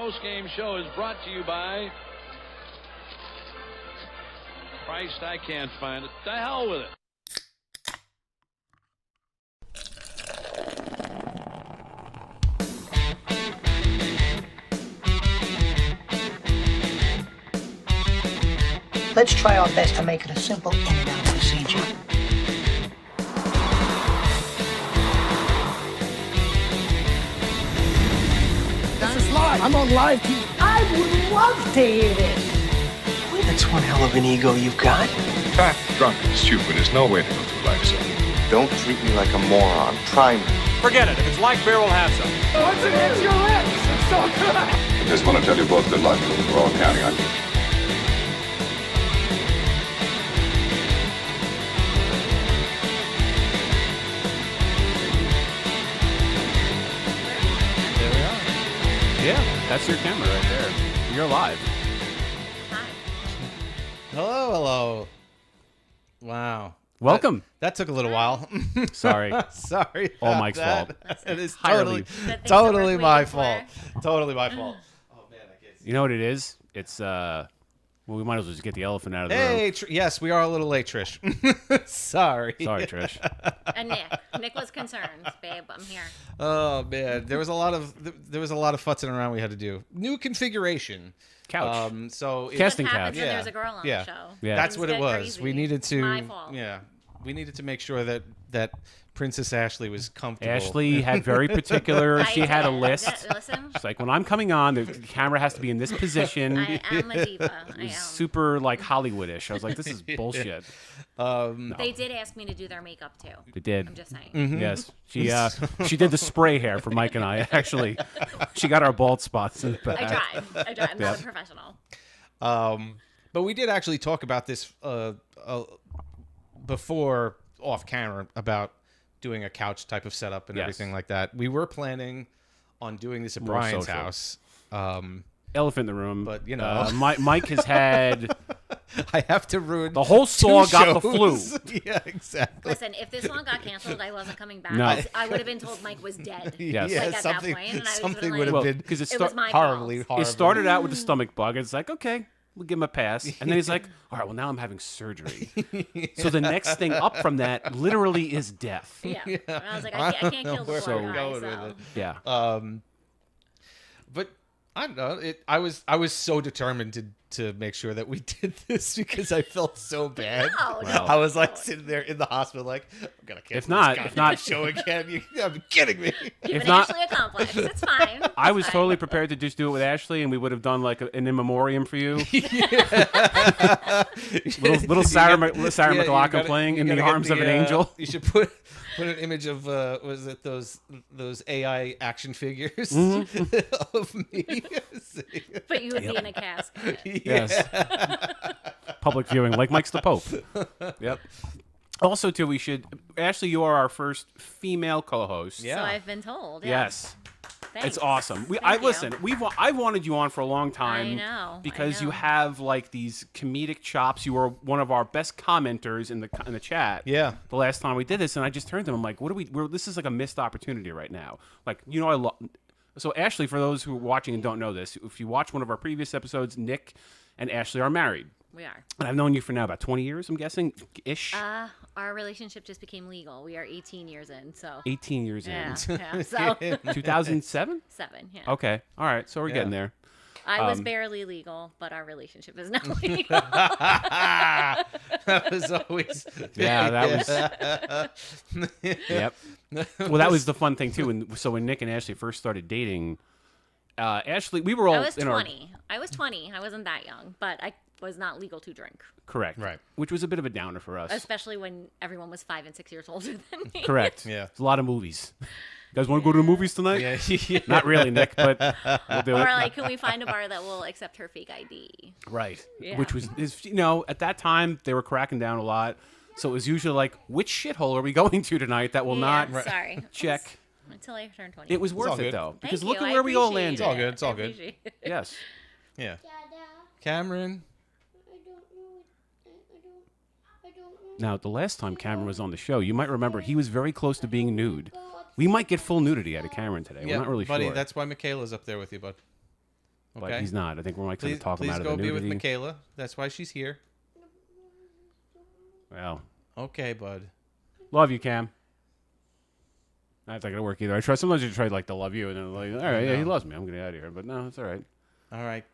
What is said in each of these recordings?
post-game show is brought to you by... Christ, I can't find it. The hell with it. Let's try our best to make it a simple in and out procedure. This is live. I'm on live TV. I would love to hear this. That's one hell of an ego you've got. Fat, drunk, and stupid is no way to go through life, son. Don't treat me like a moron. Try me. Forget it. If it's like beer, we'll have some. Once it hits your lips, it's so good. I just want to tell you both good luck. We're all counting on you. There we are. Yeah, that's your camera right there. You're live. Hello. Wow. Welcome. That took a little while. Sorry. Sorry. All Mike's that. fault. It is Entirely. totally my fault. Totally my fault. Oh man, I can't see. You know what it is? It's well, we might as well just get the elephant out of the room. Hey, yes, we are a little late, Trish. Sorry. Sorry, Trish. And Nick was concerned, babe. I'm here. Oh man, there was a lot of futzing around we had to do. New configuration. Couch. So Casting What couch. happens when there's a girl on the show? Yeah. That's Things what it get was. crazy. We needed to. It's my fault. Yeah, we needed to make sure that Princess Ashley was comfortable. Ashley had very particular. She had a list. Listen, She's like, when I'm coming on, the camera has to be in this position. I am a diva. I am. Super like Hollywoodish. I was like, this is bullshit. They did ask me to do their makeup too. They did. I'm just saying. Mm-hmm. Yes, she did the spray hair for Mike and I. Actually, she got our bald spots in the back. I tried. I'm not a professional. But we did actually talk about this before off camera about doing a couch type of setup and everything like that. We were planning on doing this at More Brian's social. house. Elephant in the room. But, you know. Mike has had I have to ruin the whole saw two got the flu. shows. Yeah, exactly. Listen, if this one got canceled, I wasn't coming back. No. I would have been told Mike was dead. Yes. Yeah, Like at something, that point, and I was something like, would have Well, been because It was my horribly, fault. It started out with the stomach bug. It's like, okay, we'll give him a pass. And then he's like, all right, well, now I'm having surgery. So the next thing up from that literally is death. Yeah. And I was like, I can't kill the where poor we're guy. going So. with it. Yeah. But I don't know. I was so determined to make sure that we did this because I felt so bad. No, I was like sitting there in the hospital, like I'm gonna cancel If not- this goddamn show again. You're kidding me. Giving not- Ashley a complex. It's fine. I was totally prepared to just do it with Ashley, and we would have done like an in memoriam for you. little Sarah McLachlan playing in the arms of an angel. You should put an image of was it those AI action figures of me? But you would be in a casket. Yes. Public viewing, like Mike's the Pope. Yep. Also, too, we should. Ashley, you are our first female co-host. So I've been told. Yeah. Yes. Thanks. It's awesome. Thank you. Listen. I've wanted you on for a long time. I know. Because you have like these comedic chops. You were one of our best commenters in the chat. Yeah. The last time we did this, and I just turned to him. I'm like, what are we? This is like a missed opportunity right now. Like, you know, So Ashley, for those who are watching and don't know this, if you watch one of our previous episodes, Nick and Ashley are married. We are. And I've known you for now about 20 years, I'm guessing, ish. Our relationship just became legal. We are 18 years in, so. 18 years Yeah. in. Yeah. So 2007? 7. Yeah. Okay. All right. So we're getting there. I was barely legal, but our relationship is now legal. That was always Yeah, that was. Yep. Well, that was the fun thing too. And so when Nick and Ashley first started dating, Ashley, we were all I was in 20. I was 20. I wasn't that young, but I was not legal to drink, correct, Right. Which was a bit of a downer for us. especially when everyone was 5 and 6 years older than me. Correct. Yeah. It's a lot of movies. You guys want to go to the movies tonight? Yeah. Not really, Nick, but we'll do Or it. like, can we find a bar that will accept her fake ID? Right. Yeah. Which was, at that time, they were cracking down a lot. So it was usually like, which shithole are we going to tonight that will not Sorry. check? Until I turned 20. It was worth all it, good. though. Thank Because you. look at I where we all appreciate landed. It's all good. It's all I good. appreciate it. Yes. Yeah. Cameron. Now, the last time Cameron was on the show, you might remember he was very close to being nude. We might get full nudity out of Cameron today. Yeah, We're not really buddy, sure. that's why Michaela's up there with you, bud. but he's not. I think we're like going to talk him out of the nudity. Please go be with Michaela. That's why she's here. Well. Okay, bud. Love you, Cam. That's not going to work either. Sometimes you try like to love you, and then like, all right, yeah, he loves me. I'm going to get out of here. But no, it's all right. All right.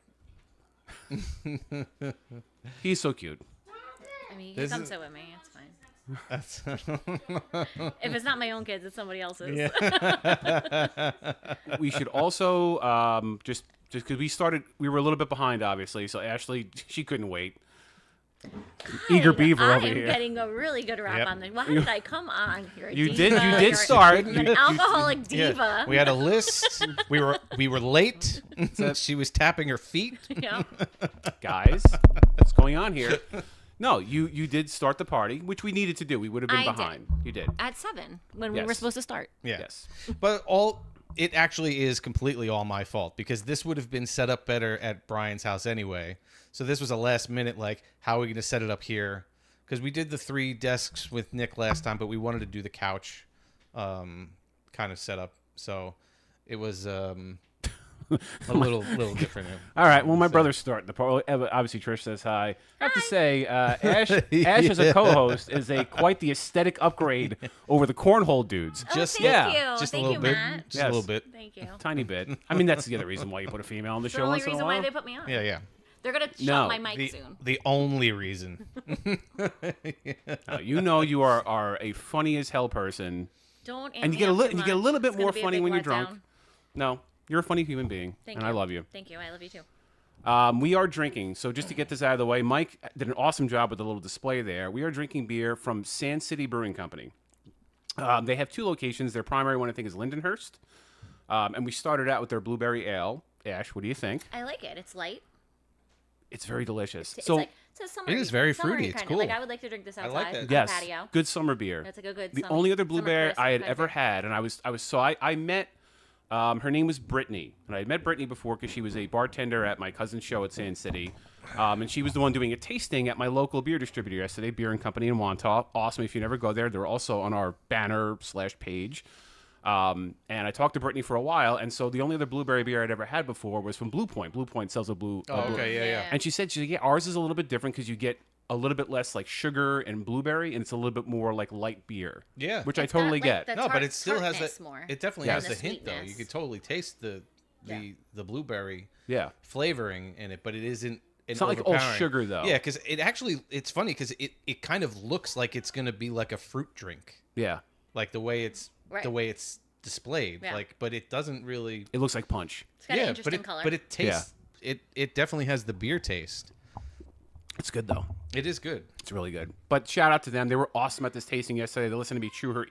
He's so cute. I mean, he comes sit with me. It's fine. If it's not my own kids, it's somebody else's. Yeah. We should also just because we were a little bit behind, obviously. So Ashley, she couldn't wait. Eager beaver over here. I'm getting a really good rap on this. Why did I come on here? You did start. I'm an alcoholic diva. Yeah. We had a list. We were late. She was tapping her feet. Yeah. Guys, what's going on here? No, you did start the party, which we needed to do. We would have been behind. You did. At 7 when we were supposed to start. Yeah. Yes. But it actually is completely all my fault because this would have been set up better at Brian's house anyway. So this was a last minute, like, how are we going to set it up here? Because we did the 3 desks with Nick last time, but we wanted to do the couch kind of setup. So it was a little different. All right. Well, my brother's starting the party. Obviously, Trish says hi. I have to say, Ash as a co-host is quite the aesthetic upgrade over the cornhole dudes. Just thank you. Just Thank a little you, bit. Matt. Just a little bit. Thank you. Tiny bit. I mean, that's the other reason why you put a female on the show The only once in a reason while. why they put me on. Yeah. They're going to shut my mic soon. The only reason. You know you are a funny as hell person. Don't And you get a little bit It's more gonna be a funny big when you're letdown. drunk. No, you're a funny human being, Thank and you. I love you. Thank you. I love you too. We are drinking, so just to get this out of the way, Mike did an awesome job with the little display there. We are drinking beer from Sand City Brewing Company. They have 2 locations. Their primary one, I think, is Lindenhurst. And we started out with their blueberry ale. Ash, what do you think? I like it. It's light. It's very delicious. It's So like, it's a summery, It is very summery fruity. It's kind cool. Of. Like I would like to drink this outside like that. on the yes, patio. good summer beer. That's like a good. The summer, only other summer blueberry crisp I had kind of ever beer. had, and I met. Her name was Brittany, and I had met Brittany before because she was a bartender at my cousin's show at Sand City, and she was the one doing a tasting at my local beer distributor yesterday, Beer and Company in Wantagh. Awesome. If you never go there, they're also on our banner/page. And I talked to Brittany for a while, and so the only other blueberry beer I'd ever had before was from Blue Point. Blue Point sells a blue. Okay, yeah. And she said, yeah, ours is a little bit different because you get a little bit less like sugar and blueberry, and it's a little bit more like light beer. Yeah. Which I It's got, totally like, get. the But it still has tartness that. more It definitely than has the the hint, though. You sweetness. could totally taste the blueberry Yeah. flavoring in it, but it isn't. It's not like all overpowering. sugar, though. Yeah, because it's funny because it kind of looks like it's gonna be like a fruit drink, Yeah. like the way it's displayed. Yeah. Like, but it doesn't really. It looks like punch. It's got an Yeah, interesting color. but it tastes. It definitely has the beer taste. It's good, though. It is good. It's really good. But shout out to them. They were awesome at this tasting yesterday. They listened to me chew her.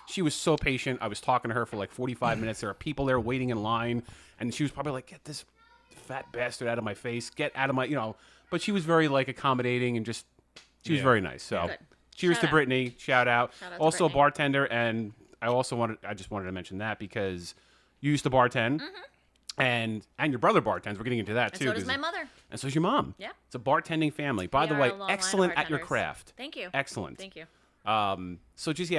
She was so patient. I was talking to her for like 45 minutes. There are people there waiting in line. And she was probably like, get this fat bastard out of my face. Get out of my, But she was very like accommodating and just, she was very nice. So Good. cheers Shout to out. Brittany. Shout out. Shout out to Also a Brittany. bartender. And I just wanted to mention that because you used to bartend. And your brother bartends. We're getting into that and too. so does 'cause- my mother. And so's your mom. Yeah. It's a bartending family. By We the are way, a long line of excellent at your bartenders. craft. Thank you. Excellent. Thank you. So just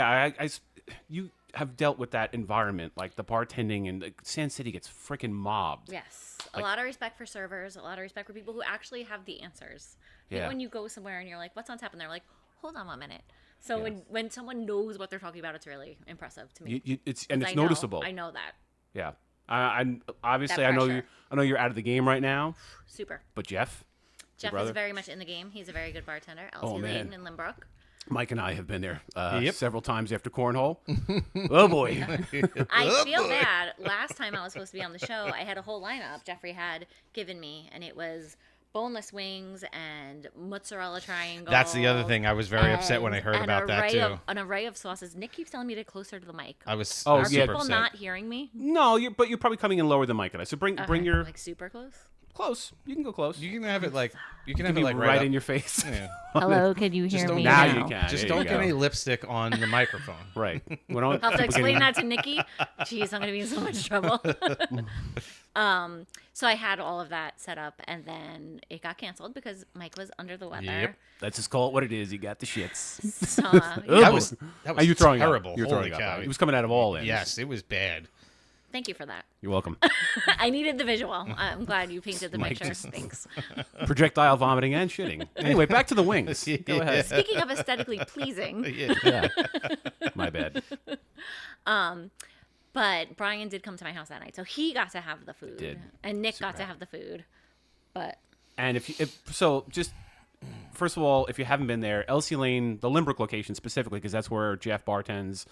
you have dealt with that environment, like the bartending, and Sand City gets freaking mobbed. Yes. Like- A lot of respect for servers, a lot of respect for people who actually have the answers. Like Yeah. when you go somewhere and you're like, what's on tap? And they're like, hold on 1 minute. So when someone knows what they're talking about, it's really impressive to me. It's 'Cause noticeable. I know that. Yeah. I'm obviously That I know pressure. you're out of the game right now, Super. but Jeff Jeff brother? is very much in the game. He's a very good bartender. Elsie Oh, man. Layton in Limbrook. Mike and I have been there Yep. several times after cornhole. Oh boy. I feel bad. Last time I was supposed to be on the show, I had a whole lineup Jeffrey had given me, and it was boneless wings and mozzarella triangle. That's the other thing. I was very upset when I heard about that too. An array of sauces. Nick keeps telling me to closer to the mic. I was. Oh, I Are was yeah. super people upset. not hearing me? No, but you're probably coming in lower than Mike and I. So bring Okay, your like super close. close. You can go close. You can have it like Be right right up. in your face. Yeah. Hello, can you Just hear don't me Now get you can. Just There don't you get go. any lipstick on the microphone. Right. We don't I'll have to people explain getting- that to Nikki. Jeez, I'm gonna be in so much trouble. So I had all of that set up, and then it got canceled because Mike was under the weather. Yep. Let's just call it what it is. You got the shits. So, That Oh, was Are you throwing terrible. Up? You're Holy throwing cow. up. It was coming out of all ends. Yes, it was bad. Thank you for that. You're welcome. I needed the visual. I'm glad you painted the Mike picture. just- Thanks. Projectile vomiting and shitting. Anyway, back to the wings. Go ahead. Speaking of aesthetically pleasing, Yeah. My bad. but Brian did come to my house that night, so he got to have the food, Did. and Nick Super got to happy. have the food. But And just first of all, if you haven't been there, Elsie Lane, the Limbrook location specifically, because that's where Jeff bartends.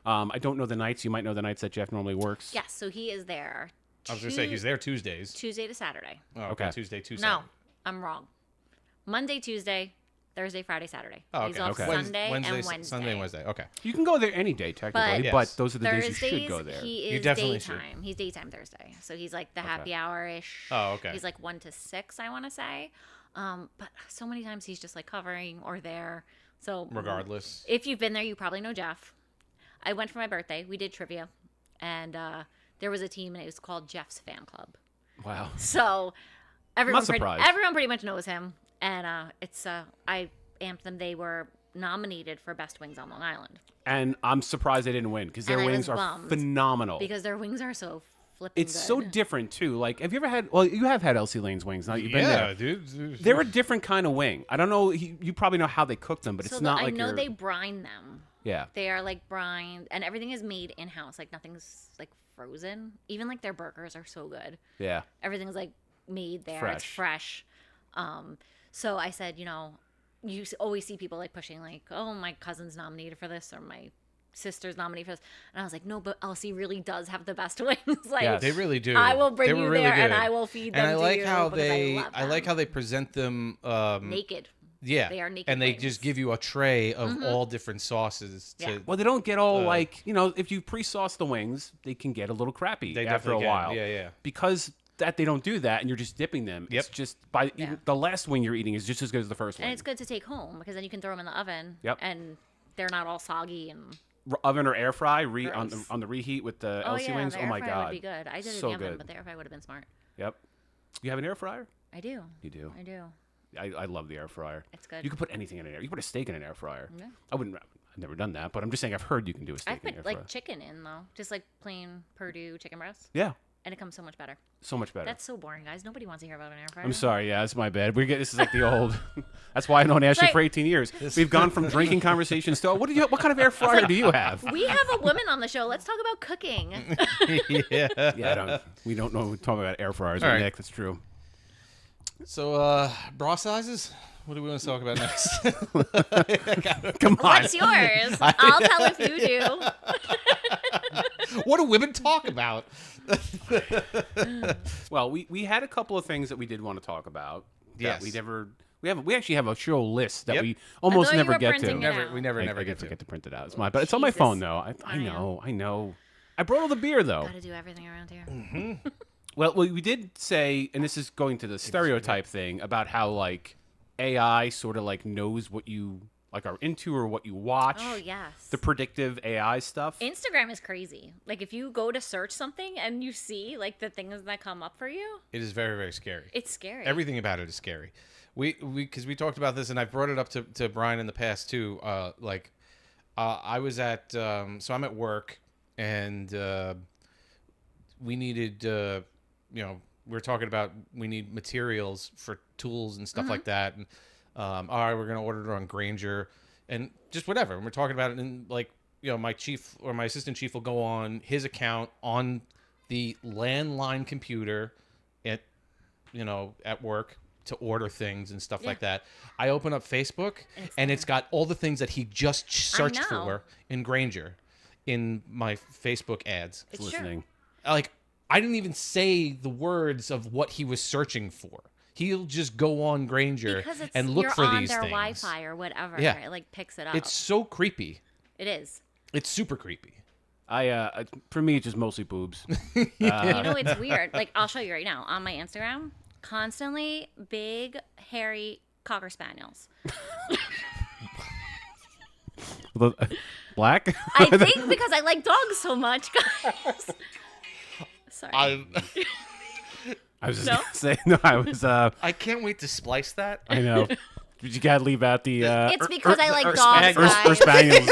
I don't know the nights. You might know the nights that Jeff normally works. yes, so he is there. I was going to say, he's there Tuesdays. Tuesday to Saturday. Oh, Okay. Tuesday, No, I'm wrong. Monday, Tuesday, Thursday, Friday, Saturday. Oh, He's okay. off Okay. Sunday and Wednesday, Wednesday. Sunday and Wednesday. Okay. You can go there any day technically, But but those are the days you Thursdays, should go there. he You is definitely should. daytime. He's daytime Thursday. So he's like the happy hour-ish. Oh, okay. He's like 1 to 6, I want to say. But so many times he's just like covering or there. So Regardless. if you've been there, you probably know Jeff. I went for my birthday. We did trivia. And there was a team, and it was called Jeff's Fan Club. Wow. So everyone Not surprised. everyone pretty much knows him. And I amped them. They were nominated for Best Wings on Long Island. And I'm surprised they didn't win because their And I was wings are bummed phenomenal. Because their wings are so flipping It's good. so different too. Like, have you ever had? Well, you have had Elsie Lane's wings. Now you've been there. dude. They're a different kind of wing. I don't know. You probably know how they cook them, but So it's not I like know your- they brine them. Yeah. They are like brined, and everything is made in house. Like nothing's like frozen. Even like their burgers are so good. Yeah. Everything's like made there. It's Fresh. fresh. So I said, you know, always see people like pushing like, oh, my cousin's nominated for this or my sister's nominated for this, and I was like, no, but Elsie really does have the best wings. Like Yes. They really do. I will bring They were you really there, and good. I will feed them. And I to like you how because they, love I like them. how they present them. Naked. Yeah, They are naked and they wings. just give you a tray of all different sauces. To, Yeah. Well, they don't get all like, you know, if you pre-sauce the wings, they can get a little crappy They after a definitely can. while. Yeah, yeah. Because that they don't do that, and you're just dipping them. Yep. It's just by Yeah. the last wing you're eating is just as good as the first And wing. it's good to take home because then you can throw them in the oven. Yep. And they're not all soggy and. Oven or air fry on Gross. the reheat with the Oh Elsie yeah, wings. the Oh air my fryer god, would be good. I did it so in the oven, good. but the air fryer would have been smart. Yep. You have an air fryer? I do. You do. I do. I love the air fryer. It's good. You can put anything in an air. You can put a steak in an air fryer. Yeah. I wouldn't. I've never done that, but I'm just saying I've heard you can do a steak I've in an put air like fryer. chicken in though, just like plain Purdue chicken breast, Yeah, and it comes so much better. so much better. That's so boring, guys. Nobody wants to hear about an air fryer. I'm sorry. Yeah, that's my bad. This is like the old. That's why I don't ask you Right. for 18 years. We've gone from drinking conversations to what kind of air fryer do you have? We have a woman on the show. Let's talk about cooking. yeah. We don't know. We talk about air fryers All with right. Nick. That's true. So, bra sizes. What do we want to talk about next? Come on. What's yours? I'll tell if you do. What do women talk about? Well, we had a couple of things that we did want to talk about. That Yes. we never. We actually have a show list that Yep. we almost thought you never were get to. printing it out. We never I get to. forget to print it out. It's but it's on my Jesus. phone though. I I know. I know. I brought all the beer though. Gotta do everything around here. Well, we did say, and this is going to the stereotype thing about how like AI sort of like knows what you like are into or what you watch. Oh yes. The predictive AI stuff. Instagram is crazy. Like if you go to search something and you see like the things that come up for you, It is very, very scary. it's scary. Everything about it is scary. Because we talked about this, and I've brought it up to Brian in the past too. I was at so I'm at work, and we needed we were talking about we need materials for tools and stuff like that, and all right, we're gonna order it on Granger, and just whatever. And we're talking about it, and my chief or my assistant chief will go on his account on the landline computer at work to order things and stuff like that. I open up Facebook and it's got all the things that he just searched know. for in Granger in my Facebook ads. It's Listening. Like, I didn't even say the words of what he was searching for. He'll just go on Granger because it's, and look you're for on these their things. Wi-Fi or whatever. Yeah. It like picks it up. It's so creepy. It is. It's super creepy. For me, it's just mostly boobs. You know, it's weird. Like I'll show you right now on my Instagram. Constantly big, hairy cocker spaniels. Black. I think because I like dogs so much, guys. Sorry. I was just No? gonna say no. I was. I can't wait to splice that. I know. You gotta leave out the. It's because I like dogs, Or guys. spaniels.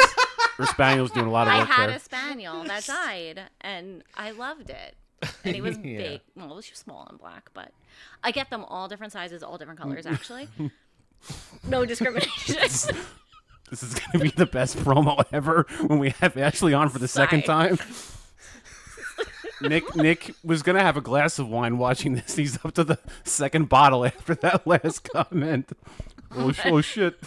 Cocker Spaniel's doing a lot of I work had there. a spaniel that died, and I loved it. And he was big. Well, she was small and black, but I get them all different sizes, all different colors, actually. No discrimination. This is going to be the best promo ever when we have Ashley on for the second time. Nick was going to have a glass of wine watching this. He's up to the second bottle after that last comment. Oh shit.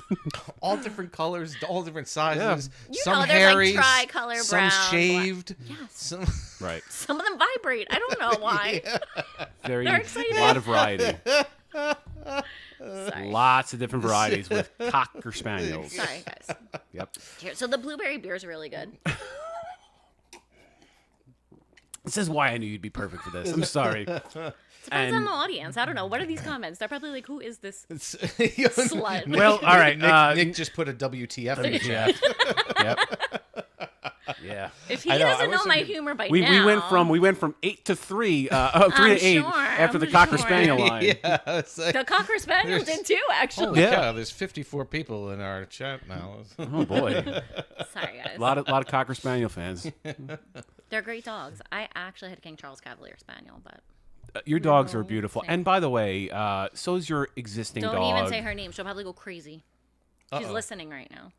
All different colors, all different sizes. You some know, there's hairy, like tricolor, some brown, shaved. Yes. Some... Right. Some of them vibrate. I don't know why. Very They're excited. A lot of variety. Sorry. Lots of different varieties with Cocker Spaniels. Sorry, guys. Yep. Here, so the blueberry beer is really good. This is why I knew you'd be perfect for this. I'm sorry. Depends on the audience. I don't know. What are these comments? They're probably like, who is this Slut. slut? Well, all right. Nick just put a WTF in the chat. Yep. Yeah. If he I know, I doesn't know wish I my could- humor by We now. went from 8 to 3, 3 to 8 sure, after the I'm Cocker sure. Spaniel line. Yeah, it's like, The Cocker Spaniel did too, actually. holy Yeah. cow, there's 54 people in our chat now. Oh boy, Sorry, guys. a lot of Cocker Spaniel fans. They're great dogs. I actually had a King Charles Cavalier Spaniel, but Your dogs are beautiful, Thank and by the way, so is your existing don't dog. even say her name. She'll probably go crazy. She's listening right now.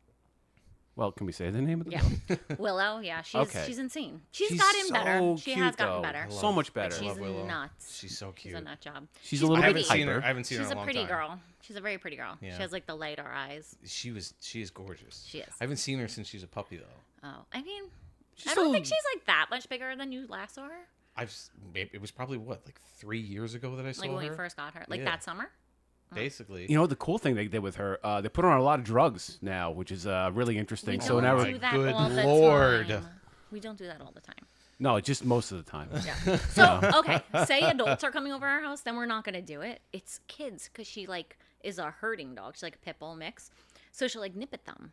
Well, can we say the name of the Yeah. dog? Willow, yeah, she's Okay. she's insane. She's She's gotten so better. She cute, has gotten though. better. So much better. But she's love Willow. nuts. She's so She's cute. a nut job. She's a little I bit haven't seen her. hyper. I haven't seen She's her in a a long pretty time. girl. She's a very pretty girl. Yeah. She has like the lighter eyes. She is gorgeous. She is. I haven't seen her since she's a puppy though. Oh, I mean, She's I don't still- think she's like that much bigger than you last saw her. It was probably like 3 years ago that I saw Like when her. we first got her, like Yeah. that summer. Basically. You know the cool thing they did with her? They put her on a lot of drugs now, which is really interesting. We So don't now, do that good all the Lord. time. We don't do that all the time. no, just most of the time. Yeah. So okay, say adults are coming over our house, then we're not gonna do it. It's kids because she like is a herding dog. She's like a pit bull mix, so she'll like nip at them,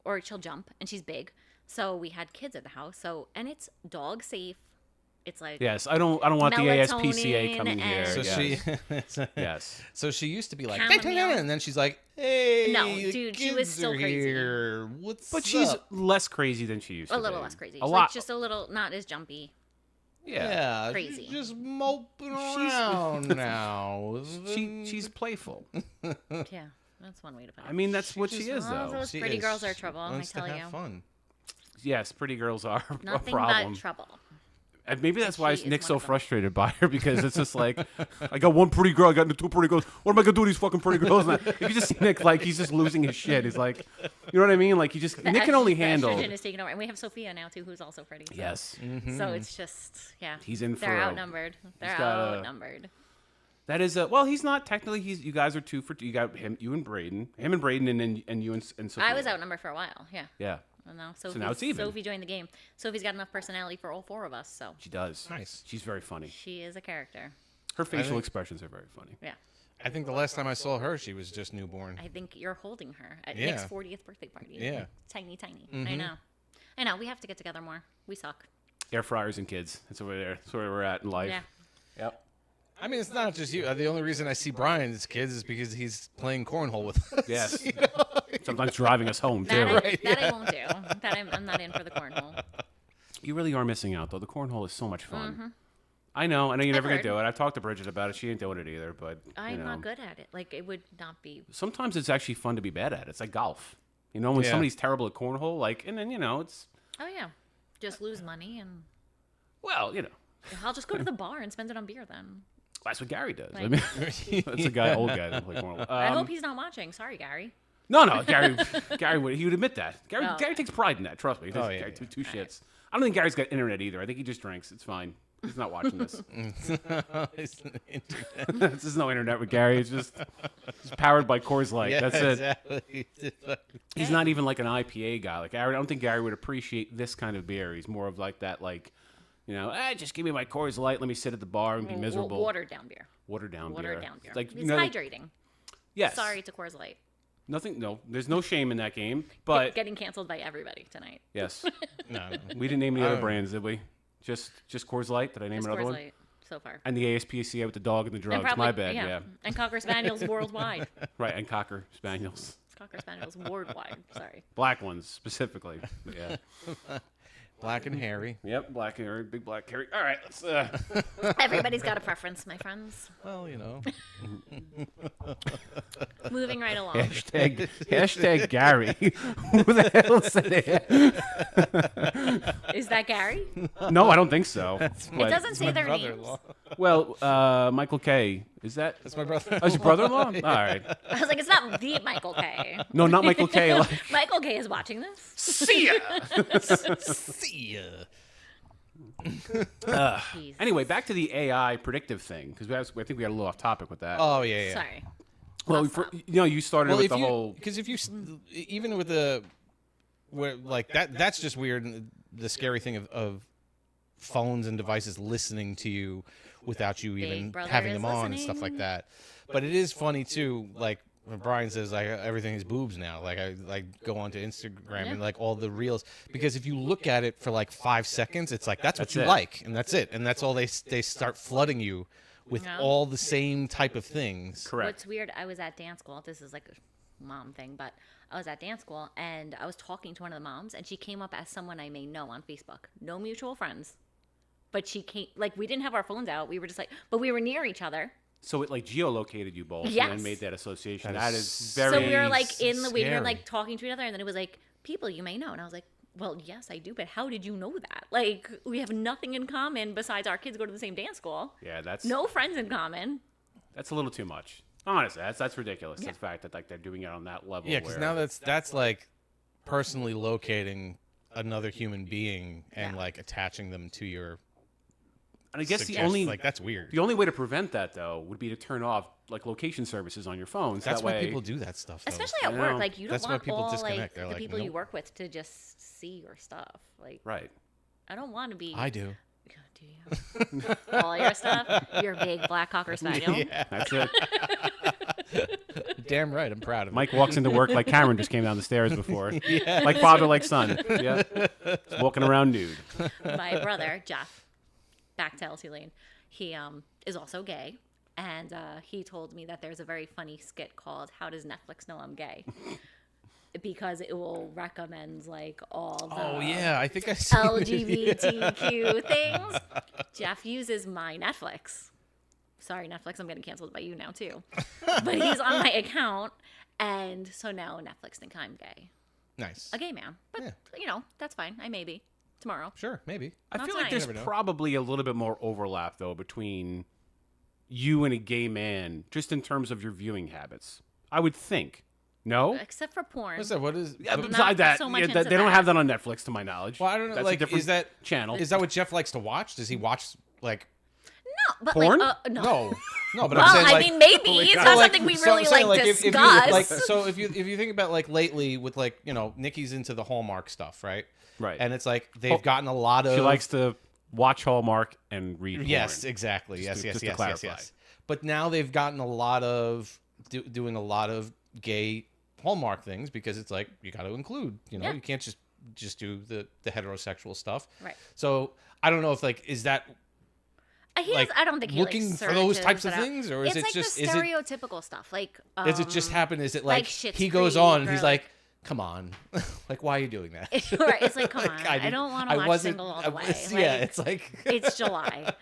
or she'll jump, and she's big. So we had kids at the house. So and it's dog safe. It's like Yes, I don't want the ASPCA Melatonin coming here. So yes. she Yes. So she used to be like, Chamomile. and then she's like, hey, No, the dude, she kids was still are crazy. here. What's But she's up? less crazy than she used to a be. little less crazy. A She's lot. like just a little not as jumpy. Yeah. Crazy. She's just moping around now. She's playful. Yeah, that's one way to put it. I mean, that's what she just- is, All though. those She pretty is- girls are she trouble. I wants to tell have you, fun. Yes, pretty girls are a nothing problem. but trouble. And maybe that's why she is Nick's one so of them. frustrated by her, because it's just like, I got one pretty girl, I got two pretty girls. What am I gonna do with these fucking pretty girls? And you can just see Nick like he's just losing his shit. He's like, you know what I mean? Like Nick can only The handle. estrogen is taking over, and we have Sophia now too, who's also pretty. So. Yes, So it's just He's in for They're a- outnumbered. They're got a- outnumbered. that is a well. He's not technically. You guys are 2 for 2. You got you and Braden, and then you and Sophia. I was outnumbered for a while. Yeah. Yeah, Well, now now it's even. Sophie joined the game. Sophie's got enough personality for all four of us, so she does. Nice. She's very funny. she is a character. Her facial think- expressions are very funny. Yeah. I think the last time I saw her, she was just newborn. I think you're holding her at Yeah. Nick's 40th birthday party. Yeah. Tiny. Mm-hmm. I know. I know. We have to get together more. We suck. Air fryers and kids. That's where we're at in life. Yeah. Yep. I mean, it's not just you. The only reason I see Brian's kids is because he's playing cornhole with us. Yes. Sometimes driving us home too. That I won't do. That I'm not in for the cornhole. You really are missing out, though. The cornhole is so much fun. I know you're never gonna heard. do it. I've talked to Bridget about it. She ain't doing it either. But I'm you know, not good at it. Like it would not be. sometimes it's actually fun to be bad at it. It's like golf. You know, when Yeah. somebody's terrible at cornhole, like, and then it's Oh yeah. Just lose money and well, I'll just go to the bar and spend it on beer then. that's what Gary does. I Like- mean, that's a guy, old guy that play cornhole. I hope he's not watching. Sorry, Gary. No, Gary he would admit that. Gary Oh, Gary takes pride in that. Trust me. He doesn't yeah, Gary, yeah. two shits. I don't think Gary's got internet either. I think he just drinks. It's fine. He's not watching this. There's no internet with Gary. It's just powered by Coors Light. Yeah, That's it. exactly. He's not even like an IPA guy. Like I don't think Gary would appreciate this kind of beer. He's more of like that, like, just give me my Coors Light. Let me sit at the bar and be miserable. Watered down beer. Watered down Watered beer. down beer. Like It's hydrating. Yes. Sorry to Coors Light. Nothing. No. There's no shame in that game. But Getting canceled by everybody tonight. yes, No. we didn't name any other brands, did we? Just Coors Light. Did I name Just another Coors one? Light so far. And the ASPCA with the dog and the drugs. And probably, My bad. Yeah. And Cocker Spaniels worldwide. Right. And Cocker Spaniels. Cocker Spaniels worldwide. Sorry. Black ones specifically. But yeah. Black and hairy. Yep, black hairy, big black hairy. All right, let's. Everybody's got a preference, my friends. Well, you know. Moving right along. Hashtag Gary. Who the hell said it? Is that Gary? No, I don't think so. It doesn't say their names. Well, Michael K. Is that? That's my brother. Oh, your brother-in-law? All right. I was like, it's not the Michael K. No, not Michael K. Like, Michael K is watching this. see ya. See ya. Jeez. Anyway, back to the AI predictive thing because I think we got a little off topic with that. Oh yeah. Sorry. Well, you started with the whole. Because if you even with the where like that's just weird. And the scary thing of phones and devices listening to you without you even Brother having is them on and stuff like that. But it is funny too, like when Brian says like everything is boobs now. Like I go onto Instagram and like all the reels, because if you look at it for like 5 seconds, it's like that's what you like and that's it, and that's all they start flooding you with all the same type of things. Correct. What's weird, I was at dance school. This is like a mom thing, but I was at dance school and I was talking to one of the moms and she came up as someone I may know on Facebook. No mutual friends. But she came, like, we didn't have our phones out. We were just like, but we were near each other. So it like geolocated you both Yes. and made that association. That That is is very. So we were like in the, we were scary. like talking to each other and then it was like, people you may know. And I was like, well, yes, I do, but how did you know that? Like, we have nothing in common besides our kids go to the same dance school. Yeah, that's No friends in common. That's a little too much. Honestly, that's ridiculous. The fact that like they're doing it on that level. Yeah, because now that's like personally locating another human being and like attaching them to your. And I guess the suggest- only like that's weird. The only way to prevent that though would be to turn off like location services on your phones. That's that why way, people do that stuff. Though. Especially at I work. know. Like, you don't That's why want people all disconnect. like They're the like, people you nope. work with to just see your stuff. Like, Right. I don't want to be. I do. Do you? All your stuff? Your big black cocker spaniel? Yeah, That's it. damn right. I'm proud of it. Mike walks into work like Cameron just came down the stairs before. Like father, like son. Yeah. Just walking around nude. My brother, Jeff, back to LT Lane, he is also gay. And he told me that there's a very funny skit called "How Does Netflix Know I'm Gay?" Because it will recommend like all the Oh yeah, I think I see LGBTQ things. Jeff uses my Netflix. Sorry, Netflix, I'm getting canceled by you now too. But he's on my account, and so now Netflix think I'm gay. Nice. A gay man. But, Yeah. you know, that's fine. I may be. Tomorrow. Sure, maybe. I Not feel like tonight. there's Never know. probably a little bit more overlap though between you and a gay man, just in terms of your viewing habits. I would think. No. Except for porn. What's that? What is? Yeah, Not besides that, so much yeah, into they don't that. have that on Netflix, to my knowledge. Well, I don't know. That's Like, a different is that channel? Is that what Jeff likes to watch? Does he watch like? No, but Porn? like, no. No, but Well, I'm saying, I like, mean, maybe. It's not like, something we so really I'm saying, like if you, discuss. like, so if you think about like lately with like, you know, Nikki's into the Hallmark stuff, right? Right. And it's like they've gotten a lot of. She likes to watch Hallmark and read porn. Yes, exactly. Just Yes, to yes, clarify. yes. But now they've gotten a lot of doing a lot of gay Hallmark things because it's like you got to include. You know, Yeah. you can't just do the heterosexual stuff. Right. So I don't know if like is that. Like, I don't think he looking like, for those searches types of it out. things, or is it's it like just the is it stereotypical stuff? Like, does it just happen? Is it like Schitt's he goes Creek on and or, he's like, "Come on, like why are you doing that?" right, it's like, come on, Like, I don't want to watch wasn't- Single All I the Way. was- Like, yeah, it's like it's July.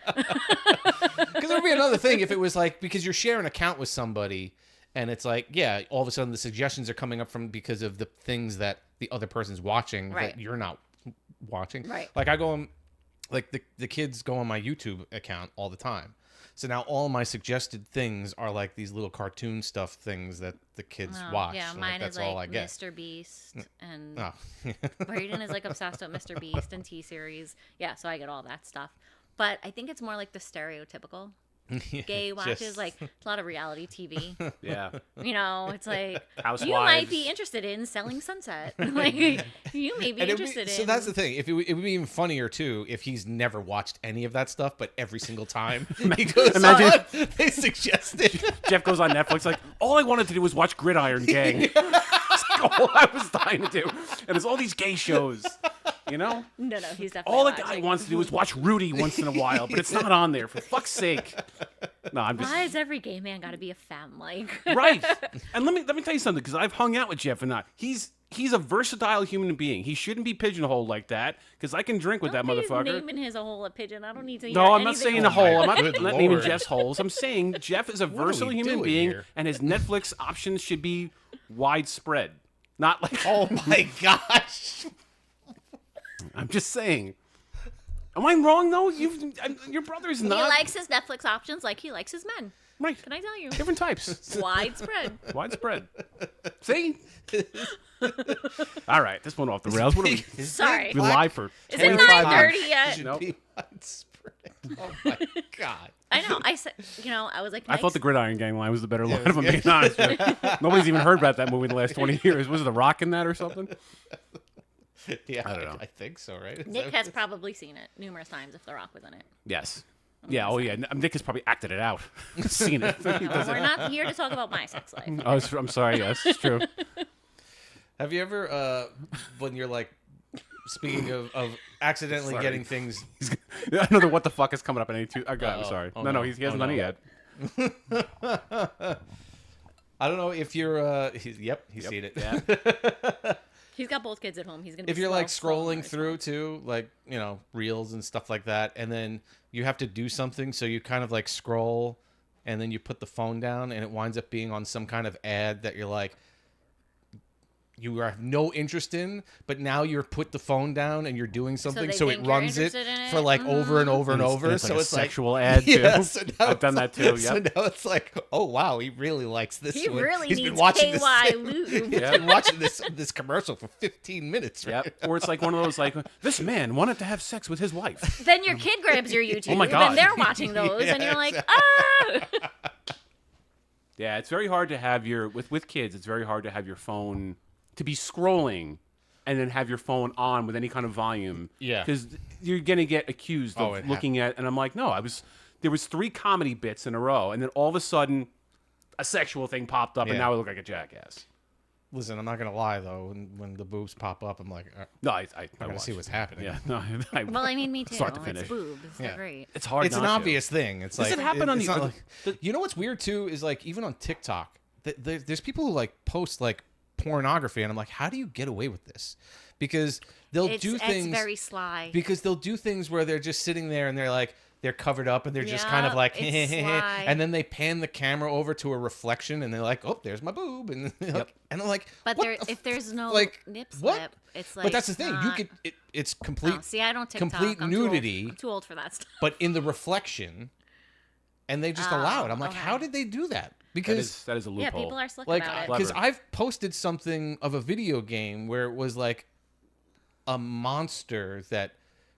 because there would be another thing if it was like because you're sharing an account with somebody and it's like yeah, all of a sudden the suggestions are coming up from because of the things that the other person's watching Right. that you're not watching. Right. Like I go on, like the kids go on my YouTube account all the time. So now all my suggested things are like these little cartoon stuff things that the kids Oh, watch. yeah, So, mine that's is all I like get. Mr. Beast and Oh. Braden is like obsessed with Mr. Beast and T-series. Yeah, so I get all that stuff. But I think it's more like the stereotypical gay watches. Just- Like it's a lot of reality TV. Yeah. You know, it's like Housewives. you might be interested in selling Sunset. Like you may be And it would be- interested in. So that's the thing. It would be even funnier too if he's never watched any of that stuff, but every single time he goes Imagine- on, they suggested. Jeff goes on Netflix like, all I wanted to do was watch Gridiron Gang. That's all I was dying to do. And there's all these gay shows. You know? No, he's definitely All the guy watching. wants to do is watch Rudy once in a while, but it's not on there, for fuck's sake. No, I'm just... Why is every gay man got to be a femme? Like, Right. And let me tell you something, because I've hung out with Jeff and he's a versatile human being. He shouldn't be pigeonholed like that, because I can drink with that motherfucker. Naming his a hole a pigeon. I don't need to hear No, I'm not anything saying a else. hole. I'm not Good naming Lord. Jeff's holes. I'm saying Jeff is a What are versatile we human doing being, here? and his Netflix options should be widespread. Not like... Oh my gosh. I'm just saying. Am I wrong, though? Your brother's He not... likes his Netflix options like he likes his men. Right. Can I tell you? Different types. Widespread. Widespread. See? All right, this went off the rails. What are we? Sorry. We live for Is it 25 9:30 minutes. yet? Should Nope. be widespread. Oh my god. I know. I said, I was like, I thought nice. the Gridiron Gang line was the better line, if I'm being honest with you. Nobody's even heard about that movie in the last 20 years. Was it The Rock in that or something? Yeah, I don't know. I think so, right? Is Nick that- has probably seen it numerous times if The Rock was in it. Yes. Yeah, oh yeah. Nick has probably acted it out. Seen it. He Well, does it. we're not here to talk about my sex life. Oh, I'm sorry. Yes, it's true. Have you ever, when you're like, speaking of accidentally Sorry. getting things, I know the what the fuck is coming up in 82. Oh, God, I'm Uh-oh. sorry. Oh, no, no. he hasn't Oh, done no. it yet. I don't know if you're, he's seen it. Yeah. He's got both kids at home. He's gonna. If be you're like slow scrolling on through too, like, reels and stuff like that, and then you have to do something, so you kind of like scroll, and then you put the phone down, and it winds up being on some kind of ad that you're like, you have no interest in, but now you're put the phone down and you're doing something, they so it think you're runs it interested in it? for like over and over and over. It's So like a it's like sexual ad, too. Yeah, so now I've done it's that, too, like- So yep. now it's like, oh wow, he really likes this. He one. really He's needs been watching KY this. lube. He's been watching this commercial for 15 minutes. Right? Yep. Or it's like one of those, like, this man wanted to have sex with his wife. Then your kid grabs your YouTube, Oh my God. and they're watching those, and you're like, Yeah, it's very hard to have with kids, it's very hard to have your phone, to be scrolling and then have your phone on with any kind of volume. Yeah. Because you're going to get accused Oh, of it looking at, and I'm like, no, there was 3 comedy bits in a row, and then all of a sudden, a sexual thing popped up, and Yeah. now I look like a jackass. Listen, I'm not gonna lie though. When the boobs pop up, I'm like, No, I gotta see watch. what's happening. Yeah, no, well, I mean, me too. Start to It's finish. boobs. They're Yeah. great. it's hard. It's an not to. obvious thing. It's Does like it happen on it's the- not like, you know what's weird too is like even on TikTok, there's people who like post like pornography, and I'm like, how do you get away with this? Because they'll do things It's very sly. because they'll do things where they're just sitting there and they're like they're covered up and they're just kind of Yeah, like it's sly. and then they pan the camera over to a reflection and they're like, oh, there's my boob, and and I'm like, But what there, the if there's no like, nip what? slip, it's like. but that's the thing, not- you could it's complete Oh, see, I don't TikTok. complete I'm too old. nudity. I'm too old for that stuff. but in the reflection, and they just allow it. I'm like, okay. how did they do that? That Because is a loophole. Yeah, people are slick like, about it. because Clever. I've posted something of a video game where it was like a monster that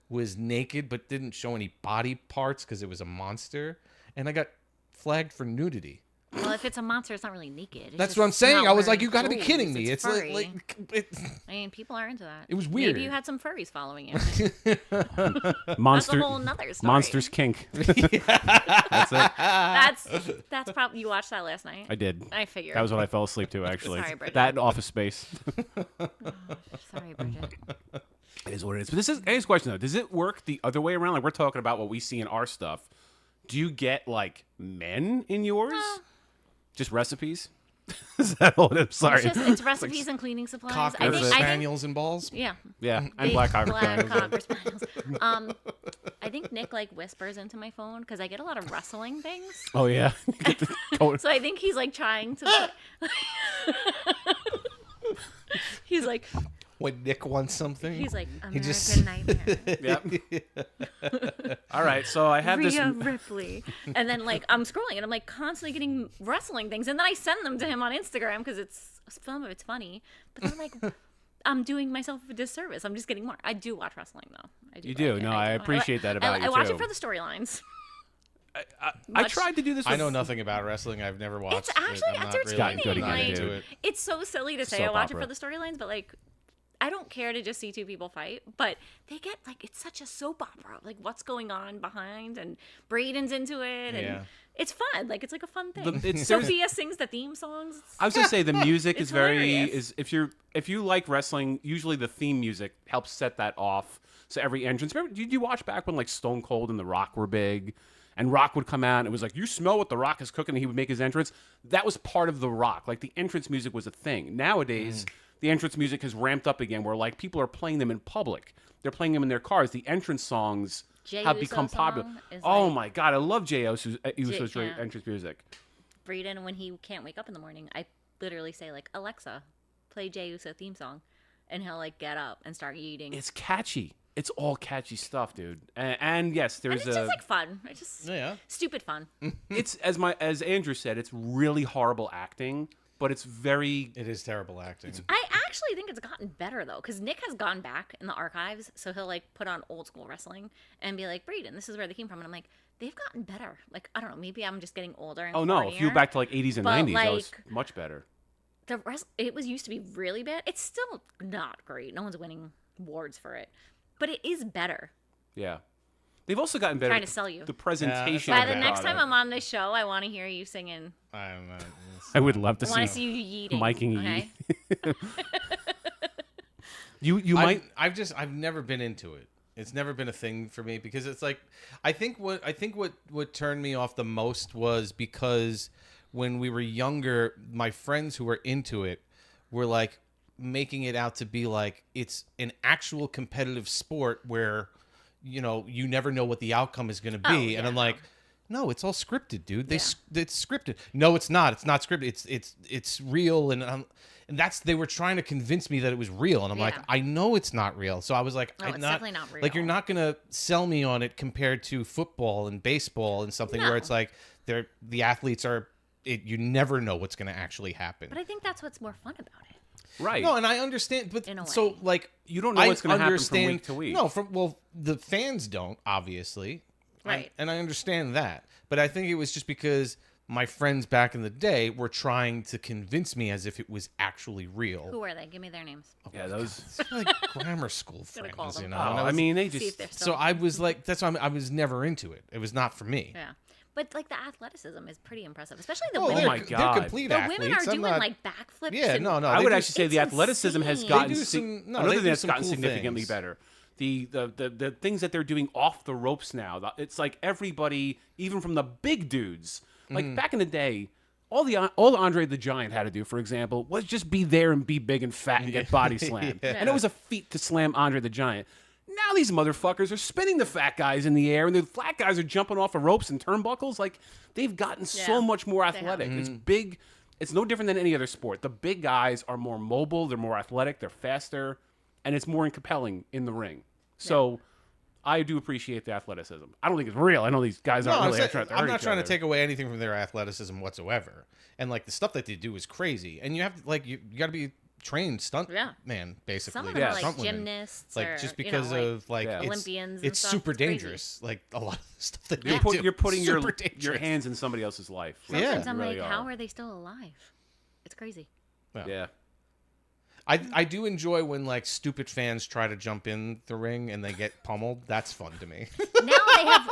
was naked but didn't show any body parts because it was a monster, and I got flagged for nudity. Well, if it's a monster, it's not really naked. It's That's just what I'm saying. not I was like, wearing you got to be clothes. kidding me. It's furry. like I mean, people are into that. It was weird. Maybe you had some furries following you. Monster, That's a whole nother story. Monsters kink. That's it. That's probably you watched that last night. I did. I figured. That was what I fell asleep to, actually. Sorry, Bridget. That and Office Space. Sorry, Bridget. It is what it is. But here's a question, though. Does it work the other way around? Like, we're talking about what we see in our stuff. Do you get, like, men in yours? Just recipes? Is that all it is? Sorry. It's recipes and cleaning supplies. cocker I think. spaniels and balls. Yeah. Yeah, and Big black cocker black spaniels. cocker spaniels. I think Nick like whispers into my phone because I get a lot of rustling things. Oh, yeah. So I think he's like trying to. He's like When Nick wants something, he's like He American just- Nightmare. Yep. All right, so I have this. Rhea Ripley, and then like I'm scrolling and I'm like constantly getting wrestling things, and then I send them to him on Instagram because some of it's funny, but then like I'm doing myself a disservice. I'm just getting more. I do watch wrestling though. I do. You do? like it. No, I appreciate that about I you, watch too. it for the storylines. I much- tried to do this. I With, know nothing about wrestling. I've never watched. It's actually it. I'm not entertaining. Gotten good not again, Like, into it. it's so silly to say I Soap watch it opera. for the storylines, but like I don't care to just see two people fight, but they get like it's such a soap opera. Like what's going on behind, and Braden's into it, and Yeah. It's fun. Like, it's like a fun thing. there's- Sophia sings the theme songs. I was gonna say the music It's is very hilarious. if you like wrestling, usually the theme music helps set that off. So every entrance. Remember, did you watch back when like Stone Cold and The Rock were big, and Rock would come out and it was like, you smell what The Rock is cooking, and he would make his entrance. That was part of The Rock. Like the entrance music was a thing. Nowadays, the entrance music has ramped up again, where like people are playing them in public. They're playing them in their cars. The entrance songs Jey have Uso become popular. song is Oh like- my god, I love Jey Uso's yeah. entrance music. Braden, when he can't wake up in the morning, I literally say, like, Alexa, play Jey Uso theme song. And he'll, like, get up and start eating. It's catchy. It's all catchy stuff, dude. And yes, And there's it's just, like, fun. It's just stupid fun. it's as Andrew said, it's really horrible acting, but it's very. It is terrible acting. I actually think it's gotten better, though, because Nick has gone back in the archives, so he'll, like, put on old school wrestling and be like, Braden, this is where they came from. And I'm like, they've gotten better. Like, I don't know, maybe I'm just getting older and Oh no! If you cornier, back to like 80s and but, 90s, that was like, much better. it was used to be really bad. It's still not great. No one's winning awards for it. But it is better. Yeah, they've also gotten better. Trying at to sell you. the presentation. By of the the next time product. I'm on this show, I want to hear you singing. I would love to I want to see see you yeeting. miking Okay? you might. I've never been into it. It's never been a thing for me because it's like I think what turned me off the most was because when we were younger, my friends who were into it were like making it out to be like it's an actual competitive sport where you never know what the outcome is going to be, and I'm like, no, it's all scripted, dude. It's scripted. No, it's not. It's not scripted. It's real, and they were trying to convince me that it was real, and I'm like, I know it's not real. So I was like, No, it's definitely not real. Like, you're not gonna sell me on it compared to football and baseball and something where it's like the athletes are. You never know what's gonna actually happen. But I think that's what's more fun about it. Right. No, and I understand, but In a way. so like You don't know what's going to happen from week to week. No, the fans don't obviously, Right. and I understand that, but I think it was just because my friends back in the day were trying to convince me as if it was actually real. Who are they? Give me their names. Yeah, those. It's like grammar school Gonna call friends, them. you know. Oh, And I I was- mean, they See if just. they're still. so I was like, that's why I was never into it. It was not for me. Yeah. But like the athleticism is pretty impressive, especially the Oh, women. Oh my they're God. complete The athletes. women are I'm doing not- like backflips. Yeah, and no. I they would do- actually say the it's athleticism has insane. gotten. They do some- no, another they thing do that's some gotten cool significantly things. better. The things that they're doing off the ropes now. It's like everybody, even from the big dudes. Like back in the day, all Andre the Giant had to do, for example, was just be there and be big and fat and get body slammed. And it was a feat to slam Andre the Giant. Now these motherfuckers are spinning the fat guys in the air, and the flat guys are jumping off of ropes and turnbuckles. Like, they've gotten so much more athletic. It's big. It's no different than any other sport. The big guys are more mobile. They're more athletic. They're faster. And it's more compelling in the ring. So I do appreciate the athleticism. I don't think it's real. I know these guys aren't really trying to hurt I'm not each trying to other. take away anything from their athleticism whatsoever. And like the stuff that they do is crazy. And you have to, like you got to be trained stunt man, basically. Some of them are like stunt women. gymnasts, like or, just you know, because like, of like it's, Olympians and it's stuff. super It's crazy. dangerous. Like a lot of the stuff that You're, they do. you're putting your Super dangerous. hands in somebody else's life. Sometimes You I'm really like, are. how are they still alive? It's crazy. Yeah. I do enjoy when like stupid fans try to jump in the ring and they get pummeled. That's fun to me. Now they have.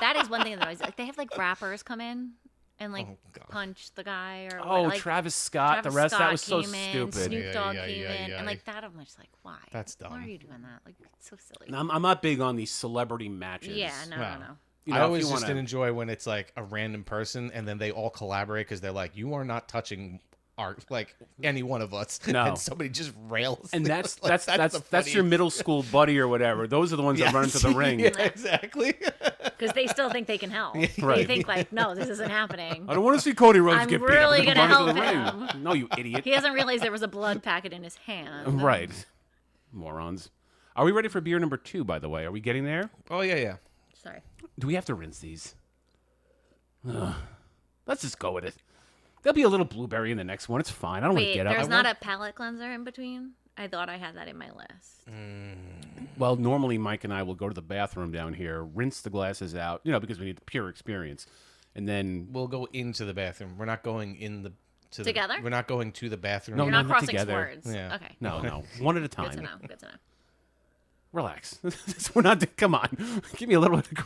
That is one thing that always like they have like rappers come in and like Oh, God. punch the guy or Oh, like, Travis Scott. Travis the rest Scott that was so came in, stupid. Snoop Dogg Yeah, came yeah, in, yeah. and like that, I'm just like, why? That's Why dumb. are you doing that? Like, it's so silly. And I'm not big on these celebrity matches. Yeah, no, Wow. no. You know, I if always you just wanna- enjoy when it's like a random person and then they all collaborate because they're like, you are not touching art like any one of us. No. And somebody just rails. And them. that's Like, that's the your funniest- middle school buddy or whatever. Those are the ones that run into the ring. Yeah, exactly. Because they still think they can help. They Right. think like, no, this isn't happening. I don't want to see Cody Rhodes I'm get really beat up. gonna Run into the help ring. No, you idiot. He hasn't realized there was a blood packet in his hand. Right. Morons. Are we ready for beer number 2, by the way? Are we getting there? Oh, yeah. Sorry. Do we have to rinse these? Ugh. Let's just go with it. There'll be a little blueberry in the next one. It's fine. I don't want to Wait, get up. there's not a palate cleanser in between? I thought I had that in my list. Well, normally Mike and I will go to the bathroom down here, rinse the glasses out, because we need the pure experience. And then We'll go into the bathroom. We're not going in the... Together? We're not going to the bathroom. No, You're no, not not crossing together. words. Yeah. Okay. no, one at a time. Good to know. Good to know. Relax. We're not. Come on. Give me a little bit of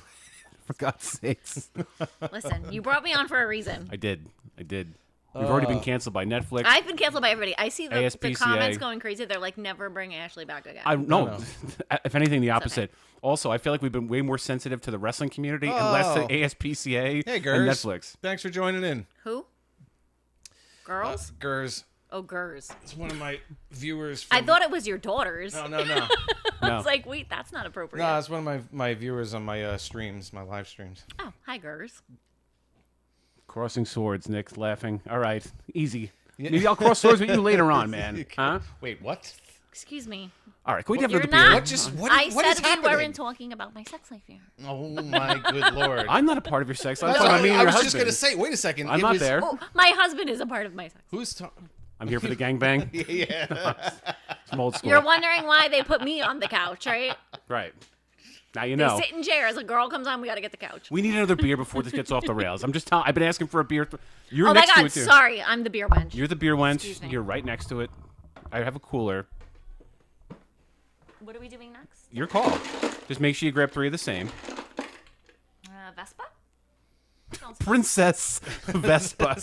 For God's sakes. Listen, you brought me on for a reason. I did. We've already been canceled by Netflix. I've been canceled by everybody. I see the ASPCA. comments going crazy. They're like, never bring Ashley back again. No. If anything, the opposite. Also, I feel like we've been way more sensitive to the wrestling community and less to ASPCA Hey, and Gers. Netflix. Thanks for joining in. Who? Girls? Gers. Oh, Gers. It's one of my viewers. I thought it was your daughters. No. I was like, wait, that's not appropriate. No, it's one of my viewers on my streams, my live streams. Oh, hi, Gers. Crossing swords, Nick's laughing. All right, easy. Maybe I'll cross swords with you later on, man. Huh? Wait, what? Excuse me. All right, can we have You're another not. beer? I what said is we happening? weren't talking about my sex life here. Oh my good lord! I'm not a part of your sex life. That's what I mean, I your was husband. just gonna say. Wait a second. I'm it not was, there. Oh, my husband is a part of my sex. Who's talking? I'm here for the gangbang. Yeah. Some old school. You're wondering why they put me on the couch, right? Right. Now you They know. sit in chairs. A girl comes on, we got to get the couch. We need another beer before this gets off the rails. I'm just telling. I've been asking for a beer. You're Oh my next to God, it too. sorry. I'm the beer wench. You're the beer Excuse wench. me. You're right next to it. I have a cooler. What are we doing next? Your call. Just make sure you grab 3 of the same. Vespa? Princess Vespa.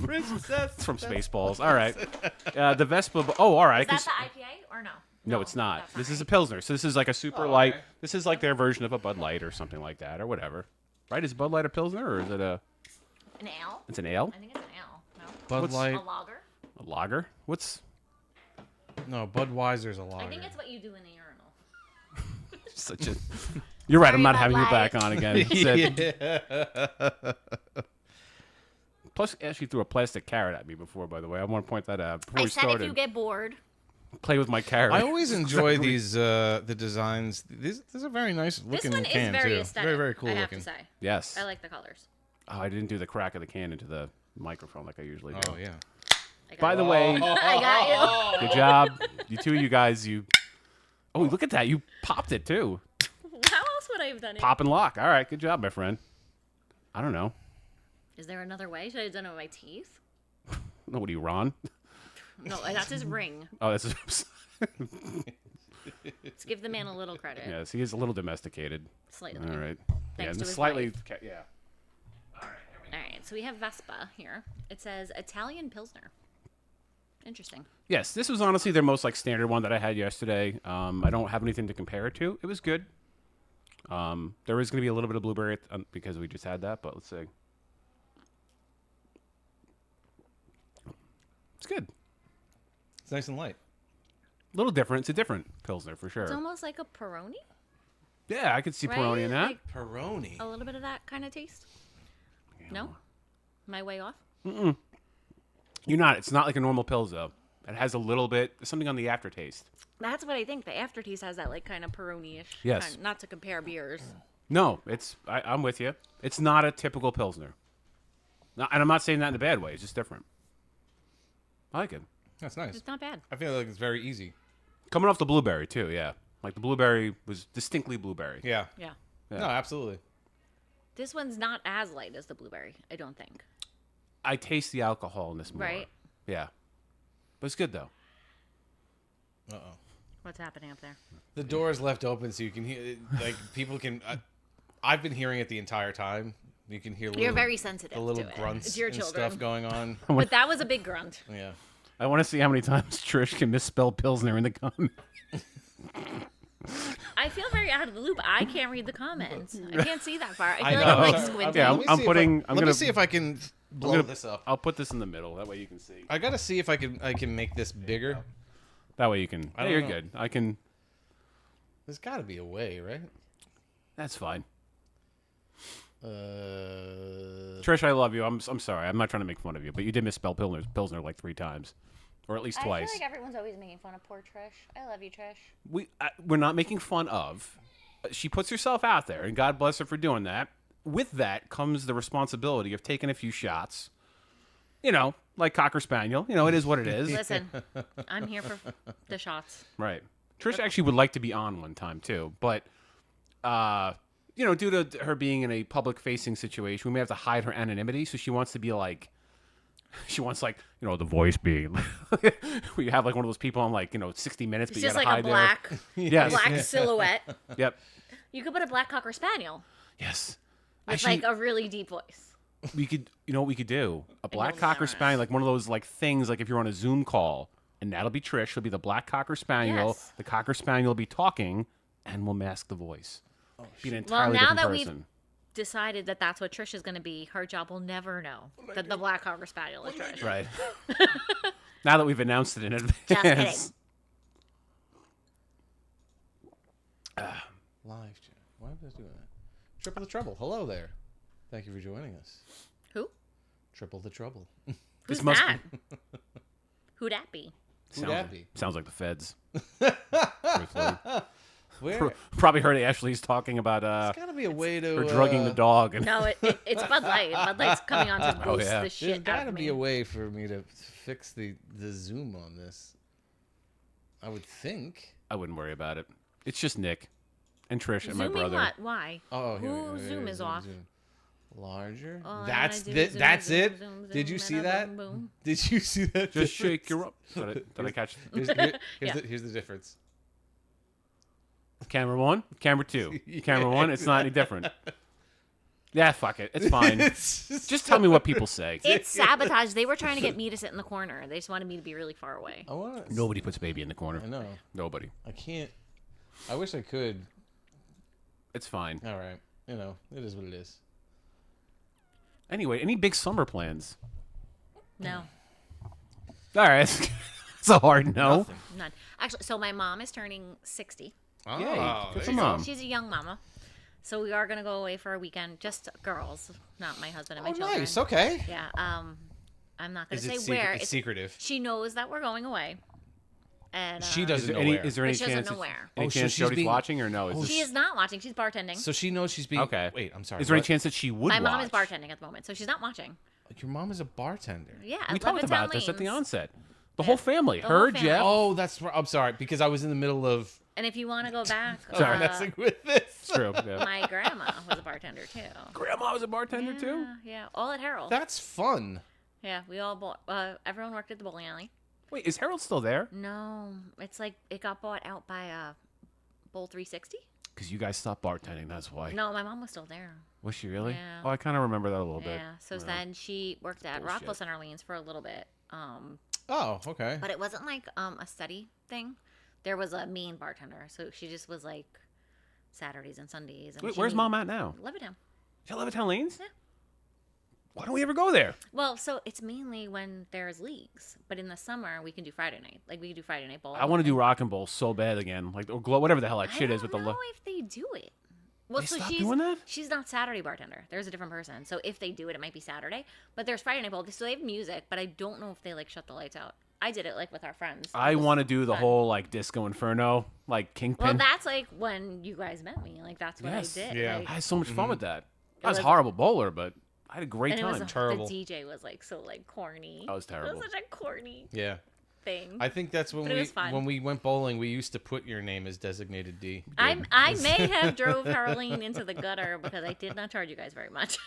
Princess. It's from Spaceballs. All right. The Vespa. Oh, all right. Is that the IPA or no? No, it's not. that's This not is a right. Pilsner. So this is like a super light. This is like their version of a Bud Light or something like that or whatever. Right? Is Bud Light a Pilsner or is it a... An ale? It's an ale? I think it's an ale. No? Bud What's- Light. A lager? A lager? What's... No, Budweiser's a lager. I think it's what you do in the urinal. Such a... You're right. I'm Sorry not having about you back light. on again. Sid. Plus, Ashley threw a plastic carrot at me before, by the way. I want to point that out. Before I we said started, if you get bored. play with my carrot. I always enjoy these the designs. These are very nice This looking one can is very too. aesthetic. Very very cool I have looking. to say. Yes. I like the colors. Oh, I didn't do the crack of the can into the microphone like I usually do. Oh yeah. I got By the you. way, I got good job. You two, you guys, you... Oh, look at that. You popped it, too. you. How else would I have done it? Pop and lock. All right, good job, my friend. I don't know. Is there another way? Should I have done it with my teeth? No, what are you, Ron? No, that's his ring. Oh, that's... Let's give the man a little credit. Yes, he is a little domesticated. Slightly. All right. Thanks to his slightly... wife. Yeah. All right, so we have Vespa here. It says Italian Pilsner. Interesting. Yes, this was honestly their most like standard one that I had yesterday. I don't have anything to compare it to. It was good. There is going to be a little bit of blueberry because we just had that, but let's see. It's good. It's nice and light. A little different. It's a different Pilsner for sure. It's almost like a Peroni, Yeah, I could see right? Peroni in that. Like Peroni. a little bit of that kind of taste. No? Am I way off? You're not. It's not like a normal Pils though. It has a little bit something on the aftertaste. That's what I think. The aftertaste has that like kind of Peroni-ish. Yes. Not to compare beers. No, it's. I'm with you. It's not a typical Pilsner. And I'm not saying that in a bad way. It's just different. I like it. That's nice. It's not bad. I feel like it's very easy. Coming off the blueberry too. Yeah, like the blueberry was distinctly blueberry. Yeah. Yeah. No, absolutely. This one's not as light as the blueberry, I don't think. I taste the alcohol in this more. Right. Yeah, but it's good though. Uh-oh. What's happening up there? The door is left open so you can hear, like, people can... I've been hearing it the entire time. You can hear You're very sensitive the little to it. grunts It's your and children. stuff going on. But that was a big grunt. Yeah. I want to see how many times Trish can misspell Pilsner in the comment. I feel very out of the loop. I can't read the comments. I can't see that far. I feel I like know. I'm like Okay, squinting. Yeah, let me I'm see if putting- I'm let gonna- me see if I can blow this up. I'll put this in the middle. That way you can see. I gotta see if I can make this bigger. That way you can. I Yeah, don't you're know. good. I can. There's got to be a way, right? That's fine. Uh, Trish, I love you. I'm sorry. I'm not trying to make fun of you, but you did misspell Pilsner like 3 times, or at least twice. I feel like everyone's always making fun of poor Trish. I love you, Trish. We're not making fun of. She puts herself out there, and God bless her for doing that. With that comes the responsibility of taking a few shots. You know, like Cocker Spaniel. You know, it is what it is. Listen, I'm here for the shots. Right. Trish actually would like to be on one time too, but you know, due to her being in a public-facing situation, we may have to hide her anonymity. So she wants to be like, she wants like, you know, the voice being. We have like one of those people on like 60 Minutes, It's but you just gotta like hide a black, there. Yes. black silhouette. Yep. You could put a black Cocker Spaniel. Yes. with like a really deep voice. We could, you know what we could do? A black you'll Cocker never Spaniel, like one of those like things, like if you're on a Zoom call, and that'll be Trish. She'll be the black Cocker Spaniel. Yes. The Cocker Spaniel will be talking, and we'll mask the voice. Be an Well, entirely now different that person. we've decided that that's what Trish is going to be, her job will never know that the black Cocker Spaniel is Trish. Right. Now that we've announced it in advance. Just kidding. Live chat. Why am I doing that? Triple the Trouble. Hello there. Thank you for joining us. Who? Triple the Trouble. Who's must that? Who'd that be? Who'd that be? Sounds like the feds. Truthfully. Where? Probably heard Ashley's talking about There's got to be a way to... her drugging the dog. And No, it's Bud Light. Bud Light's coming on to boost yeah. the There's shit got out to of be me. a way for me to fix the Zoom on this. I would think. I wouldn't worry about it. It's just Nick and Trish and my Zooming brother. what? Why? Oh, here we go. Whose Zoom is off? Larger. All I That's wanna do is it. That's zoom, it. zoom, Did you zoom, see and a that? boom, boom. Did you see that? Just shake difference? your up. Did I catch? Here's the difference. Camera 1, camera 2. Camera 1, it's not any different. Yeah, fuck it. It's fine. Just tell me what people say. It's sabotage. They were trying to get me to sit in the corner. They just wanted me to be really far away. I want to. Nobody puts baby in the corner. I know. Nobody. I can't. I wish I could. It's fine. All right. You know, it is what it is. Anyway, any big summer plans? No, All right. It's a hard no. none. Actually, so my mom is turning 60. Oh, Yay. there Good for you go. mom. She's a young mama. So we are going to go away for a weekend. Just girls, not my husband and my Oh, children. nice. Okay. Yeah. I'm not going Is to it say where. It's secretive. She knows that we're going away. And She Is doesn't there know any? where. Is there any But she doesn't chance? know where. Any Oh, so chance she's Jody's being- watching or no? Is Oh, this, She is not watching. She's bartending. So she knows she's being. Okay. Wait, I'm sorry. is there any what? chance that she would My watch? mom is bartending at the moment, so she's not watching. Your mom is a bartender. Yeah, We at talked Levittown about this at the Lanes. onset. The whole family. The whole Her, family. Jeff. Oh, that's right. I'm sorry because I was in the middle of And if you want to go back, Sorry. messing with this. It's true. Yeah. my grandma was a bartender too. Grandma was a bartender too. Yeah, all at Harold. That's fun. Yeah, we all bought. Everyone worked at the bowling alley. Wait, is Harold still there? No, it's like it got bought out by Bowl 360. Because you guys stopped bartending. That's why. No, my mom was still there. Was she really? Yeah. Oh, I kind of remember that a little bit. Yeah, so then she worked at Bullshit. Rockville Center Lanes for a little bit. Oh, okay. But it wasn't like a steady thing. There was a main bartender, so she just was like Saturdays and Sundays. And Wait, she where's knew- mom at now? Levittown. Is that Levittown Lanes? Yeah. Why don't we ever go there? Well, so it's mainly when there's leagues, but in the summer we can do Friday night. Like we can do Friday night bowling. I want to do Rock and Bowl so bad again, like or glow, whatever the hell that shit is with the. I don't know if they do it. Well, They so stopped she's doing that? she's not Saturday bartender. There's a different person. So if they do it, it might be Saturday. But there's Friday night bowl. So they have music, but I don't know if they like shut the lights out. I did it like with our friends. I It was want to do the fun. whole like Disco Inferno, like Kingpin. Well, that's like when you guys met me. Like that's what Yes. I did. Yeah. Like, I had so much fun with that. I was a was- horrible bowler, but I had a great and it time. was Terrible. the DJ was like so like corny. That was terrible. It was such a corny Yeah. thing. I think that's when But it was fun. when we went bowling, we used to put your name as designated D. I may have drove Harleen into the gutter because I did not charge you guys very much.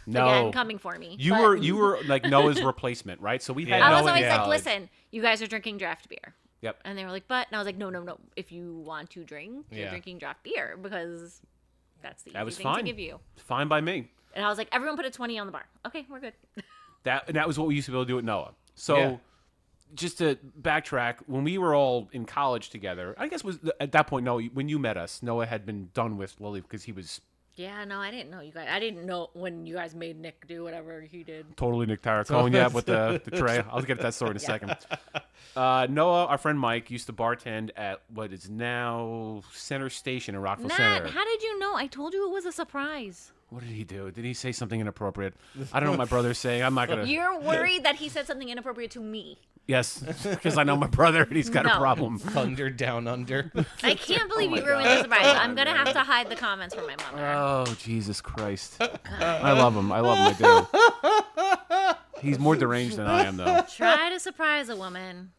No. Again, coming for me. You but were like Noah's replacement, right? So we had Yeah. I Noah was always in like, college. listen, you guys are drinking draft beer. Yep. And they were like, but, and I was like, no. If you want to drink, you're Yeah. drinking draft beer because that's the That easy was thing fine. to give you. Fine by me. And I was like, everyone put a 20 on the bar. Okay, we're good. That was what we used to be able to do at Noah. So Yeah. just to backtrack, when we were all in college together, I guess was at that point, Noah, when you met us, Noah had been done with Lily because he was Yeah, no, I didn't know you guys. I didn't know when you guys made Nick do whatever he did. totally Nick Tarracone, yeah, with the tray. I'll get to that story in a second. Noah, our friend Mike, used to bartend at what is now Center Station in Rockville Matt, Center. how did you know? I told you it was a surprise. What did he do? Did he say something inappropriate? I don't know what my brother's saying. I'm not going to. You're worried that he said something inappropriate to me. Yes, because I know my brother and he's got a No. problem. Thunder down under. I can't believe you ruined the surprise. I'm going to have to hide the comments from my mother. Oh, Jesus Christ. I love him. I do. He's more deranged than I am, though. Try to surprise a woman.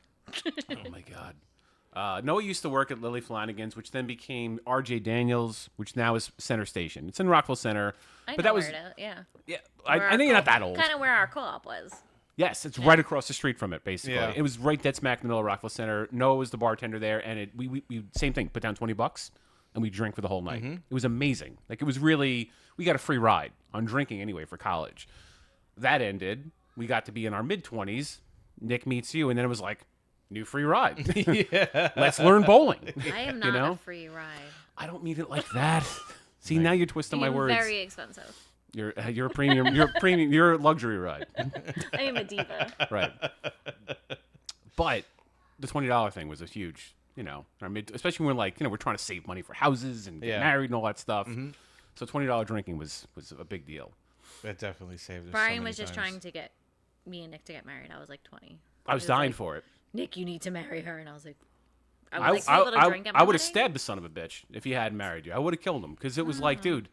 Oh, my God. Noah used to work at Lily Flanagan's, which then became R.J. Daniels, which now is Center Station. It's in Rockville Center. I but know that was, where it is. Yeah. yeah, I think you're not that old. Kind of where our co-op was. Yes, it's right across the street from it, basically. Yeah. It was right dead smack in the middle of Rockville Center. Noah was the bartender there, and we same thing, put down $20. and we drink for the whole night. It was amazing. Like, it was really, we got a free ride on drinking anyway for college. That ended. We got to be in our mid-20s. Nick meets you, and then it was like, new free ride. Let's learn bowling. I am not a free ride. I don't mean it like that. See, now you're twisting my words. Very expensive. You're a premium. You're a premium. You're a luxury ride. I am a diva. Right. But the $20 thing was a huge, especially when we're we're trying to save money for houses and get married and all that stuff. So $20 drinking was a big deal. That definitely saved us. Brian was just trying to get me and Nick to get married. I was like 20. I was dying for it. Nick, you need to marry her, and I was like, I would have stabbed the son of a bitch if he hadn't married you. I would have killed him because it was like, dude,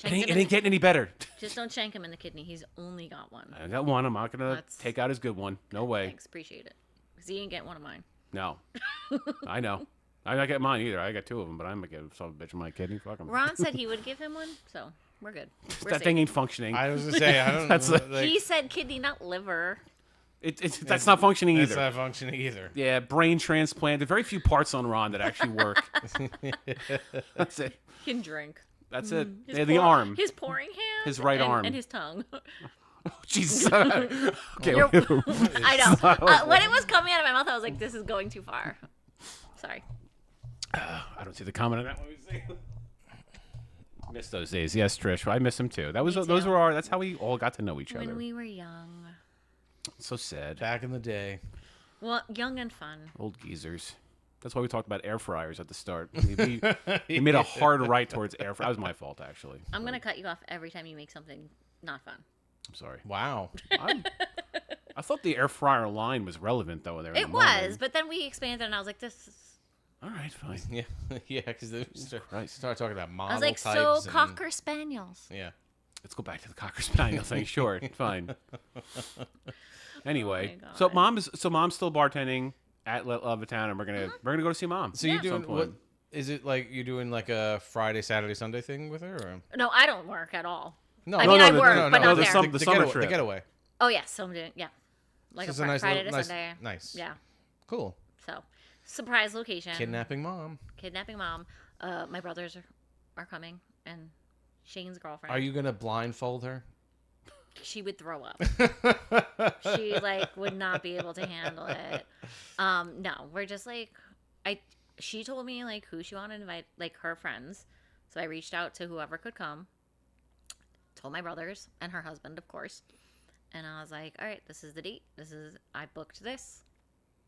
it ain't getting any better. Just don't shank him in the kidney. He's only got one. I got one. I'm not gonna take out his good one. No way. Thanks, appreciate it. Because he ain't getting one of mine. No, I know. I don't get mine either. I got two of them, but I'm gonna give some bitch in my kidney. Fuck him. Ron said he would give him one, so we're good. That thing ain't functioning. I was gonna say I don't. That's know. He said kidney, not liver. That's not functioning either. It's not functioning either. Yeah, brain transplant. There are very few parts on Ron that actually work. That's it. He can drink. That's it. Yeah, the arm. His pouring hand. His right arm. And his tongue. Jesus. Okay. I know. When it was coming out of my mouth, I was like, this is going too far. Sorry. I don't see the comment on that one. Miss those days. Yes, Trish. I miss them too. Those were that's how we all got to know each other. When we were young. So sad. Back in the day. Well, young and fun. Old geezers. That's why we talked about air fryers at the start. We made a hard right towards air fryers. That was my fault, actually. I'm going to cut you off every time you make something not fun. I'm sorry. Wow. I thought the air fryer line was relevant, though. It was, but then we expanded, and I was like, this is... All right, fine. Yeah, because they start talking about model I was like, types so Cocker Spaniels. Yeah. Let's go back to the Cocker Spaniel thing. Sure, fine. Anyway, Oh so mom's still bartending at Levittown, and we're gonna go to see mom. So you're doing what? Is it like you're doing like a Friday, Saturday, Sunday thing with her? Or? No, I don't work at all. No, I work, but not there. The summer trip. The getaway. Oh yes, so I'm doing like So a it's Friday to nice, Sunday. Nice. Yeah. Cool. So surprise location. Kidnapping mom. My brothers are coming, and Shane's girlfriend. Are you gonna blindfold her? She would throw up. She would not be able to handle it. No, we're just she told me who she wanted to invite, her friends. So I reached out to whoever could come. Told my brothers and her husband, of course. And I was like, all right, this is the date. I booked this.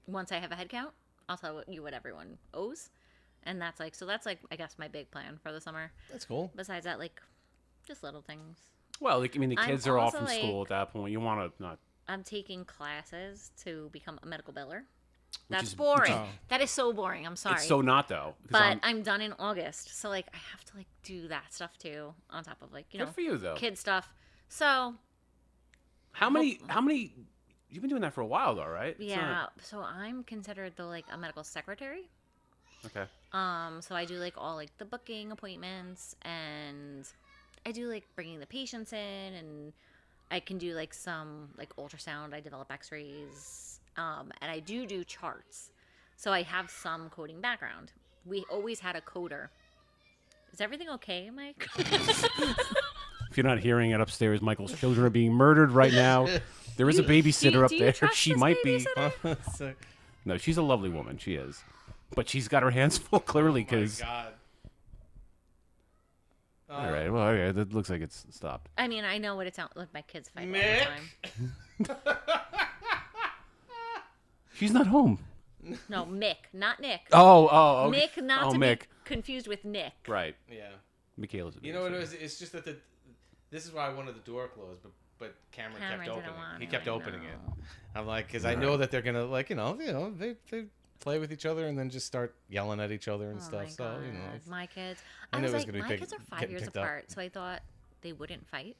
Once I have a head count, I'll tell you what everyone owes. And that's I guess my big plan for the summer. That's cool. Besides that, just little things. Well, the kids are off from school at that point. You want to not. I'm taking classes to become a medical biller. That's boring. That is so boring. I'm sorry. It's so not though. But I'm done in August, so I have to do that stuff too, on top of Good for you though. Kid stuff. So. How many? You've been doing that for a while though, right? Yeah. So I'm considered a medical secretary. Okay. So I do all the booking appointments, and I do bringing the patients in, and I can do some ultrasound. I develop X-rays, and I do charts. So I have some coding background. We always had a coder. Is everything okay, Mike? If you're not hearing it upstairs, Michael's children are being murdered right now. There is a babysitter up there. She might be. No, she's a lovely woman. She is. But she's got her hands full, clearly, because... Oh, my God. All right. Well, okay. That looks like it's stopped. I mean, I know what it sounds like. My kids fight all the time. She's not home. No, Mick, not Nick. Oh. Okay. Mick, not to Mick. be confused with Nick. Right. Yeah. Michaela's. You know what it was? It's just that this is why I wanted the door closed, but Cameron kept opening. He kept opening it. I'm like, because I know that they're gonna they play with each other and then just start yelling at each other and stuff. My so God. My kids. I I knew was it was like, gonna be my kids are 5 years picked up. apart, so I thought they wouldn't fight.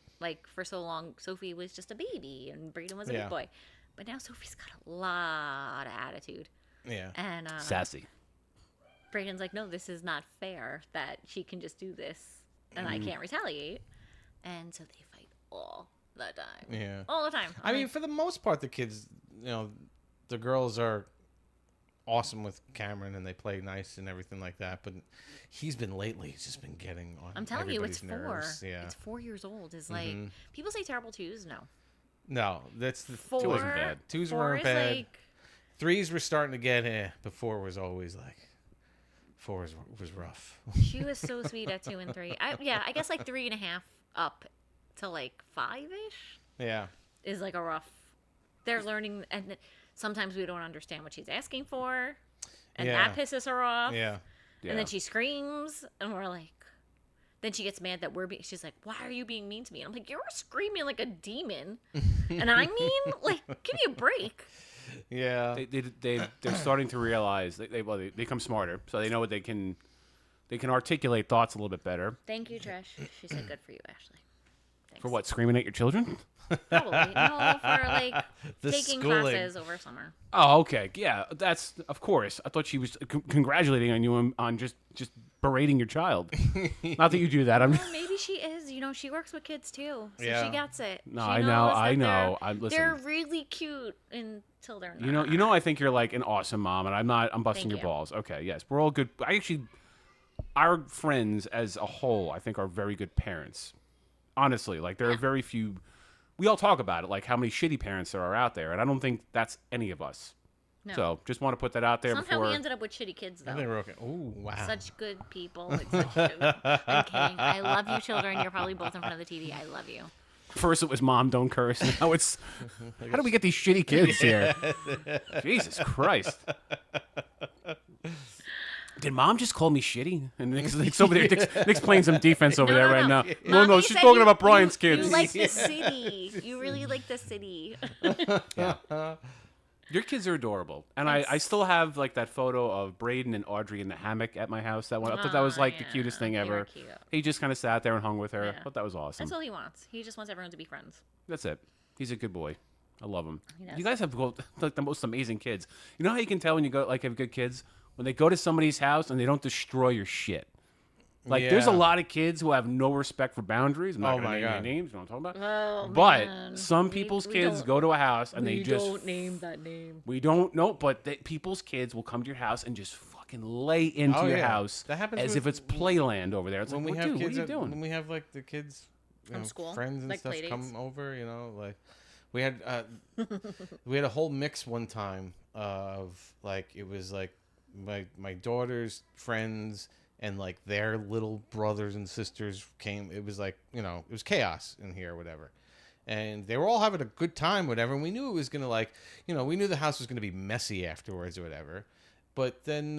For so long, Sophie was just a baby and Braden was a big boy, but now Sophie's got a lot of attitude. Yeah. And sassy. Braden's like, no, this is not fair that she can just do this and I can't retaliate. And so they fight all the time. Yeah. All the time. I mean, for the most part, the kids, the girls are awesome with Cameron, and they play nice and everything like that. But he's just been getting on. I'm telling you, it's everybody's 4. nerves. Yeah. It's 4 years old. Is like people say terrible twos. No. No, that's the 4. 2 isn't bad. 2s 4 weren't is bad. like 3s were starting to get but 4 was always like 4 was rough. she was so sweet at 2 and 3. I guess like 3.5 up to like 5-ish Yeah. is like a rough. They're learning, and sometimes we don't understand what she's asking for, and Yeah. that pisses her off. Yeah. And then she screams, and we're like, then she gets mad that she's like, why are you being mean to me? And I'm like, you're screaming like a demon. And I mean, like, give me a break. Yeah. They're starting to realize they become smarter, so they know what they can articulate thoughts a little bit better. Thank you, Trish. She said, good for you, Ashley. Thanks. For what, screaming at your children? Probably. No, for like The taking schooling. classes over summer. Oh, okay. Yeah, that's of course. I thought she was congratulating on you on just berating your child. Not that you do that. I'm. Well, maybe she is. You know, she works with kids too, so Yeah. she gets it. No, She I know. knows I that know. They're, Listen. they're really cute until they're not. You know. I think you're like an awesome mom, and I'm not. I'm busting Thank your you. balls. Okay. Yes, we're all good. Our friends as a whole, I think, are very good parents. Honestly, like there are very few. We all talk about it, like how many shitty parents there are out there, and I don't think that's any of us. No. So just want to put that out there Somehow before. we ended up with shitty kids though. And they were okay. Oh, wow. Such good people. It's such good. I'm kidding. I love you, children. You're probably both in front of the TV. I love you. First it was mom, don't curse. Now it's how do we get these shitty kids here? Jesus Christ. Did mom just call me shitty? And Nick's over there. Nick's playing some defense over there right now. No, Mommy she's said talking about Brian's you kids. like the city. You really like the city. Your kids are adorable. And I still have like that photo of Braden and Audrey in the hammock at my house. That one. I thought that was like the cutest thing They were ever. cute. He just kind of sat there and hung with her. Yeah. I thought that was awesome. That's all he wants. He just wants everyone to be friends. That's it. He's a good boy. I love him. He does. You guys have like the most amazing kids. You know how you can tell when you go like have good kids? When they go to somebody's house and they don't destroy your shit. Like there's a Yeah. lot of kids who have no respect for boundaries. I'm not Oh gonna my name God. any names. You know what I'm talking about? Oh, But man. some people's kids go to a house and they just don't name that name. we don't know, but people's kids will come to your house and just fucking lay into Oh, your yeah. house That happens as with- if it's playland over there. It's when like, we what, have dude, kids, what are you doing? when we have like the kids From school, friends and like stuff playdates. come over, like we had we had a whole mix one time of like it was like my daughter's friends and like their little brothers and sisters came. It was like it was chaos in here or whatever. And they were all having a good time, whatever. And we knew it was gonna we knew the house was gonna be messy afterwards or whatever. But then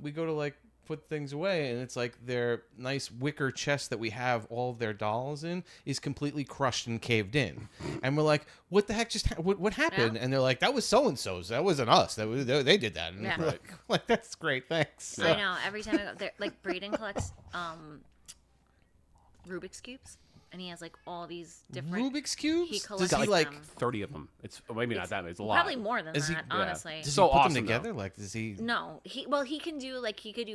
we go to like put things away, and it's like their nice wicker chest that we have all of their dolls in is completely crushed and caved in. And we're like, what the heck just what happened? Yeah. And they're like, that was so and so's. That wasn't us. They did that. And Yeah. we're like, that's great. Thanks. I know. Every time I go there, like Braden collects Rubik's cubes, and he has like all these different Rubik's cubes. He Does collects he like? them. 30 of them. It's maybe not that many. It's a lot. Probably more than Is he- that, yeah. honestly. Does So he put awesome, them though. together? Like, does he? No, he can do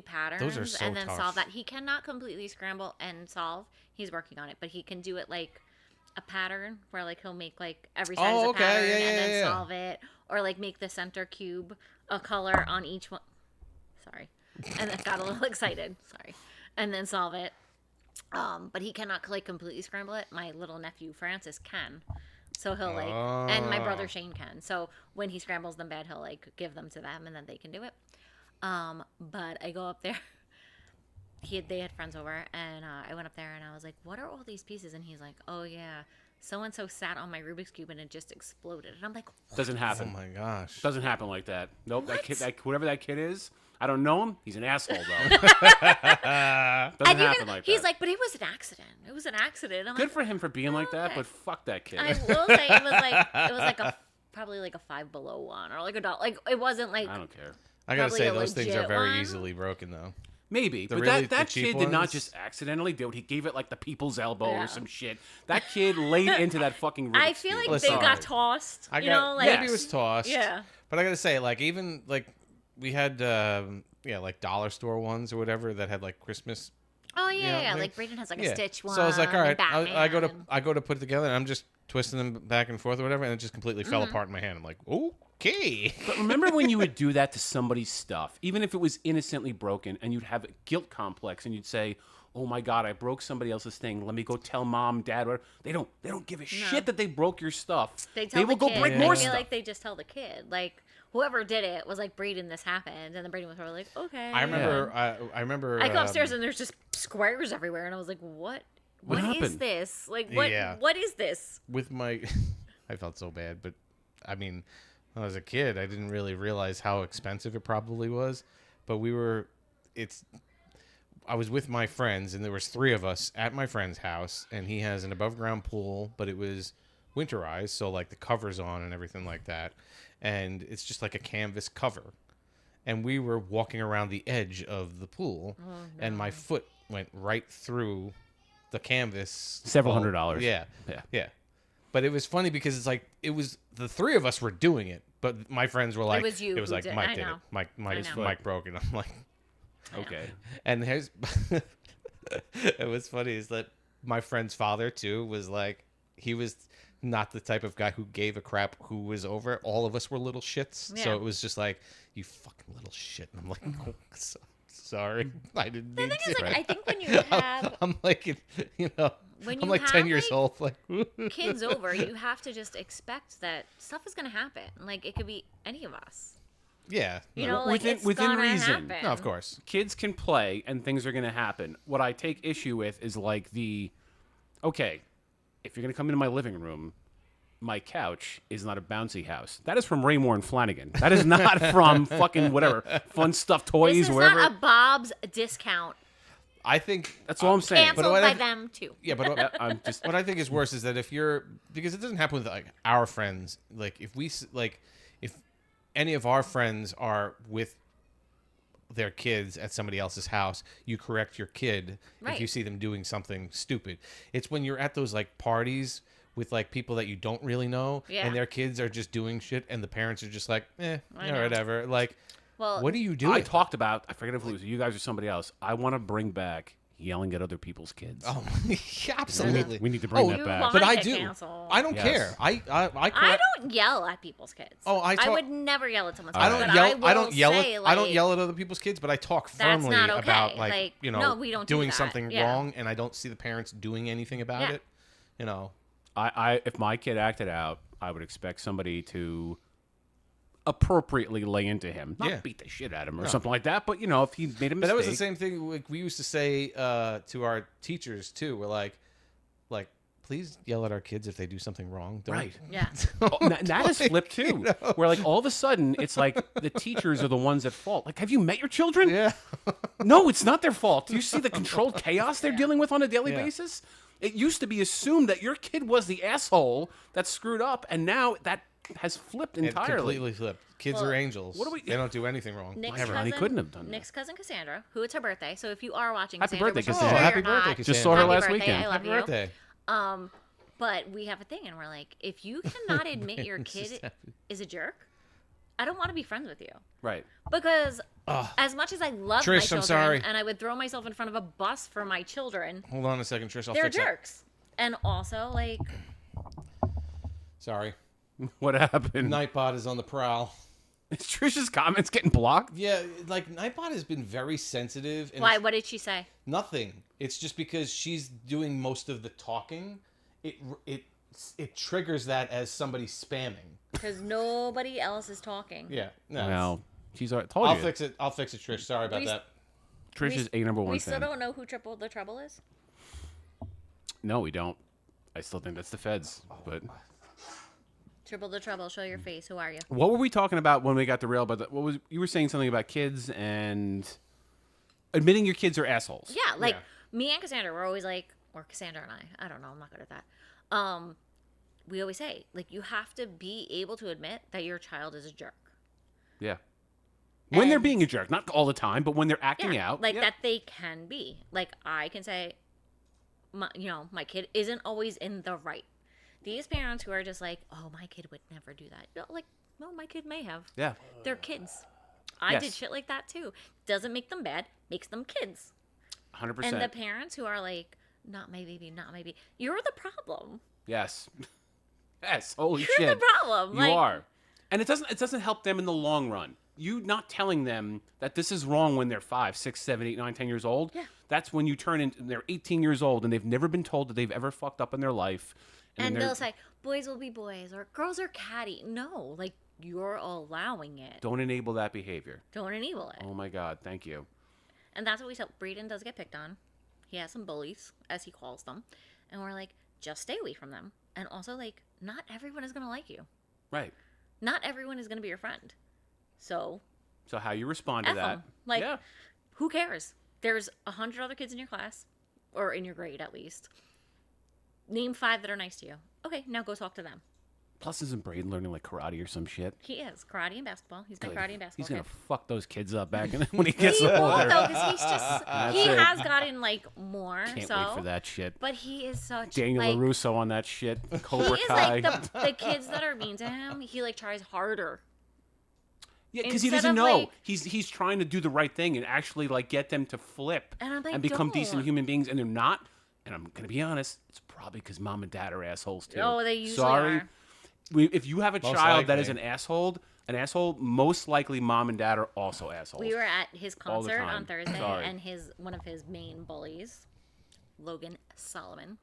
patterns so and then tough. solve that. He cannot completely scramble and solve. He's working on it, but he can do it like a pattern where like he'll make like every size Oh, a okay. pattern Yeah, and yeah, then yeah. solve it, or like make the center cube a color on each one. Sorry, and I got a little excited. Sorry, and then solve it. But he cannot like completely scramble it. My little nephew Francis can. So he'll like, and my brother Shane can. So when he scrambles them bad, he'll like give them to them, and then they can do it. But I go up there. They had friends over, and I went up there, and I was like, "What are all these pieces?" And he's like, "Oh yeah, so and so sat on my Rubik's cube, and it just exploded." And I'm like, "What?" Doesn't Oh happen. my gosh. Doesn't happen like that. Nope. That What? kid, whoever that kid is, I don't know him. He's an asshole though. Doesn't And happen like he's that. like, "But it was an accident. It was an accident." I'm Good like, for him for being like that, okay. but fuck that kid. I will say it was like a probably like a $5 below one or like a dollar. Like it wasn't like I don't care. I gotta probably say a those things are legit very one. easily broken though. Maybe, The but really- that the cheap kid did not ones? just accidentally do it. He gave it like the people's elbow Yeah. or some shit. That kid laid into that fucking Rubik's I feel Cube. like Listen, they got tossed. I You know, like maybe it was tossed. Yeah. But I gotta say, like even like we had like dollar store ones or whatever that had like Christmas. Oh you know, yeah, thing. like Braden has like a Stitch one. So I was like, all right, and I go to Batman. I go to put it together, and I'm just twisting them back and forth or whatever, and it just completely fell Mm-hmm. apart in my hand. I'm like, oh, Okay. But remember when you would do that to somebody's stuff, even if it was innocently broken, and you'd have a guilt complex, and you'd say, "Oh my God, I broke somebody else's thing. Let me go tell mom, dad." Or they don't give a shit that they broke your stuff. They will go kid. break I more feel stuff. like they just tell the kid. Like whoever did it was like, Braden, this happened, and then Braden was probably like, okay. I remember. I remember. I go upstairs and there's just squares everywhere, and I was like, what? What is happened? this? Like what? Yeah. What is this? With my, I felt so bad, but I mean, when I was a kid, I didn't really realize how expensive it probably was. But I was with my friends, and there was 3 of us at my friend's house, and he has an above ground pool, but it was winterized, so like the cover's on and everything like that, and it's just like a canvas cover. And we were walking around the edge of the pool, and my foot went right through the canvas. Several $100s. Yeah. But it was funny because it's like it was the 3 of us were doing it, but my friends were like, was you it was who like did- Mike I did know. it. know. Mike broke it. I'm like, Okay. and here's it was funny is that my friend's father too was like, he was not the type of guy who gave a crap who was over. All of us were little shits, so Yeah. it was just like, you fucking little shit. And I'm like, oh, sorry, I didn't The mean thing to. is, like, I think when you have I'm like, When I'm you like have, 10 years like, old. Like, kids over, you have to just expect that stuff is gonna happen. Like it could be any of us. yeah, You no. know, like Within- it's within gonna reason. happen. No, of course. Kids can play and things are going to happen. What I take issue with is like okay, if you're going to come into my living room, my couch is not a bouncy house. That is from Raymore and Flanagan. That is not from fucking whatever, fun stuff toys, This is wherever. not a Bob's discount. I think That's all I'm saying. Canceled what by I- them too. yeah, but I'm just what I think is worse is that if you're, because it doesn't happen with like our friends. Like if any of our friends are with their kids at somebody else's house, you correct your kid if Right. you see them doing something stupid. It's when you're at those like parties with like people that you don't really know, Yeah. and their kids are just doing shit, and the parents are just like, I yeah, know. whatever. Like, Well, what are you doing? I talked about, I forget if it was you guys or somebody else. I want to bring back yelling at other people's kids. Oh, yeah, absolutely. We need to bring Oh, that you back. want But I to do. cancel. I don't Yes. care. I I don't yell at people's kids. Oh, I would never yell at someone's I kids. don't but yell. I, I don't will yell say, at. like, I don't yell at other people's kids, but I talk That's firmly not okay. about Like, you know, no, we don't do doing that. something Yeah. wrong, and I don't see the parents doing anything about Yeah. it. You know, I if my kid acted out, I would expect somebody to appropriately lay into him, not Yeah. beat the shit out of him or something like that. But you know, if he made a mistake, but that was the same thing. Like we used to say to our teachers too. We're like, please yell at our kids if they do something wrong. Don't, Right. Yeah. Oh, that is flipped too. Where like all of a sudden it's like the teachers are the ones at fault. Like, have you met your children? Yeah. No, it's not their fault. Do you see the controlled chaos they're dealing with on a daily Yeah. basis? It used to be assumed that your kid was the asshole that screwed up, and now that has flipped It entirely. completely flipped. Kids Well, are angels. what do we- They don't do anything wrong. Nick's Whatever, cousin, he couldn't have done that. Nick's cousin Cassandra, who it's her birthday. So if you are watching, Happy Cassandra, birthday, which I'm Cassandra. sure Happy you're birthday, not, Cassandra. Just saw her happy last birthday, weekend. I love Happy you. birthday. But we have a thing, and we're like, if you cannot admit your kid is a jerk, I don't want to be friends with you. Right. Because as much as I love Trish, my I'm children, sorry. and I would throw myself in front of a bus for my children, Hold on a second, Trish. I'll they're fix it. jerks. And also, like, Sorry. What happened? Nightbot is on the prowl. Is Trish's comments getting blocked? Yeah, like Nightbot has been very sensitive. And why? What did she say? Nothing. It's just because she's doing most of the talking. It triggers that as somebody spamming. Because nobody else is talking. Yeah. No. Well, she's already told I'll you. fix it. I'll fix it, Trish. Sorry about We- that. Trish is a number one We fan. still don't know who Triple the Trouble is. No, we don't. I still think that's the feds. But Triple the Trouble, show your face. Who are you? what were we talking about when we got derailed? But what was you were saying something about kids and admitting your kids are assholes? Yeah, like Yeah. me and Cassandra, we're always like, or Cassandra and I don't know, I'm not good at that. We always say, like, you have to be able to admit that your child is a jerk. Yeah. When they're And- being a jerk, not all the time, but when they're acting out, like yeah. that they can be. Like I can say, my kid isn't always in the right. These parents who are just like, oh, my kid would never do that. Like, no, my kid may have. Yeah. They're kids. I Yes. did shit like that too. Doesn't make them bad, makes them kids. 100%. And the parents who are like, not my baby, not my baby. You're the problem. Yes. Yes. Holy You're shit. the problem. You Like, are. And it doesn't help them in the long run. You not telling them that this is wrong when they're 5, 6, 7, 8, 9, 10 years old. Yeah. That's when you turn into they're 18 years old and they've never been told that they've ever fucked up in their life. And they'll say, boys will be boys or girls are catty. No, like you're allowing it. Don't enable that behavior. Don't enable it. Oh my God, thank you. And that's what we said. Breeden does get picked on. He has some bullies, as he calls them. And we're like, just stay away from them. And also, like, not everyone is going to like you. Right. Not everyone is going to be your friend. So how you respond to F that? 'em. Like, who cares? There's 100 other kids in your class, or in your grade at least. Name 5 that are nice to you. Okay, now go talk to them. Plus, isn't Braden learning like karate or some shit? He is karate and basketball. He's been karate and basketball. He's gonna fuck those kids up back when he gets he older. won't though, because he's just he has gotten like more. Can't so, wait for that shit. But he is such Daniel like, LaRusso on that shit. Cobra he is Kai. like the kids that are mean to him. He like tries harder. Yeah, because he Instead doesn't of, know. like- He's trying to do the right thing and actually like get them to flip And I'm like, become don't. decent human beings, and they're not. And I'm gonna be honest, it's probably because mom and dad are assholes too. Oh, they usually Sorry. are. If you have a Most child that likely. is an asshole, most likely mom and dad are also assholes. We were at his All the concert time. on Thursday, Sorry. and one of his main bullies, Logan Solomon,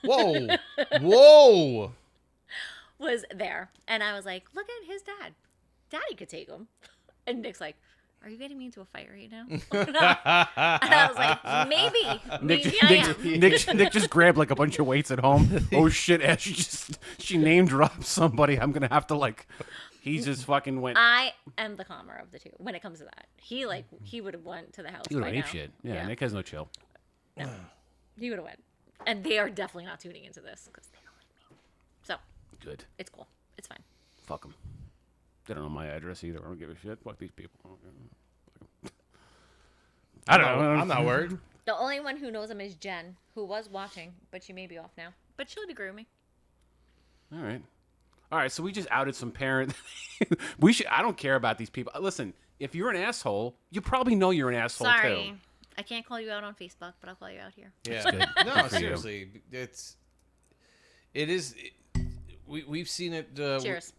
Whoa. Whoa. was there. And I was like, look at his dad. Daddy could take him. And Nick's like, are you getting me into a fight right now? And I was like, maybe. Maybe I am. Nick just grabbed like a bunch of weights at home. Oh shit! As she name dropped somebody, I'm gonna have to like. He just fucking went. I am the calmer of the two when it comes to that. He would have went to the house He would by have now. ape shit. Yeah, Nick has no chill. No, he would have went. And they are definitely not tuning into this because they don't like me. So Good. it's cool. It's fine. Fuck them. They don't know my address either. I don't give a shit. Fuck these people. I don't know. I'm not worried. The only one who knows him is Jen, who was watching, but she may be off now. But she'll agree with me. All right. So we just outed some parent. I don't care about these people. Listen, if you're an asshole, you probably know you're an asshole Sorry. too. I can't call you out on Facebook, but I'll call you out here. Yeah. Good. No, Good for you. seriously, we've seen it. Cheers.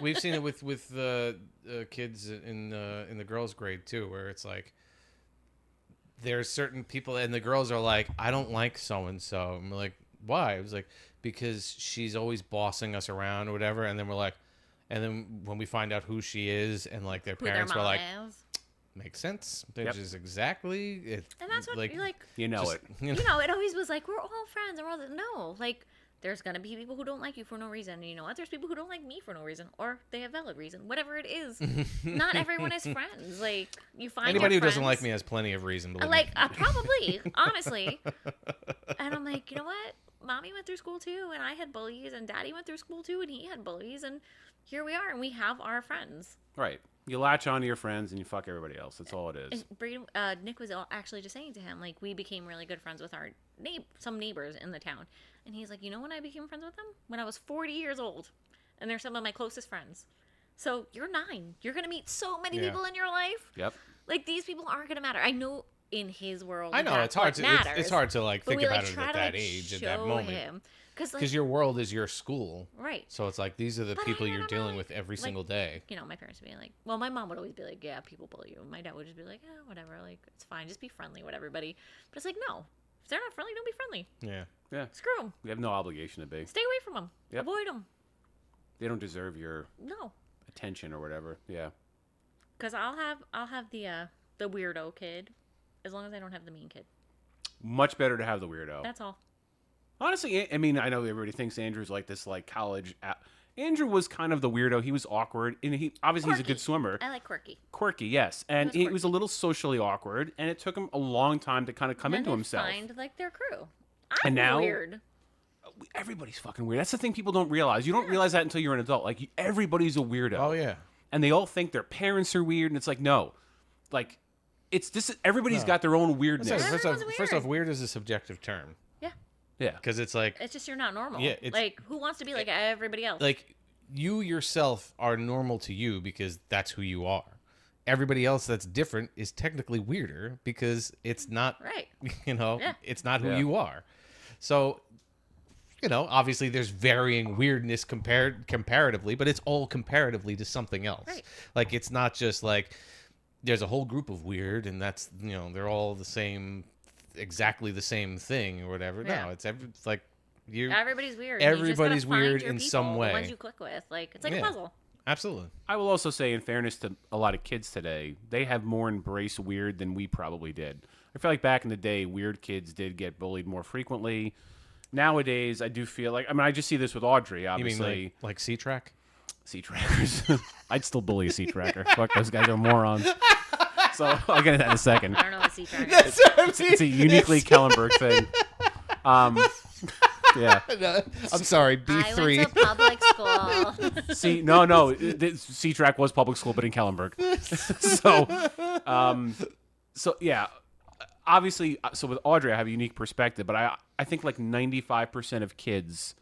We've seen it with kids in the girls' grade too, where it's like there's certain people and the girls are like, I don't like so and so. I'm like, why? It was like because she's always bossing us around or whatever, and then we're like, and then when we find out who she is and like their Who their parents were mom like, is. makes sense. They're Yep. just exactly it. And that's what you like. You know just, it. You know, You know, it always was like, we're all friends. And we're all, no, like, there's going to be people who don't like you for no reason. And you know what? There's people who don't like me for no reason. Or they have valid reason. Whatever it is. Not everyone is friends. Like, you find anybody your who doesn't friends- like me has plenty of reason. Believe Like, me. probably, honestly. And I'm like, you know what? Mommy went through school too, and I had bullies, and Daddy went through school too, and he had bullies, and here we are, and we have our friends. Right. You latch onto your friends and you fuck everybody else. That's all it is. And Nick was actually just saying to him, like, we became really good friends with our some neighbors in the town, and he's like, you know when I became friends with them? When I was 40 years old, and they're some of my closest friends. So you're 9. You're gonna meet so many people in your life. Yep. Like, these people aren't gonna matter. I know in his world, I know that's it's hard what to matters, it's hard to like but think we, about like, it try at to, that like, age, at that show moment, him. Because because your world is your school, right. so it's like these are the But I people you're remember, dealing with every like, single day. You know, my parents would be like, well, my mom would always be like, yeah, people bully you. And my dad would just be like, yeah, whatever. Like, it's fine. Just be friendly with everybody. But it's like, no. If they're not friendly, don't be friendly. Yeah. Yeah. Screw them. We have no obligation to be. Stay away from them. Yep. Avoid them. They don't deserve your No. attention or whatever. Yeah. Because I'll have the weirdo kid as long as I don't have the mean kid. Much better to have the weirdo. That's all. Honestly, I mean, I know everybody thinks Andrew's like this, like college. Andrew was kind of the weirdo. He was awkward, and he obviously he's a good Quirky. swimmer. I like quirky. Quirky, yes, and He was he was a little socially awkward, and it took him a long time to kind of come Then into they himself. find like their crew. I'm And now- weird. Everybody's fucking weird. That's the thing people don't realize. You don't realize that until you're an adult. Like everybody's a weirdo. Oh yeah. And they all think their parents are weird, and it's like no, like it's this. Everybody's got their own weirdness. First off, weird is a subjective term Yeah. Yeah. because it's like It's just you're not normal. Yeah, it's- like who wants to be like everybody else? like you yourself are normal to you because that's who you are. Everybody else that's different is technically weirder because it's not right. you know Yeah. it's not who Yeah. you are. So obviously there's varying weirdness comparatively, but it's all comparatively to something else. Right. Like, it's not just like there's a whole group of weird and that's, they're all the same, exactly the same thing or whatever. Yeah. No, it's like Everybody's weird. Everybody's you just gotta weird find your in people, some way. The ones you click with. Like, it's like Yeah. a puzzle. Absolutely. I will also say, in fairness to a lot of kids today, they have more embraced weird than we probably did. I feel like back in the day, weird kids did get bullied more frequently. Nowadays, I do feel like, I just see this with Audrey, obviously. You mean like C-Track? C-Trackers. I'd still bully a C-Tracker. Fuck, those guys are morons. So I'll get into that in a second. I don't know what C-Tracker is. It's a uniquely Kellenberg thing. Yeah. I'm sorry, I B3. went to public school. C-Track was public school, but in Kellenberg. So yeah, obviously, so with Audrey, I have a unique perspective, but I think like 95% of kids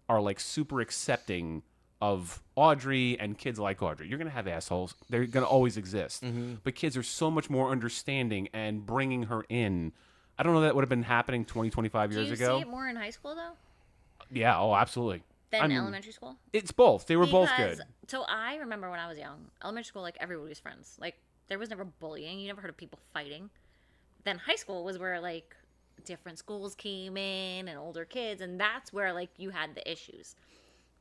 are like super accepting of Audrey and kids like Audrey. You're going to have assholes. They're going to always exist. Mm-hmm. But kids are so much more understanding and bringing her in. I don't know that would have been happening 20, 25 years ago. Do you see it more in high school, though? Yeah, oh, absolutely. Than elementary school? It's both. They were both good. So I remember when I was young, elementary school, like, everybody was friends. Like, there was never bullying. You never heard of people fighting. Then high school was where, like, different schools came in and older kids, and that's where, like, you had the issues.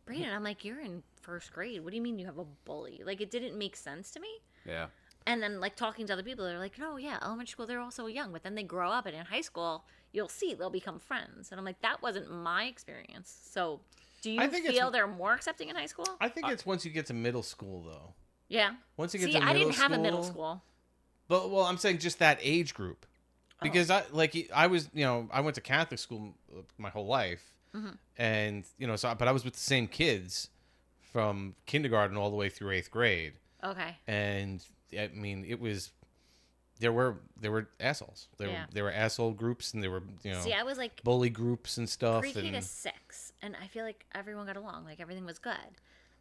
Brayden, I'm like, you're in first grade. What do you mean you have a bully? Like, it didn't make sense to me. Yeah. And then, like, talking to other people, they're like, no, yeah, elementary school, they're all so young. But then they grow up, and in high school, you'll see they'll become friends. And I'm like, that wasn't my experience. So do you feel they're more accepting in high school? I think it's once you get to middle school, though. Yeah. Once you get see, to middle I didn't school, have a middle school. But, well, I'm saying just that age group. Because I went to Catholic school my whole life. Mm-hmm. And, but I was with the same kids from kindergarten all the way through 8th grade. Okay. And I mean, there were assholes. There were asshole groups, and there were See, I was like bully groups and stuff. Pre-K to 6, and I feel like everyone got along. Like, everything was good.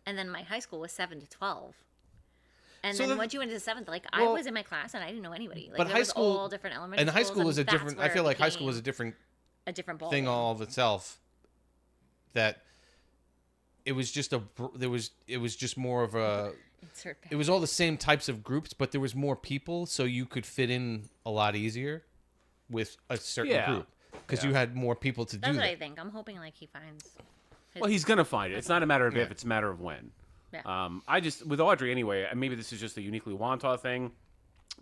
And then my high school was 7 to 12. And so then once you went into 7th, like, I was in my class and I didn't know anybody. Like, but there high was school, all different elementary schools. And high school was a that's different. where I feel it like high school became was a different ball thing game. all of itself. That it was just it was just more of a. It was all the same types of groups, but there was more people, so you could fit in a lot easier with a certain group because you had more people to do that. That's what I think. I'm hoping, like, he finds. Well, he's gonna find it. It's not a matter of if; it's a matter of when. Yeah. I just with Audrey anyway. Maybe this is just a uniquely Wantagh thing,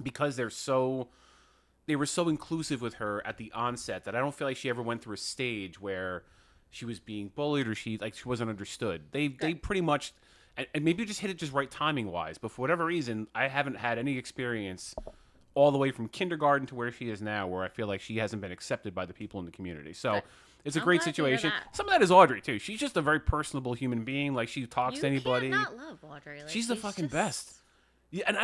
because they were so inclusive with her at the onset that I don't feel like she ever went through a stage where she was being bullied or she wasn't understood. They pretty much. And maybe you just hit it just right timing-wise, but for whatever reason, I haven't had any experience all the way from kindergarten to where she is now where I feel like she hasn't been accepted by the people in the community. So it's a great situation. Some of that is Audrey, too. She's just a very personable human being. Like, she talks to anybody. You can't not love Audrey. Like, she's the fucking best. Yeah, and I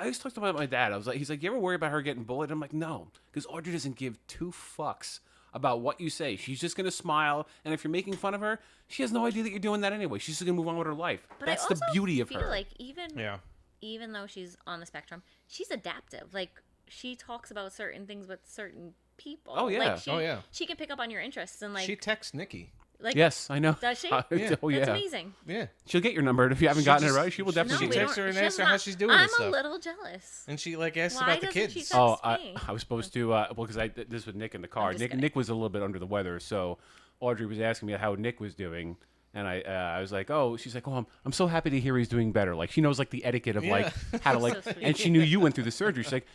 used to talk about my dad. He's like, you ever worry about her getting bullied? I'm like, no, because Audrey doesn't give two fucks about what you say. She's just going to smile, and if you're making fun of her, she has no idea that you're doing that anyway. She's just going to move on with her life. But that's I the also beauty of feel her. Like even though she's on the spectrum, she's adaptive. Like, she talks about certain things with certain people. Oh yeah, like she can pick up on your interests and like. She texts Nikki. Like, yes, I know. Does she? Yeah. Oh yeah, that's amazing. Yeah, she'll get your number, and if you haven't gotten it right, she will definitely. She texts her and asks her how she's doing. I'm and stuff. a little jealous. And she asks about the kids. She I was supposed to. Well, because I did this with Nick in the car. Nick was a little bit under the weather, so Audrey was asking me how Nick was doing, and I was like, oh, she's like, oh, I'm so happy to hear he's doing better. Like, she knows like the etiquette of like how to like, So and she knew you went through the surgery. She's like,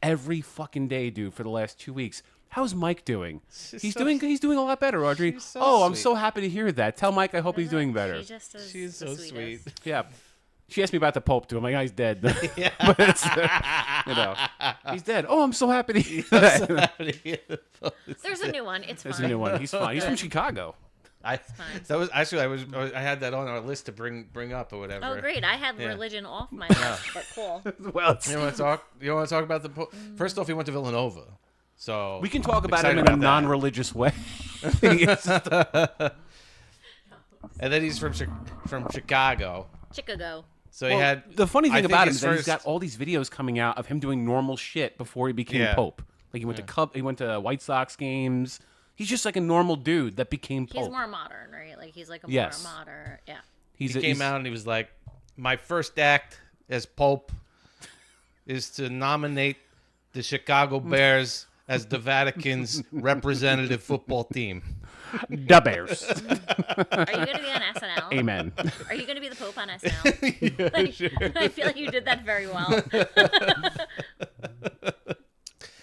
every fucking day, dude, for the last 2 weeks. How's Mike doing? He's doing a lot better, Audrey. I'm so happy to hear that. Tell Mike I hope he's doing better. She's so sweet. Yeah. She asked me about the Pope too. I'm like, oh, he's dead. But it's, he's dead. Oh, I'm so happy to hear that. There's a new one. It's There's fine. a new one. He's fine. He's from Chicago. I had that on our list to bring up or whatever. Oh, great! I had religion off my list, but cool. Well, you want to talk about the Pope? First off, he went to Villanova. So we can talk about him in a non-religious way. And then he's from Chicago. Chicago. So he had the funny thing about him is that he's got all these videos coming out of him doing normal shit before he became Pope. Like he went to White Sox games. He's just like a normal dude that became Pope. He's more modern, right? Like he's like a Yes. more modern. Yeah. He came out and he was like, "My first act as Pope is to nominate the Chicago Bears as the Vatican's representative football team." The Bears. Are you going to be on SNL? Amen. Are you going to be the Pope on SNL? Sure. I feel like you did that very well.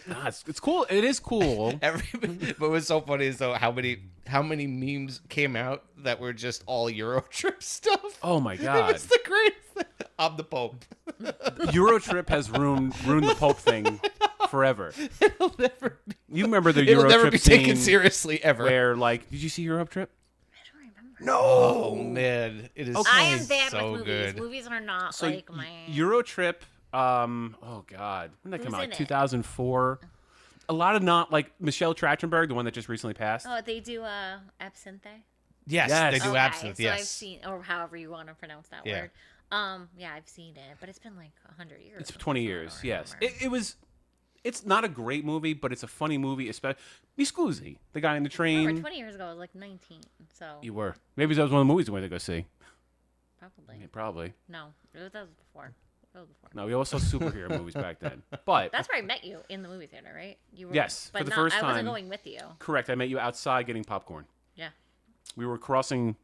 Nah, it's cool. It is cool. But what's so funny is though how many memes came out that were just all Eurotrip stuff. Oh my It god. was the greatest thing. I'm the Pope. Eurotrip has ruined the Pope thing forever. It'll never be, You remember the it'll Eurotrip never be taken scene seriously ever. where like, did you see Eurotrip? Oh man, it is. I am bad so with movies. good. Movies are not So like my. Eurotrip. Oh god, when did that Who's come in out? it? 2004. A lot of not like Michelle Trachtenberg, the one that just recently passed. Oh, they do absinthe. Yes, Yes. they do Okay, absinthe. so Yes. I've seen, or however you want to pronounce that Yeah. word. Yeah, I've seen it, but it's been like 100 years. It's since 20 I saw years. I Yes, remember. It's not a great movie, but it's a funny movie. Especially Scusi, the guy in the train. Remember, 20 years ago, I was like 19, so You were. Maybe that was one of the movies we went to go see. probably. Yeah, probably. No, that was before. That was before. No, we also saw superhero movies back then. But That's where I met you, in the movie theater, right? You were, Yes, but for the not, first I wasn't time. going with you. correct. I met you outside getting popcorn. Yeah. We were crossing,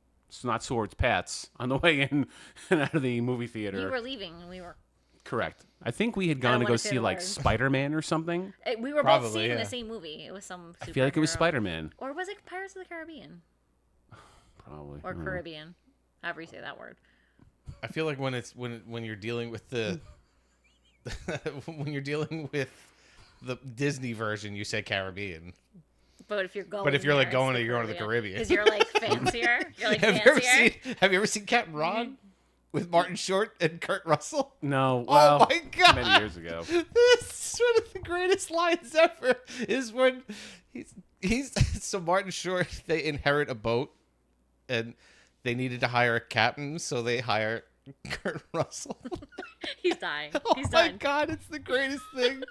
not swords, paths on the way in and out of the movie theater. You were leaving, and we were. Correct. I think we had I gone don't to wanna go say see the like word. Spider-Man or something. We were Probably, both seeing yeah. the same movie. It was some. I feel like it was superhero. Spider-Man. Or was it Pirates of the Caribbean? Probably. Or I don't know. Caribbean, however you say that word. I feel like when you're dealing with the when you're dealing with the Disney version, you say Caribbean. But if you're going, But if you're like there, it's going to you're going to the Caribbean. because you're like fancier. You're like Have fancier. you ever seen Captain Ron with Martin Short and Kurt Russell? No. Well, Oh my god! many years ago. This is one of the greatest lines ever. Is when he's so Martin Short, they inherit a boat, and they needed to hire a captain, so they hire Kurt Russell. He's dying. Oh He's my done. god, it's the greatest thing.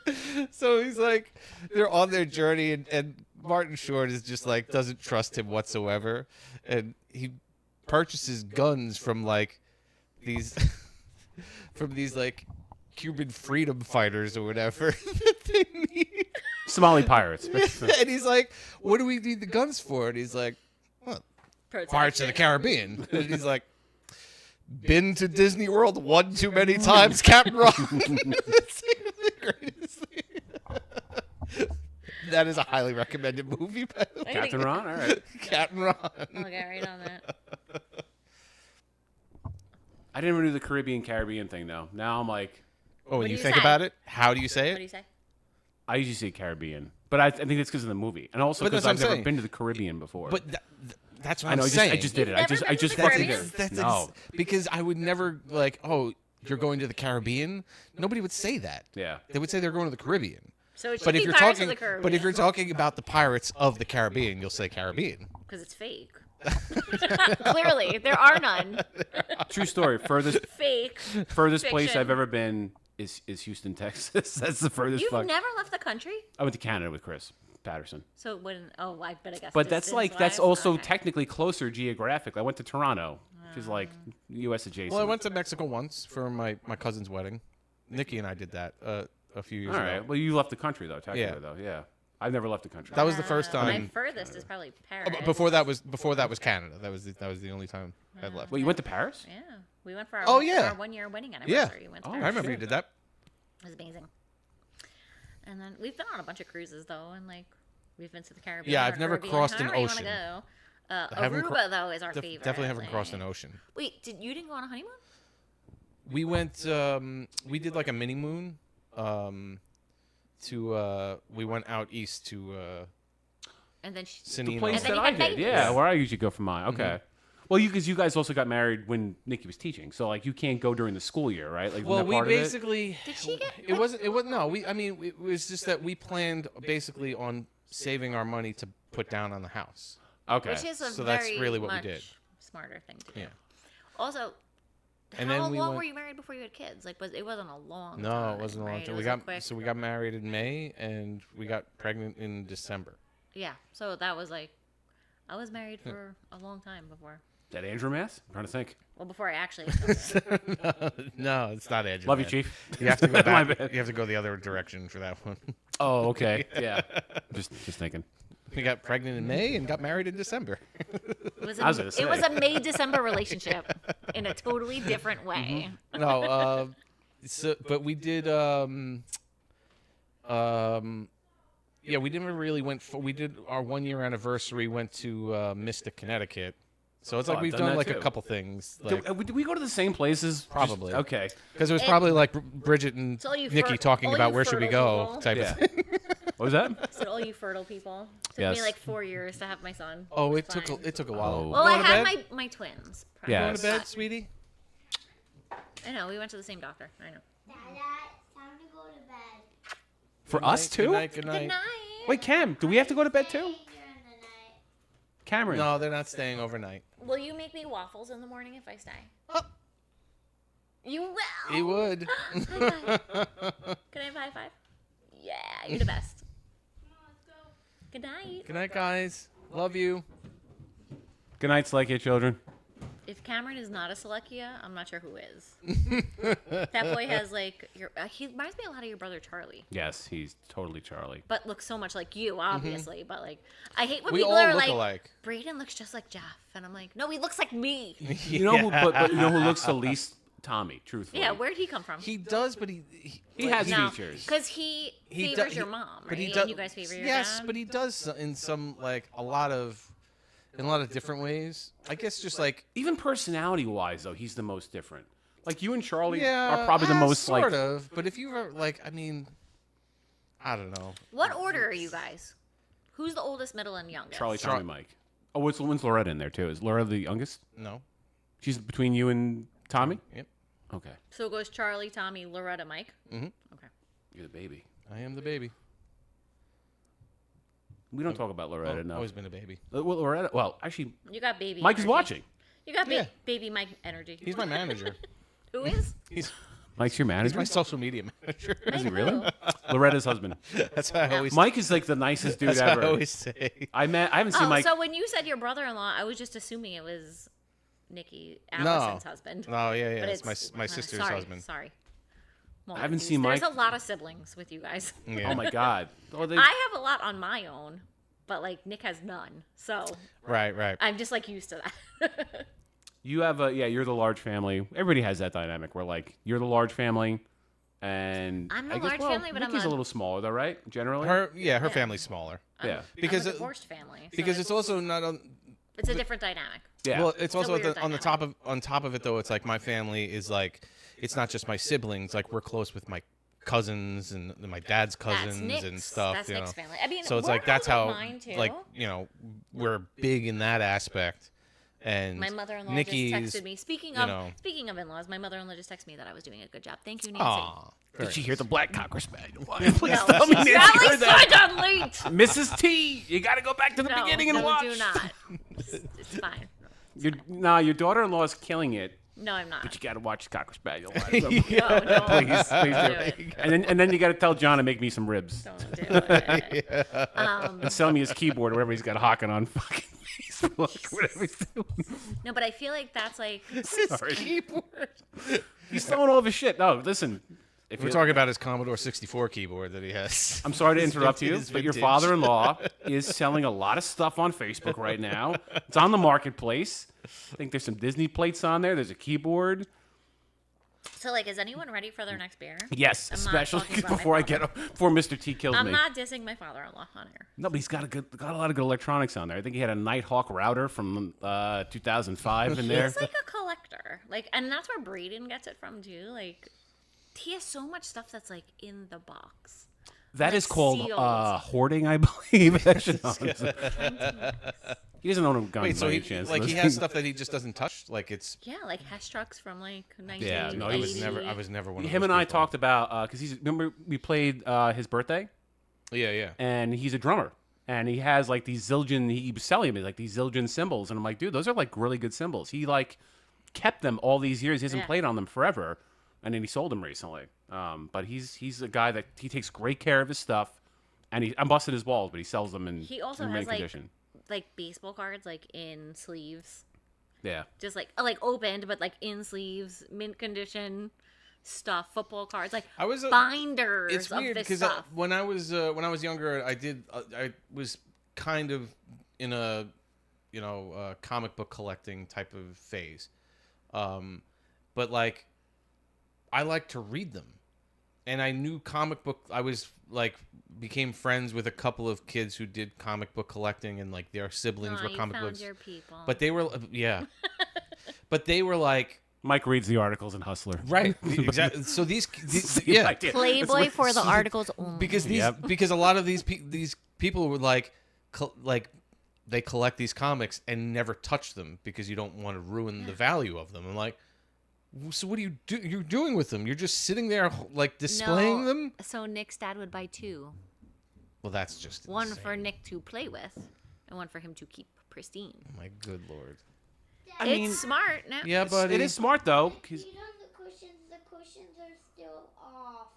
So he's like, they're on their journey, and Martin Short is just like doesn't trust him whatsoever, and he purchases guns from like these like Cuban freedom fighters or whatever that they need. Somali pirates. And he's like, "What do we need the guns for?" And he's like, "Well, Pirates of the Caribbean." And he's like, "Been to Disney World one too many times, Captain Ron." It's the greatest thing. That is a highly recommended movie, by the way. Captain Ron? All right. Captain Ron. I'll get right on that. I didn't even do the Caribbean thing, though. Now I'm like, Oh, What when do you you think say? about it, how do you say What do it? you say? I usually say Caribbean. But I think it's because of the movie. And also But because that's what I've I'm never saying. been to the Caribbean before. But that's what I know, I'm I saying. just did it. You've I just never been to the fucking Caribbean? did. That's No. because I would never like, oh, you're going to the Caribbean. Nobody would say that. Yeah. They would say they're going to the Caribbean. So it should But be if you're Pirates talking, of the Caribbean. but if you're talking about the pirates of the Caribbean, you'll say Caribbean. because it's fake. Clearly, there are none. True story. Furthest Fake. place Fiction. I've ever been is Houston, Texas. That's the furthest You've fuck. never left the country, I went to Canada with Chris Patterson. so it wouldn't. Oh, I guess. But that's distance-wise, also okay. technically closer geographically. I went to Toronto, which is like U.S. adjacent. Well, I went to Mexico once for my cousin's wedding. Nikki and I did that a few years All ago. right. Well, you left the country though, technically Yeah. though. Yeah. I've never left the country. That was the first My time. furthest is probably Paris. Before that was Canada. That was the only time I'd left. Well, you went to Paris? Yeah, we went for our, Oh, yeah. our 1 year wedding Yeah. anniversary. We went to Oh, I Paris. remember you did that. It was amazing. And then we've been on a bunch of cruises though, and like we've been to the Caribbean. Yeah, or I've never Caribbean, crossed an however you wanna ocean. go. I haven't Aruba though is our favorite. Definitely haven't like- crossed an ocean. Wait, you didn't go on a honeymoon? We went. We did like a mini moon. We went out east to And then Sinino. Place And then that you I got did. Vegas. Yeah, where I usually go for mine. Okay. Well, because you guys also got married when Nikki was teaching, so like you can't go during the school year, right? Like Well, isn't that we part of it? basically. Did she get? It wasn't. It was no. I mean, it was just that we planned basically on saving our money to put down on the house. Okay. Which is a So very that's really what we much did. smarter thing to do. Yeah. Also, And how then we long went- were you married before you had kids? Like, it wasn't a long. No, time, it wasn't a long right? time. It We was a got quick- we got married in May and we got pregnant in December. Yeah. So that was like, I was married for a long time before. Is that Andrew Mass? I'm trying to think. Well, before I actually. No, it's not Andrew. Love you, Mass. Chief. You have to go My back. bad. You have to go the other direction for that one. Oh, okay. Yeah. Just thinking. We got pregnant in May and got married in December. It was I was gonna it was say. a May-December relationship in a totally different way. No, but we did. Yeah, we didn't really we did our 1 year anniversary. Went to Mystic, Connecticut. So it's like I've we've done done that like a too. couple things. Like, Did we go to the same places? Probably. Okay. because it was probably like Bridget and So all you Nikki fer- talking all about you where should we fertile go people. type Yeah. of thing. What was that? So all you fertile people. Took Yes. me like 4 years to have my son. Oh, was it took fine. it took a while. Oh. Well, I Going to had bed? my twins. Yeah. Going to bed, But- sweetie. I know, we went to the same doctor. I know. Time to go to bed. For us too? Good night. Good night. Wait, Cam, do we have to go to bed too? During the night. Cameron. No, they're not staying overnight. Will you make me waffles in the morning if I stay? Oh. You will. He would. High five. Can I have a high five? Yeah, you're the best. Good night. Good night, guys. Love you. Good night, Slakia children. If Cameron is not a Selekia, I'm not sure who is. That boy has like he reminds me a lot of your brother Charlie, Yes, he's totally Charlie. but looks so much like you, obviously. But like, I hate when We people all are look like, alike. Braden looks just like Jeff, and I'm like, no, he looks like me. You know who? But you know who looks the least Tommy? Truthfully. Yeah, where'd he come from? He does, but he has no, features. because he He favors do- your he- mom, right? but he And does. you guys favor your yes, dad. but he does in some like in a lot of different ways. I guess just like Even personality-wise, though, he's the most different. Like you and Charlie yeah, are probably the most sort like. of. But if you were like, I mean, I don't know. What order are you guys? Who's the oldest, middle, and youngest? Charlie, Tommy, Mike. Oh, when's Loretta in there too? Is Loretta the youngest? No. She's between you and Tommy. Yep. Okay. So it goes Charlie, Tommy, Loretta, Mike. Mhm. Okay. You're the baby. I am the baby. We don't talk about Loretta enough. Always been a baby. Well, Loretta. Well, actually, You got baby. Mike is energy. watching. You got Yeah. baby Mike energy. He's my manager. Who is? He's Mike's your manager. my social media manager. Is he Mike really? who? Loretta's husband. That's what I always. Mike is like the nicest dude That's what ever. I always say. I haven't seen Oh, Mike. so when you said your brother-in-law, I was just assuming it was Nikki, Allison's husband. Oh yeah, But it's my sister's sorry, husband. Sorry. Well, I haven't there's seen Mike- a lot of siblings with you guys. Yeah. Oh my God. Oh, they, I have a lot on my own, but like Nick has none. So Right. I'm just like used to that. you have a you're the large family. Everybody has that dynamic where like you're the large family, and I'm the I guess, large well, family, but I'm Nikki's a- a little smaller though, right? Generally. Her family's smaller. Yeah. Because I'm a it- divorced family. So Because it's also not on. it's a different dynamic. Yeah. Well, it's a also weird on top of it though. It's like my family is like, it's not just my siblings. Like we're close with my cousins and my dad's cousins Nick's- and stuff. that's you know. Nick's family. I mean, so it's we're like that's close with how mine, too. like we're big in that aspect. And My mother-in-law Nikki's, just texted me. Speaking you of know- speaking of in-laws, my mother-in-law just texted me that I was doing a good job. Thank you, Nancy. Aw, Did she very hear the black cocker spaniel? Please No, tell me she's Nancy not heard like that. signed on late. Mrs. T, you got to go back to the No, beginning and no, watch. do not. It's fine. Your daughter-in-law is killing it, No, I'm not. but you got to watch Cocker Spaniel. No, don't. Please do. it. And then you got to tell John to make me some ribs Don't do it. and sell me his keyboard or whatever he's got hawking on fucking Facebook, whatever he's doing. No, but I feel like that's like Sorry. He's selling all of his shit. No, listen. If We're you- talking about his Commodore 64 keyboard that he has. I'm sorry to His interrupt you, vintage- but your vintage. father-in-law is selling a lot of stuff on Facebook right now. It's on the marketplace. I think there's some Disney plates on there. There's a keyboard. so. Like, is anyone ready for their next beer? Yes, I'm not especially talking about my before Mr. T kills I'm me. not dissing my father-in-law on here. No, but he's got a lot of good electronics on there. I think he had a Nighthawk router from 2005 in there. He's like a collector, like, and that's where Braden gets it from too. Like, he has so much stuff that's like in the box. That like is called sealed. hoarding, I believe. He doesn't own a gun Wait, by so any he chance. like he has stuff that he just doesn't touch? Like it's. Yeah, like Hess trucks from like Yeah, 1980. no, I was never one of Him those and I people. talked about because remember we played his birthday, Yeah. and he's a drummer, and he has like these Zildjian. He was selling me like these Zildjian cymbals, and I'm like, dude, those are like really good cymbals. He like kept them all these years. He hasn't Yeah. played on them forever, and then he sold them recently. But he's a guy that he takes great care of his stuff, And I'm busting his balls, but he sells them in He also in has mint condition. like baseball cards like in sleeves, Yeah. just like opened but like in sleeves, mint condition stuff, football cards, like I was binders It's of weird this because stuff. when I was younger, I was kind of in a comic book collecting type of phase, but like I like to read them, and I knew comic book. I was like became friends with a couple of kids who did comic book collecting, and like their siblings were you comic found books. your people. But they were but they were like. Mike reads the articles in Hustler. Right, exactly. So these Yeah. Playboy for the articles only. because because a lot of these people were like they collect these comics and never touch them because you don't want to ruin the value of them. I'm like, so what are you're doing with them? You're just sitting there like displaying them. So Nick's dad would buy 2. Well, that's just One insane. for Nick to play with, and one for him to keep pristine. My good lord. I It's mean, smart. No. Yeah, buddy. it is smart though. 'Cause Feet on the cushions are still off.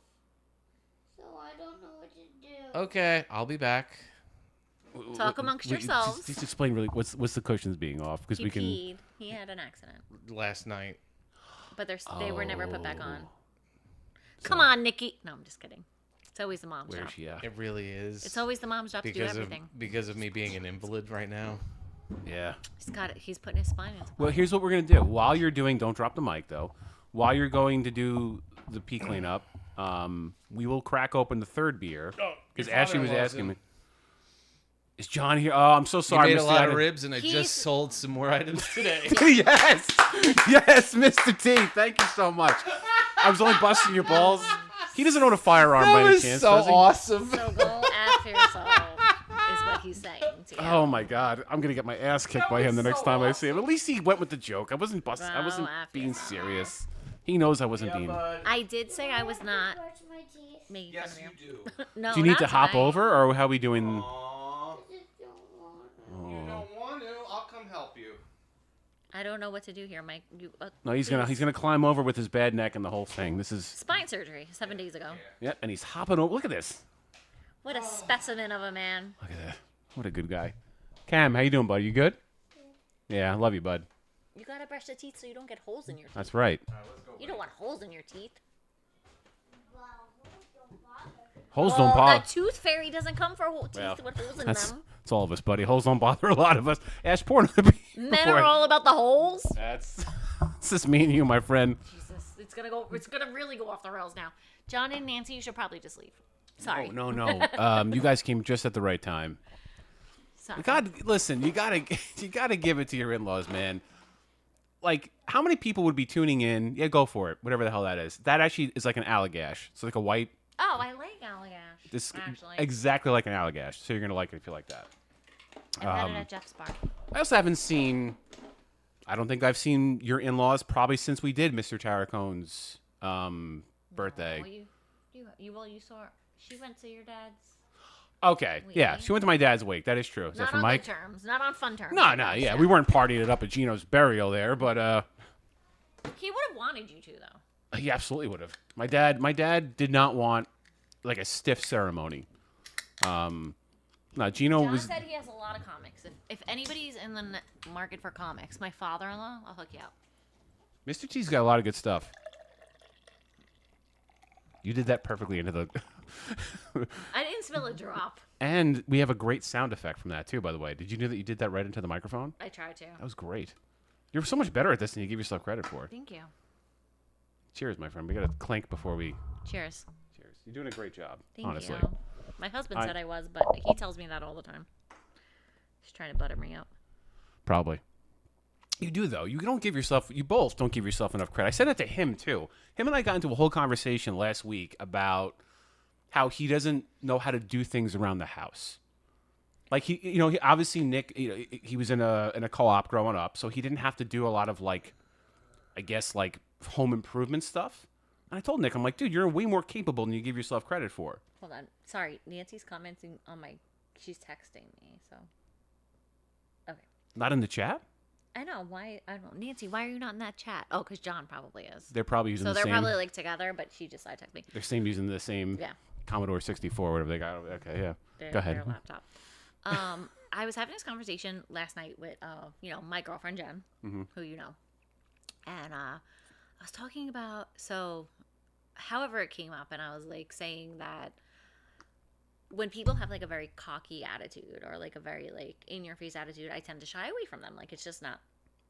So I don't know what to do. Okay, I'll be back. Talk amongst yourselves. Just explain really what's the cushions being off because He we can. peed. He had an accident, Last night. but they were never put back on. Oh. Come on, Nikki. No, I'm just kidding. It's always the mom's Where's job. she at? It really is. It's always the mom's job to do everything. Because of me being an invalid right now. Yeah. He's got it. He's putting his spine into. Well, here's what we're gonna do. While you're doing, don't drop the mic though. While you're going to do the pee cleanup, we will crack open the third beer because Ashley was asking me. Is John here? Oh, I'm so sorry. I made a Mr. lot Item. of ribs, and I just sold some more items today. Yes, yes, Mr. T. Thank you so much. I was only busting your balls. He doesn't own a firearm by any chance. so does he? awesome. So go after yourself is what he's saying to you. Oh my God, I'm gonna get my ass kicked by him the next time I see him. At least he went with the joke. I wasn't busting. I wasn't being serious. He knows I wasn't being. I did say I was not Brush my teeth. making Yes, fun you of you. do. No, Do you need not to hop tonight. over, or how are we doing? I just don't want to. You don't want to? I'll come help you. I don't know what to do here, Mike. You, No, he's please. gonna climb over with his bad neck and the whole thing. This is Spine surgery 7 days ago. yeah, and he's hopping over. Look at this. What a specimen of a man. Look at that. What a good guy. Cam, how you doing, bud? You good? Yeah, I love you, bud. You gotta brush the teeth so you don't get holes in your teeth. That's right. You don't want holes in your teeth. Holes don't The bother. tooth fairy doesn't come for teeth Well, with holes in That's them. it's all of us, buddy. Holes don't bother a lot of us. Ash porn. Before Men are all about the holes. That's it's just me and you, my friend. Jesus, it's gonna really go off the rails now. John and Nancy, you should probably just leave. Sorry. Oh, no. You guys came just at the right time. Sorry. God, listen, you gotta give it to your in-laws, man. Like, how many people would be tuning in? Yeah, go for it. Whatever the hell that is. That actually is like an allagash. It's like a white. Oh, I like Allagash. This actually. exactly like an allagash. So you're gonna like it if you like that. I've had it at Jeff's bar. I also haven't seen. I don't think I've seen your in-laws probably since we did Mr. Taracone's birthday. Well, you saw her. She went to your dad's. Okay, yeah, Wait. she went to my dad's wake. That is true. Is that Not for on Mike? good terms. Not on fun terms. No, yeah, we weren't partying it up at Gino's burial there, but He would have wanted you to, though. he absolutely would have. My dad did not want like a stiff ceremony. No, Gino John was. said he has a lot of comics. If anybody's in the market for comics, my father-in-law, I'll hook you up. Mr. T's got a lot of good stuff. You did that perfectly into the. I didn't spill a drop. And we have a great sound effect from that too, by the way. Did you know that you did that right into the microphone? I tried to. That was great. You're so much better at this than you give yourself credit for. Thank you. Cheers, my friend. We got to clink before we. Cheers. Cheers. You're doing a great job. Thank honestly. you. My husband said I was, but he tells me that all the time. He's trying to butter me up. Probably. You do though. You both don't give yourself enough credit. I said that to him too. Him and I got into a whole conversation last week about how he doesn't know how to do things around the house. Like he obviously Nick, he was in a co-op growing up, so he didn't have to do a lot of like, I guess like home improvement stuff. And I told Nick, I'm like, dude, you're way more capable than you give yourself credit for. Hold on. Sorry, Nancy's commenting on she's texting me, so. Okay. Not in the chat? I know. Why? I don't know. Nancy, why are you not in that chat? Oh, because John probably is. They're probably using So the they're same. probably like together, but she just side texted me. They're using the same Yeah. Commodore 64, whatever they got. Okay, yeah. Go ahead. Their laptop. I was having this conversation last night with, my girlfriend Jen, who you know, and I was talking about however it came up, and I was like saying that when people have like a very cocky attitude or like a very like in your face attitude, I tend to shy away from them. Like it's just not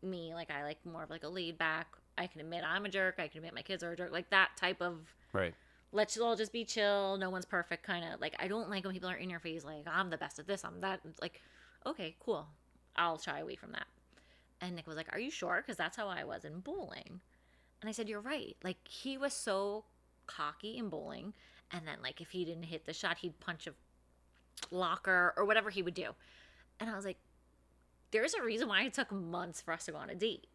me. Like I like more of like a laid back. I can admit I'm a jerk. I can admit my kids are a jerk. Like that type of Right. Let's all just be chill. No one's perfect. Kind of like I don't like when people are in your face. Like I'm the best at this. I'm that. Like okay, cool. I'll shy away from that. And Nick was like, "Are you sure?" Because that's how I was in bowling. And I said, "You're right." Like he was so cocky in bowling. And then, like, if he didn't hit the shot, he'd punch a locker or whatever he would do. And I was like, there's a reason why it took months for us to go on a date.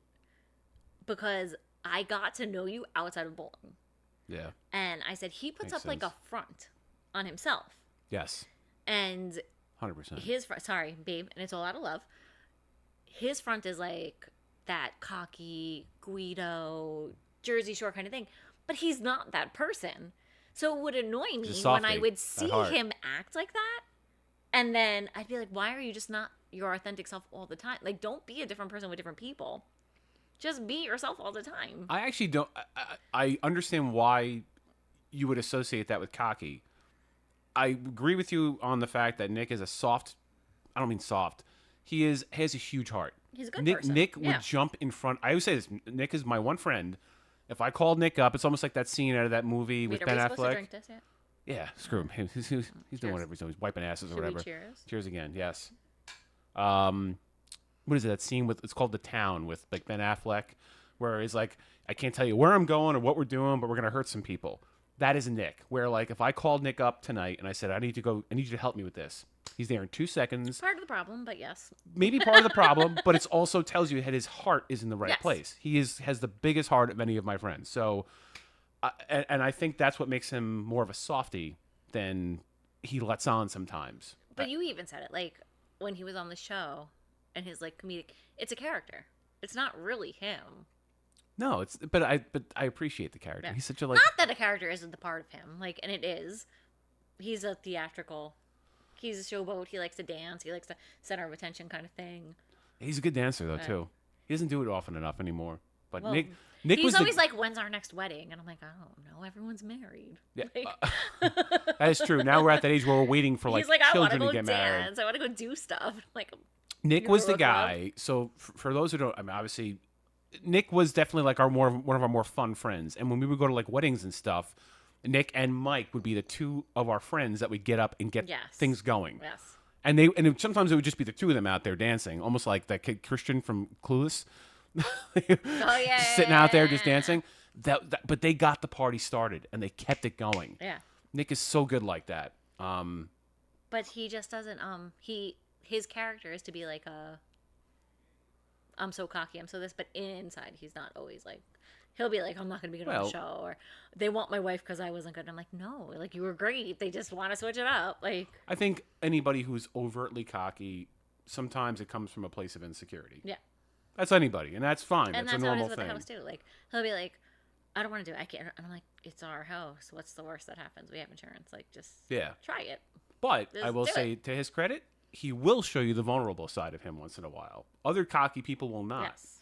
Because I got to know you outside of bowling. Yeah. And I said, he puts Makes up, like, sense. a front on himself. Yes. And 100%. his front, sorry, babe, and it's all out of love. His front is, like, that cocky, Guido, Jersey Shore kind of thing. But he's not that person. So it would annoy me when I would see him act like that. And then I'd be like, why are you just not your authentic self all the time? Like, don't be a different person with different people. Just be yourself all the time. I actually don't. I understand why you would associate that with cocky. I agree with you on the fact that Nick is a soft. I don't mean soft. He has a huge heart. He's a good Nick, person. Nick would jump in front. I always say this. Nick is my one friend. If I called Nick up, it's almost like that scene out of that movie with Ben Are we supposed to Affleck. drink this yet? Yeah, screw him. He's doing whatever he's doing. He's wiping asses or Should we whatever. cheers? Cheers again. Yes. What is it? That scene with it's called The Town with like Ben Affleck, where he's like, I can't tell you where I'm going or what we're doing, but we're gonna hurt some people. That is Nick. Where like if I called Nick up tonight and I said I need you to help me with this, he's there in 2 seconds. Part of the problem, but yes. Maybe part of the problem, but it also tells you that his heart is in the right Yes. place. He has the biggest heart of any of my friends. So, and I think that's what makes him more of a softie than he lets on sometimes. But you even said it, like, when he was on the show and his, like, comedic... It's a character. It's not really him. No, but I appreciate the character. Yeah. He's such a like. Not that a character isn't the part of him, like, and it is. He's a theatrical... He's a showboat. He likes to dance. He likes to center of attention kind of thing. He's a good dancer though too. He doesn't do it often enough anymore. But Well, Nick he's was always like, when's our next wedding? And I'm like, I don't know. Everyone's married. Yeah, Like, that is true. Now we're at that age where we're waiting for like he's like, I want to children go to get married. dance. I want to go do stuff. Like, Nick you was go the to a club? guy. So for those who don't, I mean, obviously, Nick was definitely like one of our more fun friends. And when we would go to like weddings and stuff, Nick and Mike would be the two of our friends that would get up and get Yes. things going. Yes. And sometimes it would just be the two of them out there dancing, almost like that kid Christian from Clueless. Oh yeah. Just sitting out there just dancing. But they got the party started and they kept it going. Yeah. Nick is so good like that. But he just doesn't. His character is to be like I'm so cocky, I'm so this, but inside he's not always like. He'll be like, I'm not gonna be good on the show, or they want my wife because I wasn't good. And I'm like, no, like you were great. They just want to switch it up. Like, I think anybody who's overtly cocky, sometimes it comes from a place of insecurity. yeah. That's anybody, and that's fine. And that's a that's how it normal is with thing. the house too. Like he'll be like, I don't want to do it. I can't. And I'm like, it's our house. What's the worst that happens? We have insurance. Like, just try it. But Just I will do say, to his credit, he will show you the vulnerable side of him once in a while. Other cocky people will not. Yes.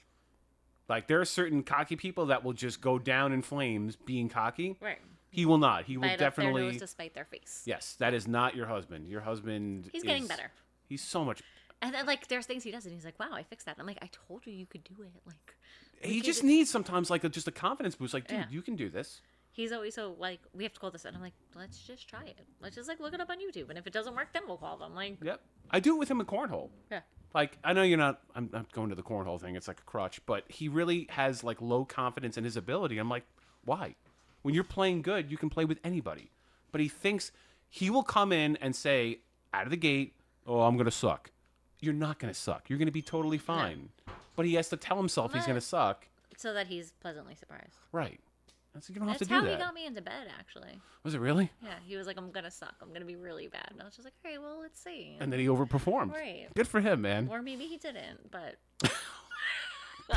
Like, there are certain cocky people that will just go down in flames being cocky. Right. He will not. He will Bite definitely. up their nose to spite their face. Yes, that is not your husband. Your husband. He's getting better. He's so much. And then, like, there's things he does, and he's like, wow, I fixed that. I'm like, I told you could do it. Like, He just needs sometimes like just a confidence boost. Like, dude, Yeah. you can do this. He's always so, like, we have to call this. And I'm like, let's just try it. Let's just, like, look it up on YouTube. And if it doesn't work, then we'll call them. Like, Yep. I do it with him in cornhole. yeah. Like, I know you're not. I'm not going to the cornhole thing. It's like a crutch, but he really has like low confidence in his ability. I'm like, why? When you're playing good, you can play with anybody. But he thinks he will come in and say out of the gate, "Oh, I'm gonna suck." You're not gonna suck. You're gonna be totally fine. But he has to tell himself he's gonna suck. So that he's pleasantly surprised. Right. You don't have That's to do how that. he got me into bed, actually. Was it really? Yeah, he was like, I'm going to suck. I'm going to be really bad. And I was just like, all right, well, let's see. And then he overperformed. Right. Good for him, man. Or maybe he didn't, but Come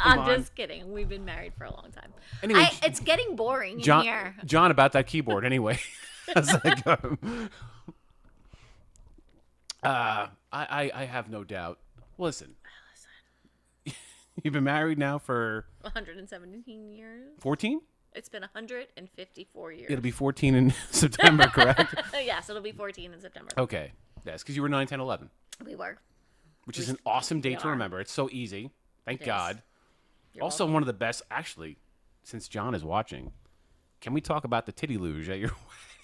I'm on. just kidding. We've been married for a long time. Anyway, It's getting boring in John, here. John, about that keyboard. Anyway, How's that going? I have no doubt. Listen. You've been married now for 117 years. 14? It's been 154 years. It'll be 14 in September, correct? Yes, it'll be 14 in September. Okay. Yes, because you were 9, 10, 11. We were. Which is an awesome date to remember. It's so easy. Thank God. Also, one of the best, actually, since John is watching, can we talk about the titty luge at your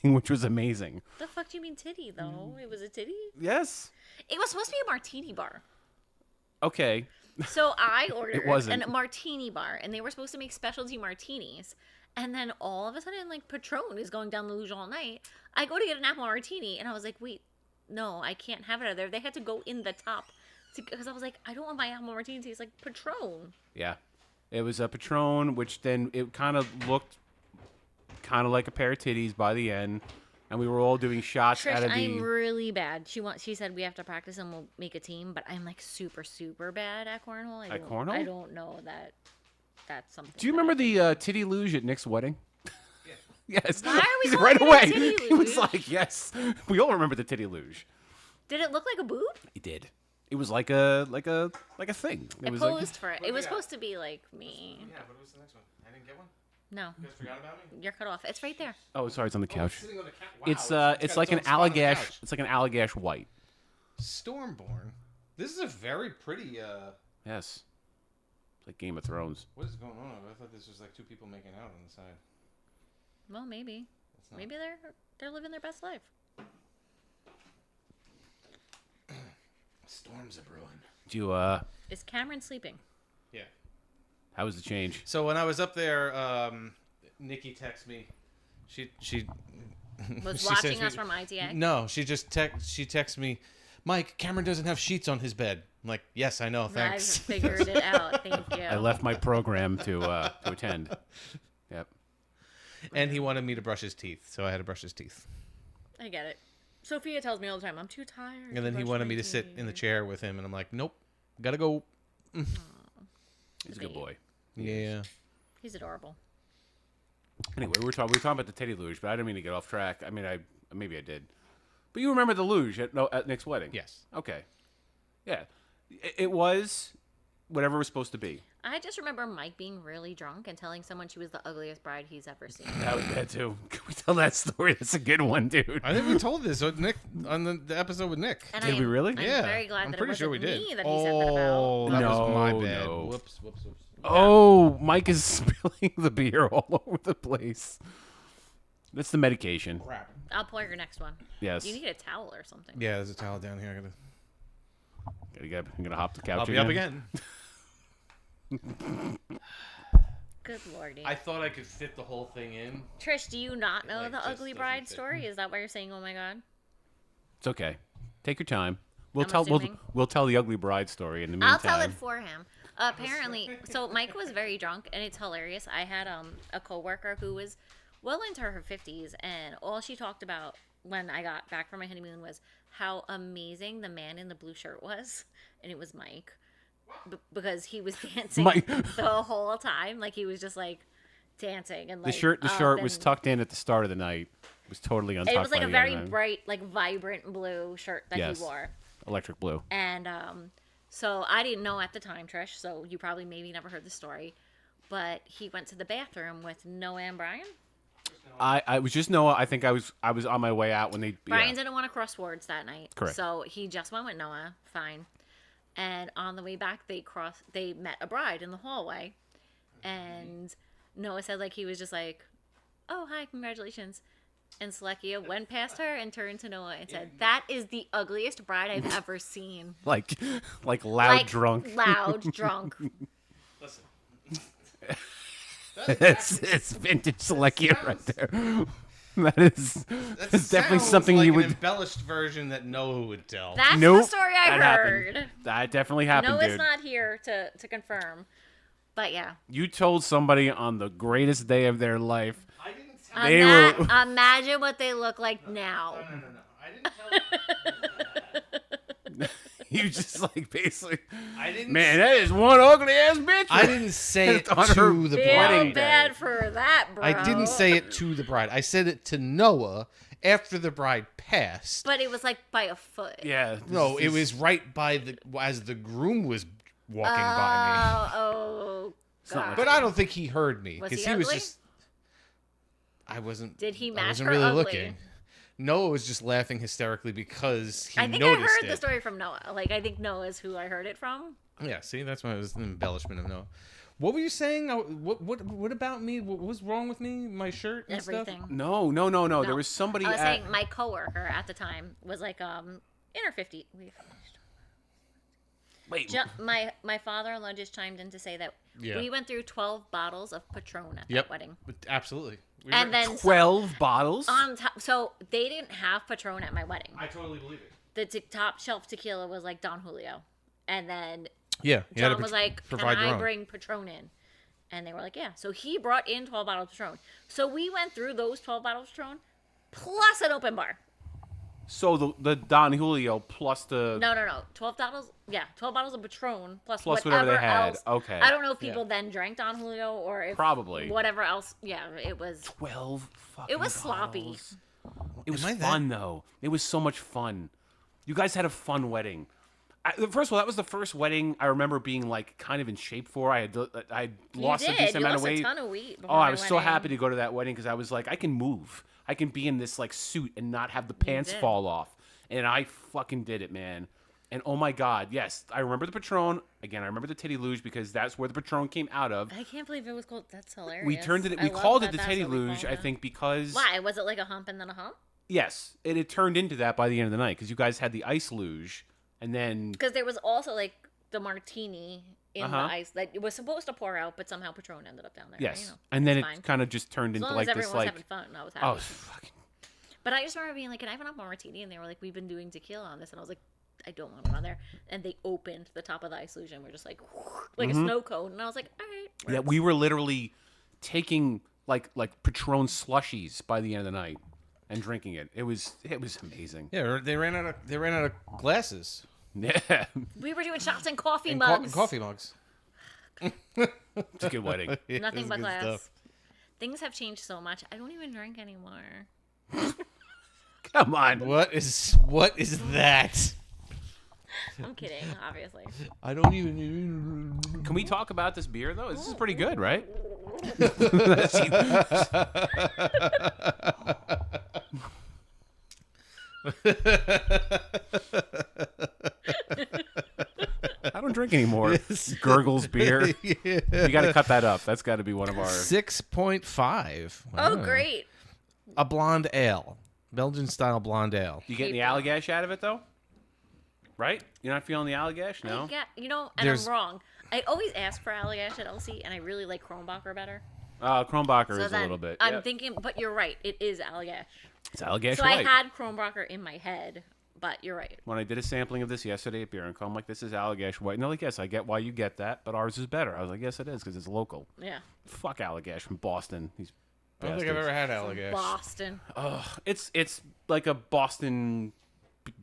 wedding, which was amazing? The fuck do you mean titty, though? It was a titty? Yes. It was supposed to be a martini bar. Okay. So I ordered wasn't. a martini bar, and they were supposed to make specialty martinis. And then all of a sudden, like, Patron is going down the luge all night. I go to get an apple martini, and I was like, wait, no, I can't have it out there. They had to go in the top. Because I was like, I don't want my apple martini to taste like Patron. Yeah. It was a Patron, which then it kind of looked kind of like a pair of titties by the end. And we were all doing shots Trish, out of the... I'm really bad. She said we have to practice and we'll make a team, but I'm like super, super bad at cornhole. At cornhole? I don't know that that's something. Do you remember the titty luge at Nick's wedding? Yeah. Yes. Why are we Right calling it a away. titty He was luge? like, yes. We all remember the titty luge. Did it look like a boob? It did. It was like a thing. I was posed for it. It was supposed to be like me. Yeah, what was the next one? I didn't get one? No. You guys forgot about me? You're cut off. It's right there. Oh, sorry, it's on the couch. Sitting on the couch. Wow, It's got like an its own spot on the Allagash. couch. It's like an Allagash white. Stormborn. This is a very pretty. Yes. It's like Game of Thrones. What is going on? I thought this was like two people making out on the side. Well, maybe. Maybe they're living their best life. Storms are brewing. Do you Is Cameron sleeping? Yeah. How was the change? So when I was up there, Nikki texted me. She Was she watching sends us me- from ITA? No, she just texts me, Mike, Cameron doesn't have sheets on his bed. I'm like, yes, I know, thanks. I figured it out. Thank you. I left my program to attend. Yep. And he wanted me to brush his teeth, so I had to brush his teeth. I get it. Sophia tells me all the time, I'm too tired. And then he wanted me to sit in the chair with him, and I'm like, nope, gotta go. He's a good boy. Yeah. He's adorable. Anyway, we were talking about the titty luge, but I didn't mean to get off track. I mean, maybe I did. But you remember the luge at Nick's wedding? Yes. Okay. Yeah. It was whatever it was supposed to be. I just remember Mike being really drunk and telling someone she was the ugliest bride he's ever seen. That was bad too. Can we tell that story? That's a good one, dude. I think we told this on Nick on the episode with Nick. And Did we really? I'm Yeah. very glad I'm that pretty it sure we wasn't did. me that he said that about. Oh, that was my No, bad. no. Whoops. Oh, Mike is spilling the beer all over the place. That's the medication. Crap. I'll pour your next one. Yes. You need a towel or something. Yeah, there's a towel down here. I'm gonna hop the couch. I'll be up again. Good lordy. I thought I could fit the whole thing in. Trish, do you not know like, the just ugly doesn't bride fit. story? Is that why you're saying, oh my god? It's okay. Take your time. I'm assuming. We'll tell the ugly bride story in the meantime. I'll tell it for him. Apparently, so Mike was very drunk, and it's hilarious. I had a coworker who was well into her 50s, and all she talked about when I got back from my honeymoon was how amazing the man in the blue shirt was, and it was Mike, because he was dancing Mike. the whole time, like he was just like dancing and like The shirt was and- tucked in at the start of the night. It was totally untucked. It was like by a the very end. bright, like vibrant blue shirt that Yes. he wore. Electric blue. And so I didn't know at the time, Trish, so you probably maybe never heard the story, but he went to the bathroom with Noah and Brian. I was just Noah. I think I was on my way out when they. Brian Yeah. didn't want to cross swords that night. Correct. So he just went with Noah, fine. And on the way back, they met a bride in the hallway. And Noah said, like, he was just like, oh, hi, congratulations. And Selekia went past her and turned to Noah and said, that is the ugliest bride I've ever seen. Like loud Like, drunk. Loud drunk. Listen. it's vintage Selekia right there. That's definitely something like you an would. embellished version that Noah would tell. That's Nope, the story I that happened. heard. That definitely happened, Noah's dude. not here to confirm. But yeah. You told somebody on the greatest day of their life. I didn't tell They were- Imagine what they look like now. No. I didn't tell You just like basically. I didn't. Man, that is one ugly ass bitch. I didn't say it on her to the Feel bride. bad for that, bro. I didn't say it to the bride. I said it to Noah after the bride passed. But it was like by a foot. Yeah. No, it was right by as the groom was walking by Oh, It's not God. me. But I don't think he heard me Was because he he was ugly? just. I wasn't. Did he I match wasn't her really ugly? looking. Noah was just laughing hysterically because he I think noticed I heard it. the story from Noah. Like, I think Noah's who I heard it from. Yeah, see, that's why it was an embellishment of Noah. What were you saying? What about me? What was wrong with me? My shirt and Everything. stuff? No. There was somebody. I was at... saying my coworker at the time was like in her 50s. Wait. My father-in-law just chimed in to say that Yeah. we went through 12 bottles of Patron at Yep. that wedding. Absolutely. And then 12 bottles. on top, so they didn't have Patron at my wedding. I totally believe it. The top shelf tequila was like Don Julio, and then Yeah. You had John to was like, "Can provide your I own. bring Patron in?" And they were like, "Yeah." So he brought in 12 bottles of Patron. So we went through those 12 bottles of Patron plus an open bar. So the Don Julio plus the. No. 12 bottles. Yeah, 12 bottles of Patron plus whatever they had. else. Okay. I don't know if people then drank Don Julio or if Probably. whatever else. Yeah, it was. 12 fucking It was sloppy. bottles. It was Am I that- fun though. It was so much fun. You guys had a fun wedding. First of all, that was the first wedding I remember being like kind of in shape for. I lost You a did. decent You amount lost of weight. a ton of weight. Oh, I was so happy to go to that wedding because I was like, I can move. I can be in this like suit and not have the pants did. fall off. And I fucking did it, man. And oh my God, yes, I remember the Patron. Again, I remember the titty luge because that's where the Patron came out of. I can't believe it was called. That's hilarious. We turned it. I We love called it that the that's titty what we luge, called I it. think, because Why was it like a hump and then a hump? yes, it had turned into that by the end of the night because you guys had the ice luge, and then Because there was also like the martini in Uh-huh. the ice that it was supposed to pour out, but somehow Patron ended up down there. yes, you know, and then it's it fine. kind of just turned As into long like as this everyone was like having fun, I was happy. oh fucking But I just remember being like, "Can I have an apple martini?" And they were like, "We've been doing tequila on this," and I was like, "I don't want one there." And they opened the top of the ice luge and we're just like a snow cone, and I was like, "All right." yeah. works." We were literally taking like Patron slushies by the end of the night and drinking it. It was amazing. Yeah, they ran out of glasses Yeah, We were doing shots and coffee and mugs. coffee mugs. it's a good wedding. Yeah, Nothing it but was good glass. stuff. Things have changed so much. I don't even drink anymore. Come on. What is that? I'm kidding, obviously. I don't even. Can we talk about this beer though? This is pretty good, right? I don't drink anymore. Gurgles beer. You got to cut that up. That's got to be one of our 6.5. Oh, Wow. great. A blonde ale, Belgian style blonde ale. You getting the Allagash out of it though? Right? You're not feeling the Allagash? No. And There's- I'm wrong. I always ask for Allagash at LC, and I really like Kronbacher better. Kronbacher So is a then little bit. I'm Yep. thinking, but you're right. It is Allagash. It's Allagash So White. I had Kronbacher in my head, but you're right. When I did a sampling of this yesterday at Beer & Co, I'm like, this is Allagash White. And they're like, yes, I get why you get that, but ours is better. I was like, yes, it is, because it's local. Yeah. Fuck Allagash from Boston. These I don't think I've ever had Allagash. Boston. It's like a Boston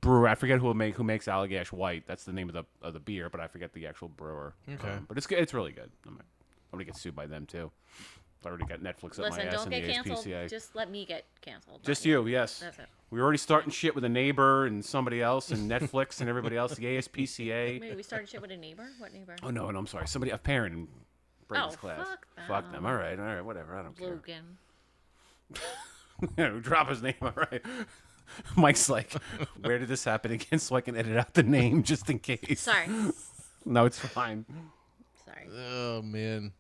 brewer. I forget who makes Allagash White. That's the name of the beer, but I forget the actual brewer. Okay. But it's good. It's really good. I'm gonna get sued by them too. I already got Netflix up my Listen, ass don't in get the canceled. ASPCA. Just let me get canceled. Just not you, yes. That's it. We're already starting shit with a neighbor and somebody else and Netflix and everybody else. The ASPCA. Wait, we started shit with a neighbor? What neighbor? Oh no, I'm sorry. Somebody, a parent in Braden's class. Fuck them. All right, whatever. I don't care. Logan. Drop his name. All right. Mike's like, where did this happen again? So I can edit out the name just in case. Sorry. No, it's fine. Sorry. Oh man.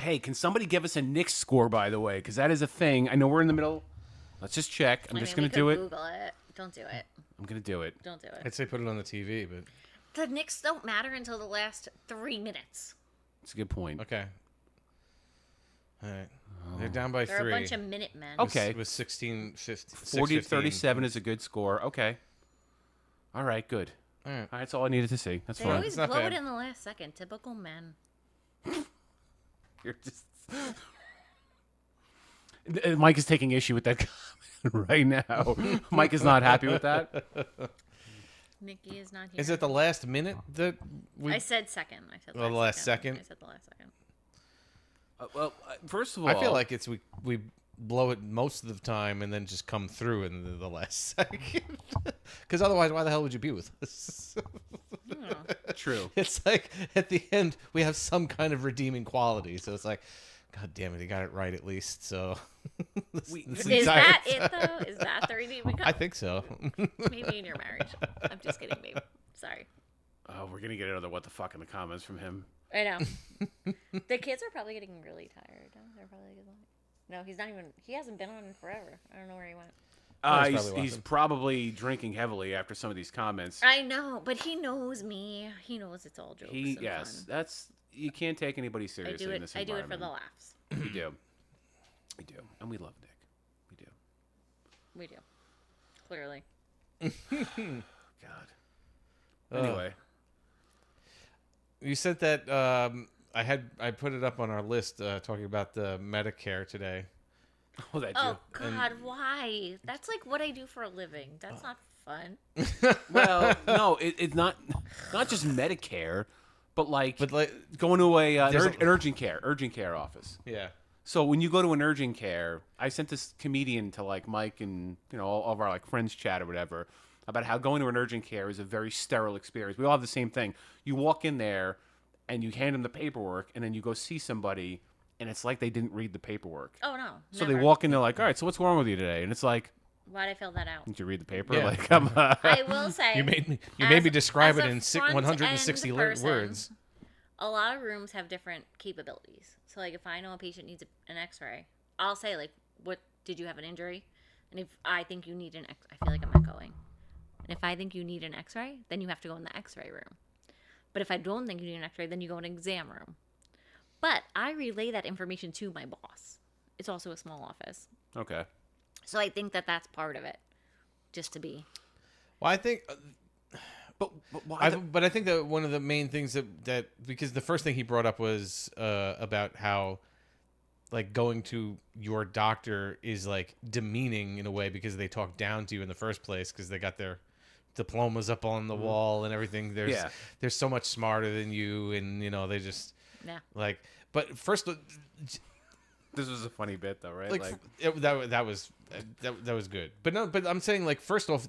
Hey, can somebody give us a Knicks score, by the way? Because that is a thing. I know we're in the middle. Let's just check. I'm just going to do it. Google it. Don't do it. I'm going to do it. Don't do it. I'd say put it on the TV, but The Knicks don't matter until the last 3 minutes. It's a good point. okay. All right. They're down by They're 3. a bunch of Minutemen. Okay. It was 16-15. 40-37 is a good score. Okay. All right, good. All right. All right, that's all I needed to see. That's They fine. always not blow bad. it in the last second. Typical men. You're just... Mike is taking issue with that comment right now. Mike is not happy with that. Nikki is not here. Is it the last minute that I said second. I said the last second. I said the last second. First of all, I feel like it's we blow it most of the time and then just come through in the last second. Because otherwise, why the hell would you be with us? True. It's like at the end we have some kind of redeeming quality. So it's like, God damn it, he got it right at least. So is that it though? Is that the redeeming? I think so. Maybe in your marriage. I'm just kidding, babe. Sorry. Oh, we're gonna get another what the fuck in the comments from him. I know. The kids are probably getting really tired. They're probably like, no, he's not even. He hasn't been on in forever. I don't know where he went. He's probably drinking heavily after some of these comments. I know, but he knows me. He knows it's all jokes. Yes, fun. you can't take anybody seriously in this environment. I do it for the laughs. We do, and we love Nick. We do. Clearly. God. Anyway, you said that I put it up on our list talking about the Medicare today. Oh, that oh God, why? That's like what I do for a living. That's not fun. Well, no, it's not just Medicare, but like going to an urgent care office. Yeah. So when you go to an urgent care, I sent this comedian to like Mike and all of our like friends chat or whatever about how going to an urgent care is a very sterile experience. We all have the same thing. You walk in there and you hand them the paperwork, and then you go see somebody, and it's like they didn't read the paperwork. Oh no. So never. they walk in, they're like, "All right, so what's wrong with you today?" And it's like, why'd I fill that out? did you read the paper? Yeah. Like, I will say you made me describe it in 160 words. A lot of rooms have different capabilities. So like if I know a patient needs an X-ray, I'll say like, "What did you have an injury?" And if I think you need I feel like I'm not going. And if I think you need an X-ray, then you have to go in the X-ray room. But if I don't think you need an X-ray, then you go in an exam room. But I relay that information to my boss. It's also a small office. Okay. So I think that that's part of it, just to be. Well, I think, but why? But I think that one of the main things that because the first thing he brought up was about how, like, going to your doctor is like demeaning in a way because they talk down to you in the first place because they got their diplomas up on the wall and everything. They're so much smarter than you, and they just like. But first, this was a funny bit though, right? That was good. But no, but I'm saying, like, first off,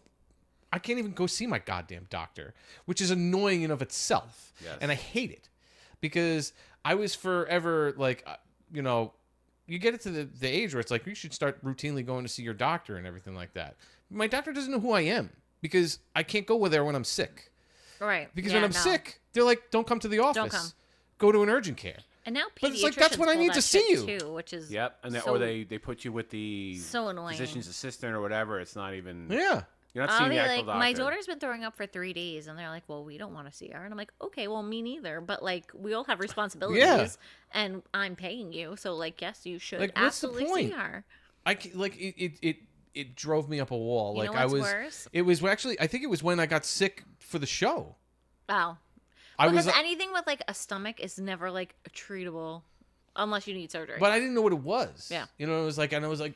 I can't even go see my goddamn doctor, which is annoying in of itself, and I hate it because I was forever like, you get it to the age where it's like you should start routinely going to see your doctor and everything like that. My doctor doesn't know who I am. Because I can't go there when I'm sick. Right. Because when I'm sick, they're like, don't come to the office. Don't come. Go to an urgent care. And now but it's like, that's when I need to see you. Too, which is or they put you with the so annoying physician's assistant or whatever. It's not even. Yeah. You're not seeing the actual doctor. My daughter's been throwing up for 3 days, and they're like, well, we don't want to see her. And I'm like, okay, well, me neither. But, like, we all have responsibilities, and I'm paying you. So, like, yes, you should absolutely see her. It drove me up a wall. You know what's worse? It was actually, I think it was when I got sick for the show. Wow. Because anything with like a stomach is never like treatable unless you need surgery. But I didn't know what it was. Yeah. It was like, and I was like,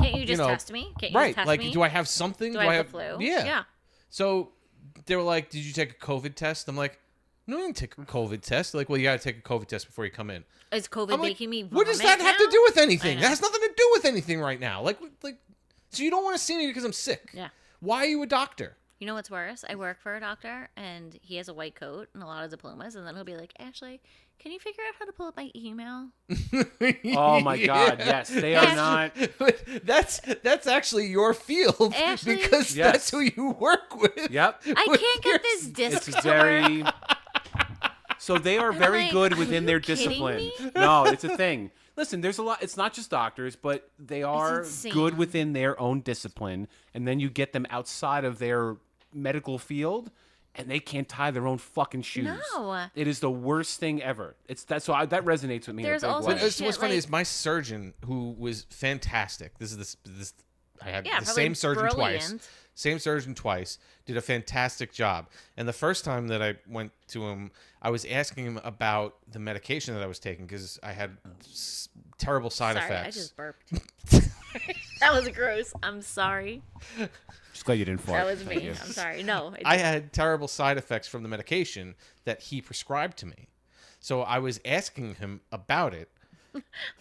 can't you just test me? Can't you just test me? Do I have something? Do I have the flu? Yeah. Yeah. So they were like, did you take a COVID test? I'm like, no, I didn't take a COVID test. They're like, well, you got to take a COVID test before you come in. Is COVID making me vomit? What does that have to do with anything? That has nothing to do with anything right now. Like. So you don't want to see me because I'm sick. Yeah. Why are you a doctor? You know what's worse? I work for a doctor, and he has a white coat and a lot of diplomas, and then he'll be like, Ashley, can you figure out how to pull up my email? Oh, my God. Yes. They are not. That's actually your field. Ashley? Because that's who you work with. Yep. I can't get this disc It's very... So they are very good within their discipline. No, it's a thing. Listen, there's a lot. It's not just doctors, but they are good within their own discipline. And then you get them outside of their medical field, and they can't tie their own fucking shoes. No. It is the worst thing ever. That resonates with me. There's in a big also way. What's funny is my surgeon, who was fantastic. I had the same surgeon twice. Same surgeon twice. Did a fantastic job. And the first time that I went to him, I was asking him about the medication that I was taking because I had terrible side effects. I just burped. That was gross. I'm sorry. Just glad you didn't fart. That was Thank me. you. I'm sorry. No. I had terrible side effects from the medication that he prescribed to me. So I was asking him about it.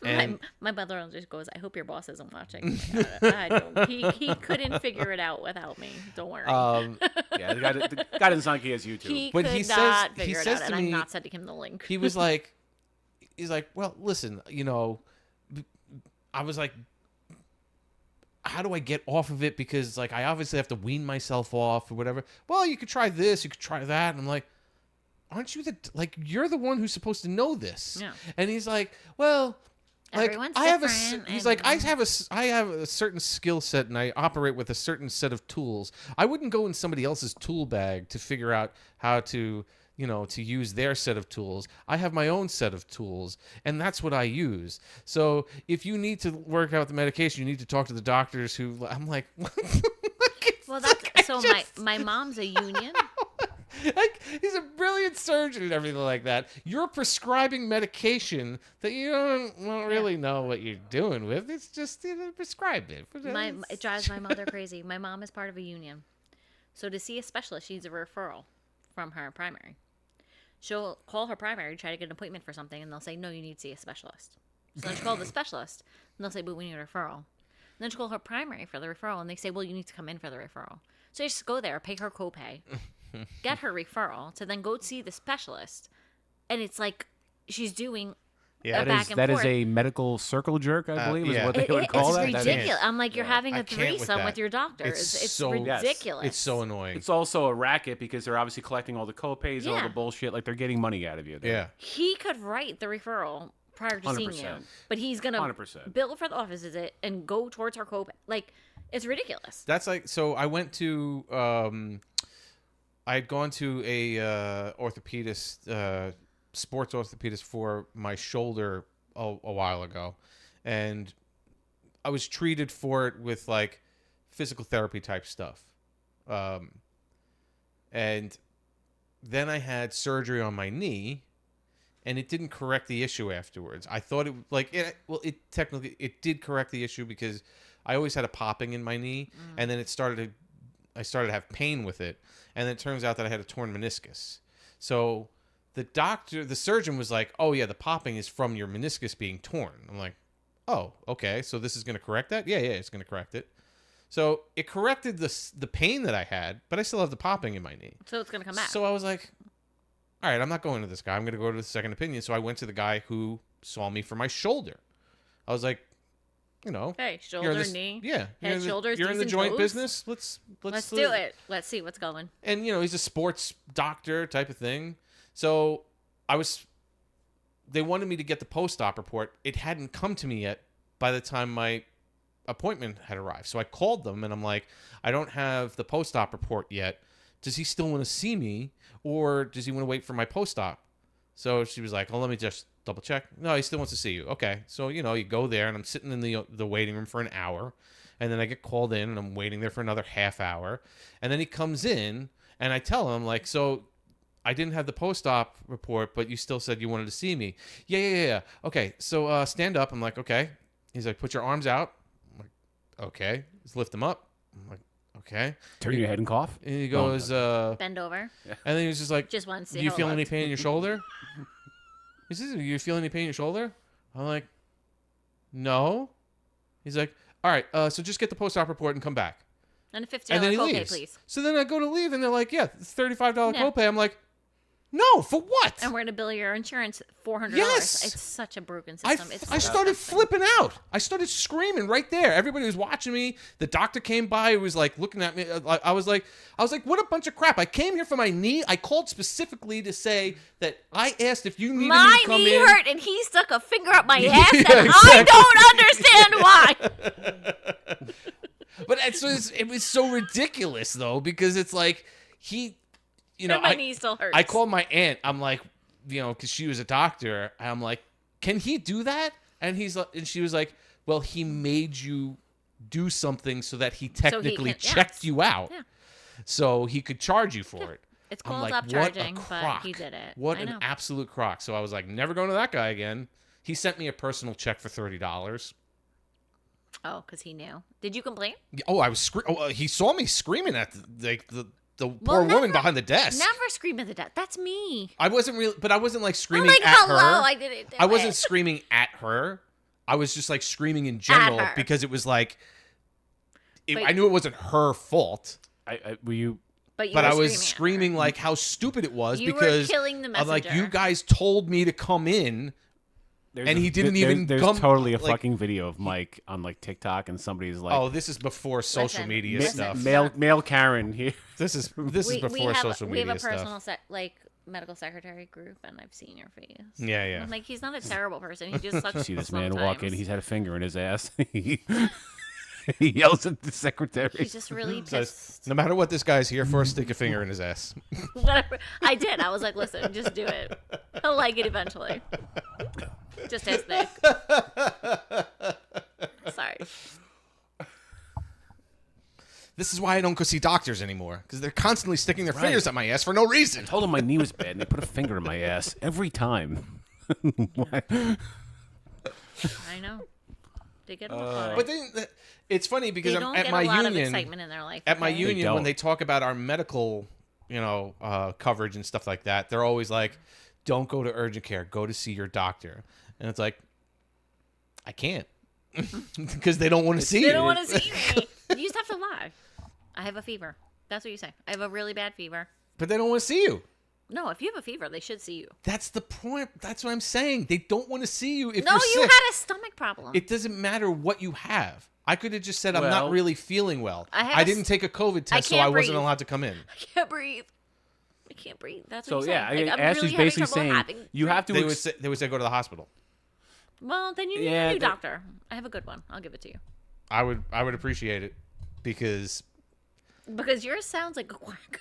And my mother just goes, I hope your boss isn't watching. I don't. He couldn't figure it out without me. Don't worry. Yeah, the guy doesn't sound like he has YouTube. He But could he not says- figure he it says out, to and me- I'm not sending him the link. he was he's like, well, listen, I was like, how do I get off of it? Because like, I obviously have to wean myself off or whatever. Well, you could try this, you could try that. And I'm like, aren't you you're the one who's supposed to know this? Yeah. And he's like, well, like Everyone's I have different, he's and- like, I have a certain skill set and I operate with a certain set of tools. I wouldn't go in somebody else's tool bag to figure out how to, to use their set of tools. I have my own set of tools, and that's what I use. So if you need to work out the medication, you need to talk to the doctors who, I'm like, what? Well, that's so my mom's a union. Like, he's a brilliant surgeon and everything like that. You're prescribing medication that you don't really know what you're doing with. It's just prescribe it. It drives my mother crazy. My mom is part of a union, so to see a specialist, she needs a referral from her primary. She'll call her primary to try to get an appointment for something, and they'll say, no, you need to see a specialist. So then she'll call the specialist, and they'll say, but we need a referral. And then she'll call her primary for the referral, and they say, well, you need to come in for the referral. So you just go there, pay her copay, get her referral, to then go see the specialist. And it's like she's doing a back and That forth. is a medical circle jerk, I believe, is what they would call it's that. That is- ridiculous. I'm like, you're having I a can't with threesome that. with your doctor. It's so ridiculous. It's so annoying. It's also a racket because they're obviously collecting all the copays and all Yeah. the bullshit. Like, they're getting money out of you. Yeah. He could write the referral prior to seeing you, 100%. but he's gonna 100%. bill for the office visit and go towards her copay. Like, it's ridiculous. That's like, so I went to, I had gone to a orthopedist, sports orthopedist for my shoulder a while ago, and I was treated for it with like physical therapy type stuff, and then I had surgery on my knee, and it didn't correct the issue afterwards. I thought it technically it did correct the issue because I always had a popping in my knee, and then I started to have pain with it, and then it turns out that I had a torn meniscus. So the surgeon was like, "Oh yeah, the popping is from your meniscus being torn." I'm like, "Oh, okay, so this is going to correct that?" Yeah, it's going to correct it. So it corrected the pain that I had, but I still have the popping in my knee. So it's gonna come back. So I was like, all right, I'm not going to this guy. I'm going to go to the second opinion. So I went to the guy who saw me for my shoulder. I was like, hey, you're in shoulder, this- knee, yeah, head, shoulders, you're in the knees, and joint toes. business. Let's do it. Let's see what's going. And he's a sports doctor type of thing. So they wanted me to get the post-op report. It hadn't come to me yet by the time my appointment had arrived. So I called them and I'm like, I don't have the post-op report yet. Does he still want to see me, or does he want to wait for my post-op? So she was like, oh, let me just double check. No, he still wants to see you. Okay. So, you go there and I'm sitting in the waiting room for an hour, and then I get called in and I'm waiting there for another half hour. And then he comes in and I tell him, like, so I didn't have the post-op report, but you still said you wanted to see me. Yeah. Okay. So stand up. I'm like, okay. He's like, put your arms out. I'm like, okay. Let's lift them up. I'm like, okay. Turn your head and cough. And he goes, Bend over. and then he was just like, Just want to see do you how it feel any looks. pain in your shoulder? He says, do you feel any pain in your shoulder? I'm like, no. He's like, all right, so just get the post-op report and come back. And a $50 And then he copay, leaves. please. So then I go to leave, and they're like, yeah, it's $35 Yeah. copay. I'm like, no, for what? And we're gonna bill your insurance $400. Yes! It's such a broken I system. It's started disgusting. flipping out. I started screaming right there. Everybody was watching me. The doctor came by. He was like looking at me. I was like, what a bunch of crap. I came here for my knee. I called specifically to say that I asked if you needed me My to come knee in. hurt, and he stuck a finger up my ass, Yeah, and I don't understand why. But it was so ridiculous though, because it's like And my knee still hurts. I called my aunt. I'm like, because she was a doctor. I'm like, can he do that? And she was like, well, he made you do something so that he technically checked you out, so he could charge you for it. It's I'm called like, upcharging, what a but crock. he did it. What I an know. absolute crock. So I was like, never going to that guy again. He sent me a personal check for $30. Oh, because he knew. Did you complain? Oh, I was he saw me screaming at the poor woman behind the desk. Never scream at the desk. That's me. I wasn't really, but I wasn't like screaming I'm like, at hello, her. I didn't do I wasn't it. screaming at her. I was just like screaming in general her. because it was like, But- I knew it wasn't her fault. Were you? But I were was screaming screaming like how stupid it was You were because killing the I'm like, messenger. you guys told me to come in. There's And a he didn't vi- even There's come- totally a like- fucking video of Mike on like TikTok, and somebody's like, Oh, this is before social Listen, media listen. stuff. male Karen here. This is before social we media have a stuff. personal medical secretary group, and I've seen your face. Yeah, yeah. I'm like, he's not a terrible person. He just sucks. See this man walk in. sometimes. He's had a finger in his ass. He yells at the secretary. He's just really Says, pissed. no matter what this guy's here for, stick a finger in his ass. Whatever. I did. I was like, listen, just do it. He'll like it eventually. Just ask Nick. Sorry. This is why I don't go see doctors anymore, because they're constantly sticking their fingers up my ass for no reason. I told him my knee was bad, and they put a finger in my ass every time. Why? I know. They get in the car. But then it's funny because they don't at get my a lot union, of excitement in their life. at my okay? union, don't. when they talk about our medical, coverage and stuff like that, they're always like, "Don't go to urgent care. Go to see your doctor." And it's like, I can't because they don't want to see They you. don't want to see me. You just have to lie. I have a fever. That's what you say. I have a really bad fever. But they don't want to see you. No, if you have a fever, they should see you. That's the point. That's what I'm saying. They don't want to see you if No, you're you sick. had a stomach problem. It doesn't matter what you have. I could have just said I'm not Well- really feeling well. I have I a didn't take a COVID test, so can't I wasn't breathe. allowed to come in. I can't breathe. I can't breathe. That's what So you're yeah, saying. Like, I'm Ash really is having basically trouble saying having you have to. They would say go to the hospital. Well, then you need Yeah, a new they- doctor. I have a good one. I'll give it to you. I would appreciate it because Because yours sounds like a quack.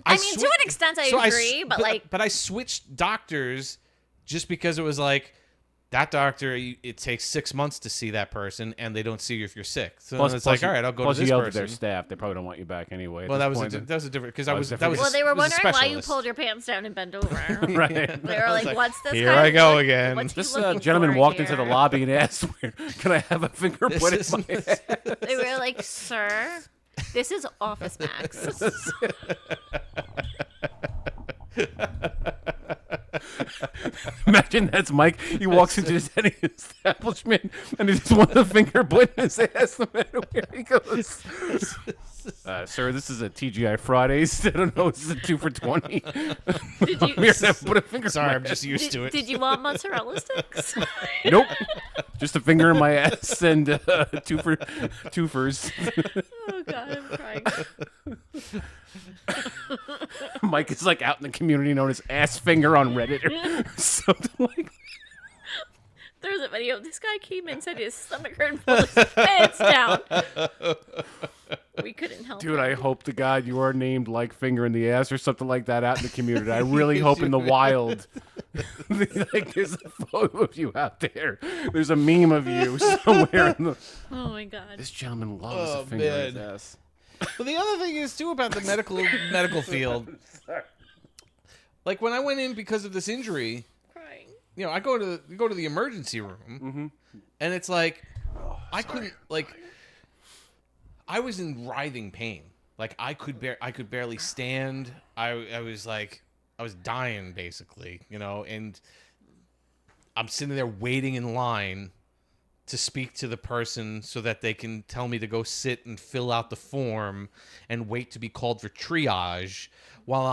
I mean, to an extent, I agree, but I switched doctors just because it was like that doctor. It takes 6 months to see that person, and they don't see you if you're sick. So it's like, all right, I'll go to plus this you yelled person. at their staff. They probably don't want you back anyway. at Well, this that was point. a different because That I was was different. well, they were was a wondering why you specialist. pulled your pants down and bent over. Right. They were like, "What's this?" Here guy I go look- again. What's he This looking gentleman for walked here? into the lobby and asked, "Can I have a finger This put is- in my ass?" They were like, "Sir, this is Office Max." Imagine that's Mike. He walks into any establishment and he just wants a finger put in his ass no matter where he goes. Sir, this is a TGI Fridays. I don't know. This is a 2 for $20. Did you? Here, put a finger. Sorry, in my I'm just ass. used to it. Did you want mozzarella sticks? Nope. Just a finger in my ass and twofers. Oh God, I'm crying. Mike is like out in the community known as Ass Finger on Reddit or something like that. There's a video. This guy came in, said his stomach hurt, and pulled his pants down. We couldn't help Dude, him. I hope to God you are named like Finger in the Ass or something like that out in the community. I really hope in the wild, like there's a photo of you out there. There's a meme of you somewhere. In the... Oh my God. This gentleman loves Oh, a finger in his man. ass. Well, the other thing is too about the medical field. Like when I went in because of this injury, Crying. I go to the emergency room, and it's like I couldn't I was in writhing pain. Like I could barely stand. I was dying basically, and I'm sitting there waiting in line to speak to the person so that they can tell me to go sit and fill out the form and wait to be called for triage while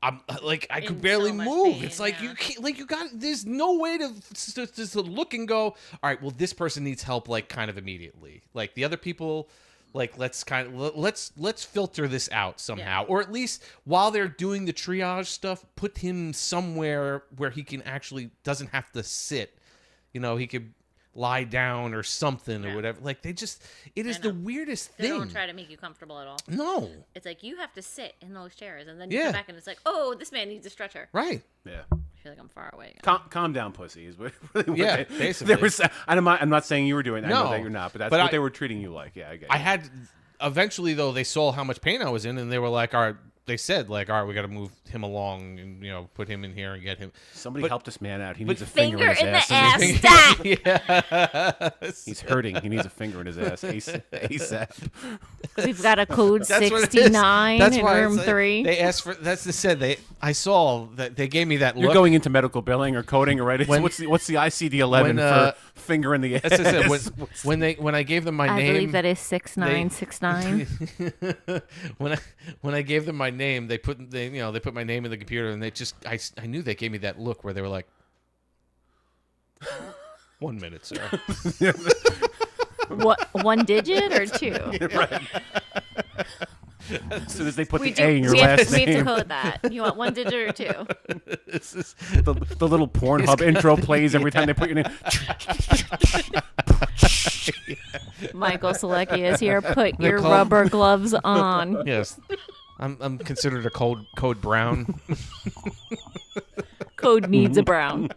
I could In barely so much move. pain, It's like yeah. you can't, there's no way to look and go, all right, well, this person needs help like kind of immediately. Like the other people, like let's filter this out somehow. Yeah. Or at least while they're doing the triage stuff, put him somewhere where he can actually doesn't have to sit. He could lie down or something or whatever. Like it is the weirdest They thing. don't try to make you comfortable at all. No. It's like you have to sit in those chairs, and then you Yeah. come back, and it's like, oh, this man needs a stretcher. Right. Yeah. I feel like I'm far away. Calm down, pussy. Is what really what Yeah, they, basically. They were, I'm not saying you were doing that. I know No, that you're not, but that's but what they were treating you like. Yeah, I get it. I had eventually though they saw how much pain I was in and they were like, all right, they said like, all right, we got to move him along and put him in here and get him. Somebody help this man out. He needs a Finger finger in in his the ass. ass. Stat. Yeah. He's hurting. He needs a finger in his ass ASAP. We've got a code That's what it is. 69 That's in why room it's like, 3. They asked for. That's the said. I saw that they gave me that You're look. going into medical billing or coding, or right? When- what's the ICD-11 when, for finger in the ass? That's what I said. When I gave them my I name, believe that is 6969. when I gave them my name, they put my name in the computer, and I knew they gave me that look where they were like, 1 minute, sir. What, 1 digit or 2? Right. As soon as they put We the A in your we have last to name, code that. You want 1 digit or 2? the little Pornhub intro plays every time they put your name. Michael Selecki is here. Put They're your called- rubber gloves on. Yes, I'm considered a code brown. Code needs a brown.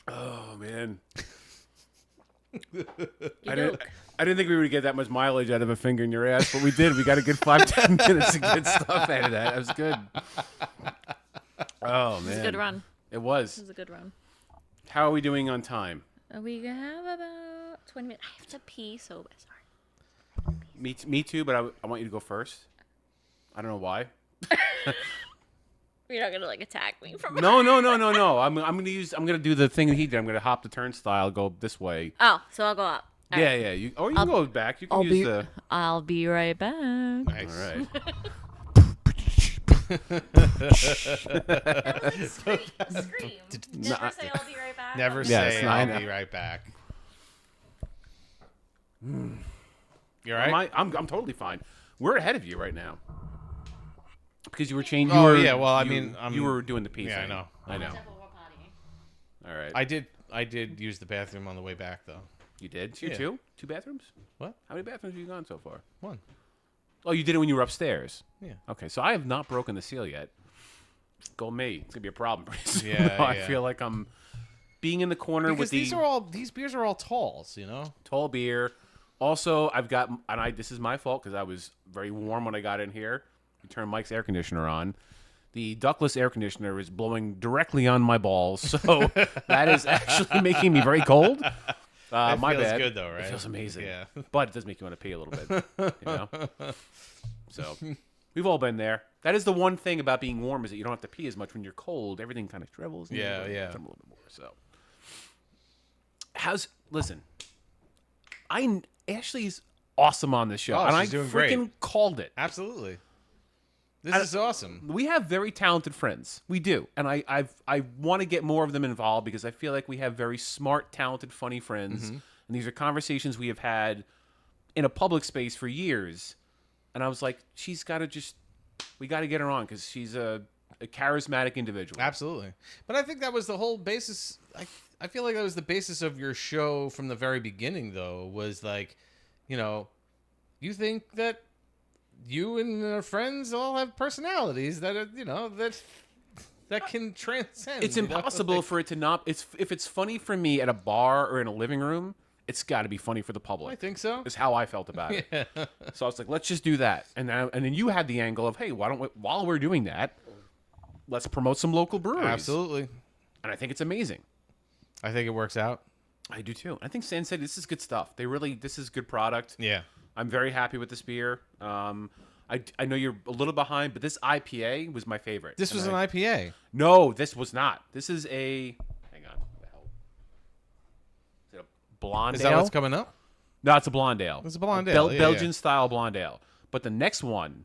Oh man. You I doke. didn't think we would get that much mileage out of a finger in your ass, but we did. We got a good 5-10 minutes of good stuff out of that. That was good. Oh man, It was a good run. It was. It was a good run. How are we doing on time? We have about 20 minutes. I have to pee so bad. Sorry. Me too, but I want you to go first. I don't know why. You're not gonna like attack me from. No. I'm gonna do the thing that he did. I'm gonna hop the turnstile, go this way. Oh, so I'll go up. All right. Yeah. You can go back. You can use the. I'll be right back. Nice. All right. Scream. Never say I'll be right back. Never Yes, say I I'll know. be right back. You all right? I'm totally fine. We're ahead of you right now. Because you were changing. Oh, yeah, well, I mean, you were doing the pee Yeah, thing. I know. All right. I did use the bathroom on the way back though. You did? Yeah. Two bathrooms? What? How many bathrooms have you gone so far? 1. Oh, you did it when you were upstairs. Yeah. Okay, so I have not broken the seal yet. Go me. It's gonna be a problem pretty soon. Yeah, I yeah. feel like I'm being in the corner Because with these beers are all talls, you know. tall beer. Also, this is my fault because I was very warm when I got in here. We turned Mike's air conditioner on. The ductless air conditioner is blowing directly on my balls, so that is actually making me very cold. That My feels bad. good though, right? It feels amazing. Yeah. But it does make you want to pee a little bit. You know? So we've all been there. That is the one thing about being warm is that you don't have to pee as much when you're cold. Everything kind of shrivels. And Yeah, you yeah. A little bit more. So listen, Ashley's awesome on this show. Oh, and I she's doing freaking great. called it. Absolutely. This is awesome. We have very talented friends. We do. And I want to get more of them involved because I feel like we have very smart, talented, funny friends. Mm-hmm. And these are conversations we have had in a public space for years. And I was like, we got to get her on because she's a charismatic individual. Absolutely. But I think that was the whole basis. I feel like that was the basis of your show from the very beginning, though, was like, you think that you and your friends all have personalities that are, that can transcend. It's impossible for it to not. If it's funny for me at a bar or in a living room, it's got to be funny for the public. I think so. Is how I felt about it. So I was like, let's just do that. And then you had the angle of, hey, why don't we, while we're doing that, let's promote some local breweries. Absolutely. And I think it's amazing. I think it works out. I do too. I think Sand City, this is good stuff. This is good product. Yeah. I'm very happy with this beer. I know you're a little behind, but this IPA was my favorite. This was an IPA. No, this was not. This is a. Hang on. What the hell? Is it a blonde Is ale? that what's coming up? No, it's a blonde ale. It's a blonde ale, yeah, Belgian style blonde ale. But the next one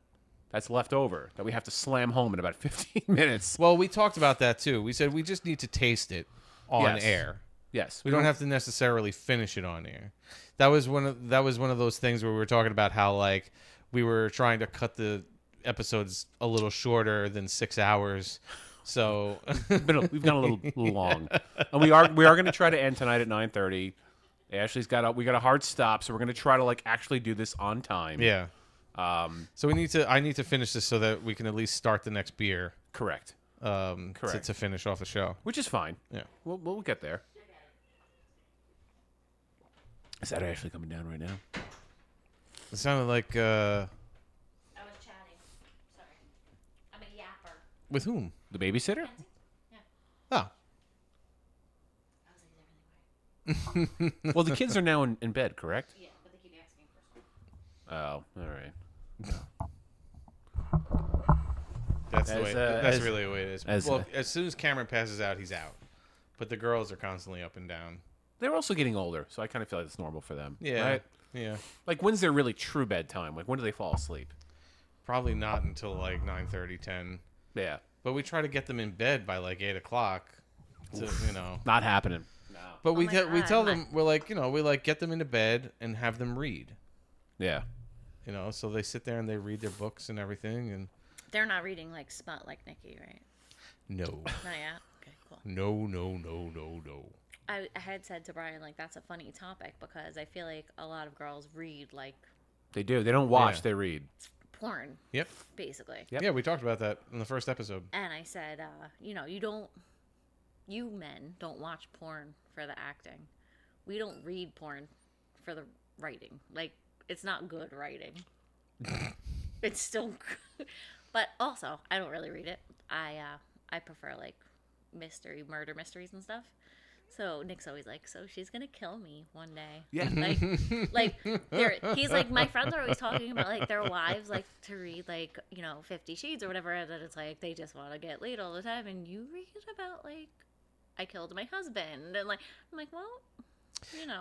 that's left over that we have to slam home in about 15 minutes. Well, we talked about that too. We said we just need to taste it on Yes. air. Yes. We don't have to necessarily finish it on air. That was one of those things where we were talking about how like we were trying to cut the episodes a little shorter than 6 hours. So we've gone a little long, and we are going to try to end tonight at 9:30. Ashley's we got a hard stop, so we're going to try to like actually do this on time. yeah. So I need to finish this so that we can at least start the next beer. Correct. Correct. To finish off the show. Which is fine. Yeah. We'll get there. Is that Ashley coming down right now? It sounded like I was chatting. Sorry. I'm a yapper. with whom? The babysitter? Oh. Well, the kids are now in bed, correct? Yeah, but they keep asking for something. Oh, all right. That's the way. That's as- really the way it is. as- Well, as soon as Cameron passes out, he's out. But the girls are constantly up and down. They're also getting older, so I kind of feel like it's normal for them. Yeah. Right? Yeah. Like, when's their really true bedtime? Like, when do they fall asleep? Probably not until like 9:30, 10. Yeah. But we try to get them in bed by like 8 o'clock. To, Not happening. No. But Oh we my we God, tell them, we're like, we like get them into bed and have them read. Yeah. So they sit there and they read their books and everything. And They're not reading like smut like Nikki, right? no. Not yet. Okay, cool. No. I had said to Brian, like, that's a funny topic because I feel like a lot of girls read like They do. They don't watch, Yeah. they read. porn, Yep. basically. Yep. Yeah, we talked about that in the first episode. And I said, you men don't watch porn for the acting. We don't read porn for the writing. Like, it's not good writing. It's still good. But also, I don't really read it. I prefer, like, murder mysteries and stuff. So Nick's always like, so she's gonna kill me one day. Yeah. He's like, my friends are always talking about like their wives like to read like 50 Shades or whatever, and then it's like they just want to get laid all the time, and you read about like I killed my husband, and like I'm like, well,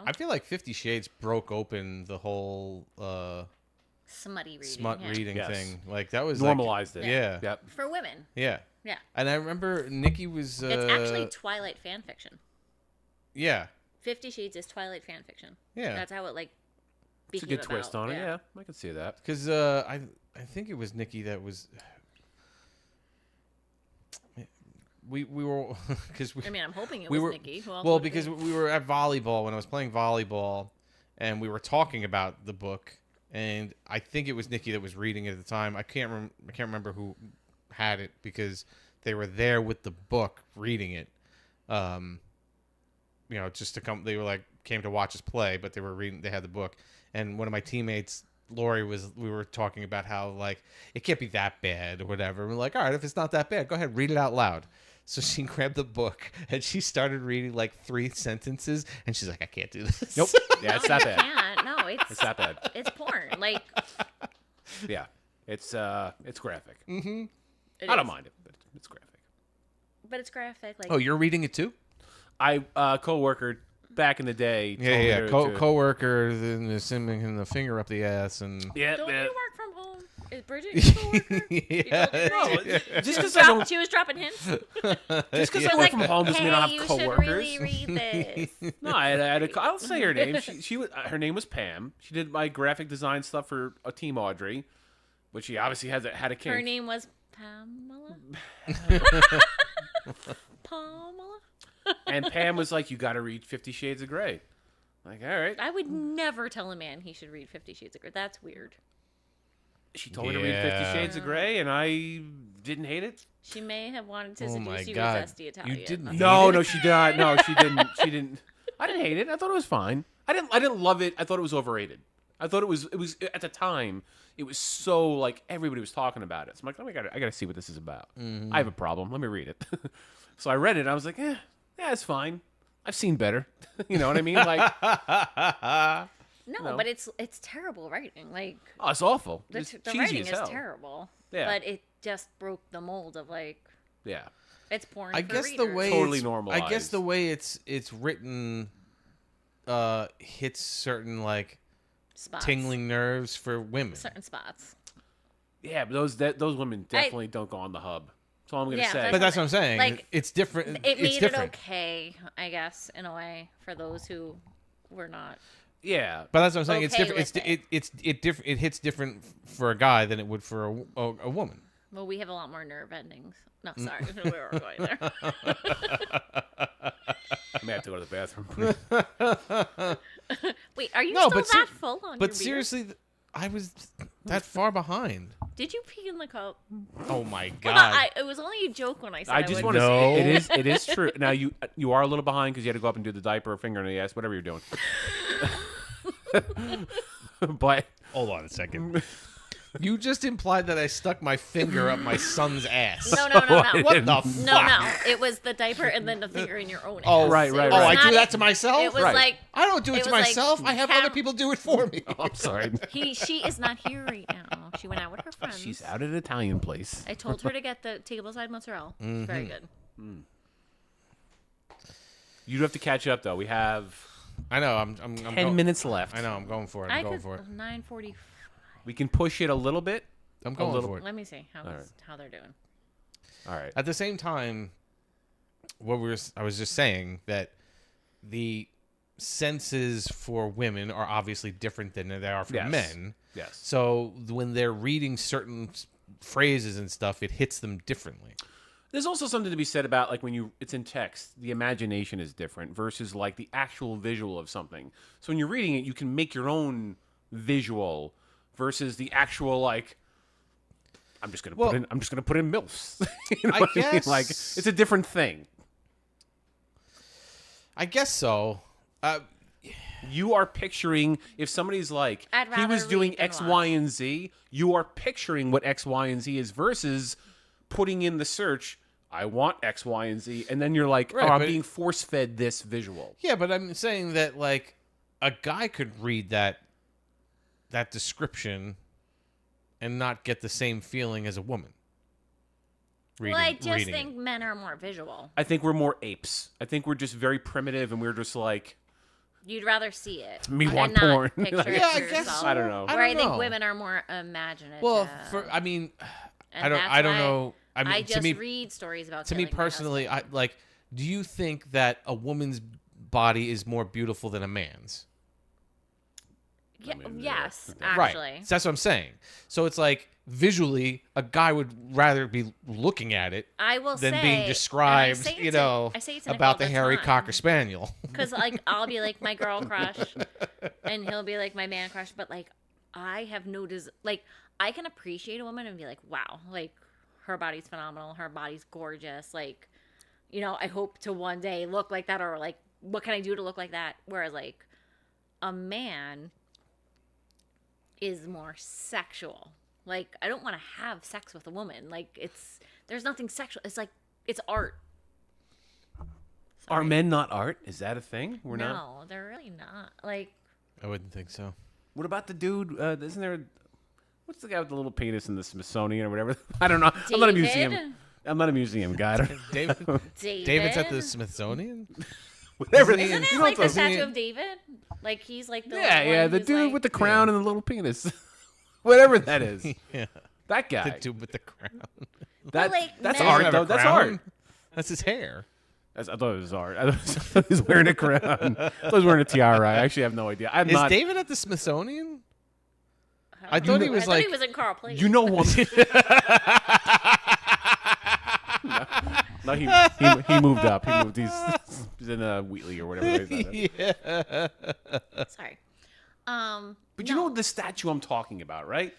I feel like 50 Shades broke open the whole smutty reading, smut reading Yes. thing. Like that was Normalized it. Yeah. Yep. for women. Yeah. Yeah, And I remember Nikki was. it's actually Twilight fan fiction. Yeah. 50 Shades is Twilight fan fiction. Yeah. That's how it like. It's a became good twist about. on it. Yeah, I can see that. Because I think it was Nikki that was. We were because we. I mean, I'm hoping it we was were, Nikki. Who else well, would it because be? we were at volleyball when I was playing volleyball, and we were talking about the book, and I think it was Nikki that was reading it at the time. I can't remember who had it because they were there with the book reading it. Just to come, they were like came to watch us play, but they were reading. They had the book, and one of my teammates, Lori, we were talking about how like it can't be that bad or whatever. We're like, all right, if it's not that bad, go ahead, read it out loud. So she grabbed the book and she started reading like 3 sentences, and she's like, I can't do this. Nope. Yeah, it's that bad. Can't. No, It's that bad. It's porn. Like Yeah. It's graphic. Mm-hmm. I don't mind it, but it's graphic. But it's graphic. Like Oh, you're reading it too? I coworker back in the day. told me Yeah. to- Coworker, then sending the finger up the ass, and Yeah. don't yeah. you work from home? Is Bridget your coworker? yeah. Just because I don't, She was dropping hints. just because I Like, work from home doesn't hey, mean I don't you have should coworkers. really read this. No, I had I'll say her name. She was her name was Pam. She did my graphic design stuff for a Team Audrey, which she obviously had a kink. Her name was Pamela. Pamela. And Pam was like, "You got to read 50 Shades of Grey." Like, all right. I would never tell a man he should read 50 Shades of Grey. That's weird. She told me to read 50 Shades of Grey, and I didn't hate it. She may have wanted to Oh my seduce you God. with zesty Italian. You didn't That's hate No, it? no, she did not. No, she didn't. She didn't. I didn't hate it. I thought it was fine. I didn't love it. I thought it was overrated. I thought it was at the time. It was so like everybody was talking about it. So I'm like, I gotta see what this is about. I have a problem. Let me read it. So I read it. And I was like, yeah, it's fine. I've seen better. You know what I mean? Like, No, but it's terrible writing. Like oh, it's awful. the, It's the cheesy writing as is hell. terrible. Yeah. But it just broke the mold of like Yeah. it's porn. I for guess the readers. way Totally it's, normalized. I guess the way it's written hits certain like spots. tingling nerves for women. certain spots. Yeah, but those women definitely don't go on the hub. That's all I'm gonna Yeah, say. But that's what I'm saying. Like, it's different. It it's made different. it okay, I guess, in a way, for those who were not. Yeah. But that's what I'm saying. It's Okay different. with It hits different for a guy than it would for a woman. Well, we have a lot more nerve endings. No, sorry, we were going there. I may have to go to the bathroom. Wait, are you No, still but that full on your But beer? seriously, I was that far behind. Did you pee in the cup? Oh my Well, god! it was only a joke when I said I just would. want to No. say it is true. Now you are a little behind because you had to go up and do the diaper or finger in the ass, whatever you're doing. But Hold on a second. You just implied that I stuck my finger up my son's ass. No. What the fuck? No. It was the diaper and then the finger in your own ass. Oh, right. It was Oh, I not do that it- to myself? It was Right. like I don't do it it to was like myself. I have Cam- other people do it for me. Oh, I'm sorry. she is not here right now. She went out with her friends. She's out at an Italian place. I told her to get the tableside mozzarella. It's very good. You do have to catch up, though. We have I know. I'm 10 minutes left. I know. I'm going for it. I I'm going could for it. 9:40. We can push it a little bit. I'm going little- for it. Let me see right. how they're doing. All right. At the same time, I was just saying that the senses for women are obviously different than they are for Yes. men. Yes. So when they're reading certain phrases and stuff, it hits them differently. There's also something to be said about like when it's in text, the imagination is different versus like the actual visual of something. So when you're reading it, you can make your own visual versus the actual like I'm just gonna put in MILFs. You know I what I mean? guess- Like it's a different thing. I guess so. You are picturing if somebody's like I'd he was rather doing read than X, watch. Y, and Z, you are picturing what X, Y, and Z is versus putting in the search, I want X, Y, and Z, and then you're like, Right, oh, I'm but- being force fed this visual. Yeah, but I'm saying that like a guy could read that description and not get the same feeling as a woman. Well, I just reading think men are more visual. I think we're more apes. I think we're just very primitive, and we're just like, You'd rather see it. Me and want not porn. Picture Yeah, it I for guess yourself. so. I don't know. Where I think know. women are more imaginative. Well, I mean, And I don't that's know. why I mean, I to just me, read stories about. to me killing my personally, husband. I like. Do you think that a woman's body is more beautiful than a man's? Yeah, mean, yes, yeah. actually. Right. So that's what I'm saying. So it's like visually, a guy would rather be looking at it I will than say, being and I described, say you it to- know, I say it to Nick about all the hairy time. cocker spaniel. Because, like, I'll be like my girl crush, and he'll be like my man crush. But, like, I have no like, I can appreciate a woman and be like, wow, like, her body's phenomenal. Her body's gorgeous. Like, you know, I hope to one day look like that, or, like, what can I do to look like that? Whereas, like, a man is more sexual. Like, I don't want to have sex with a woman. Like, there's nothing sexual. It's like, it's art. are men not art? Is that a thing? We're no, not. they're really not. Like, I wouldn't think so. What about the dude? Isn't there? What's the guy with the little penis in the Smithsonian or whatever? I don't know. I'm not a museum. David? I'm not a museum guy. I don't- David, David? David's at the Smithsonian. Whatever. Isn't he- Isn't You it know like the what the- statue of David? Like, he's like the Yeah, one the who's, dude like, with the crown and the little penis. Whatever that is. Yeah, That guy. the dude with the crown. That, like, that's men- art, Doesn't though. have a That's crown. art. That's his hair. I thought it was art. I thought he was wearing a crown. I thought he was wearing a tiara. I actually have no idea. I'm Is not. David at the Smithsonian? I don't thought know. he was I thought like. he was in Carl Place. You know what? No, he moved up. He moved. He's in Wheatley or whatever. Yeah. Sorry. But you know the statue I'm talking about, right?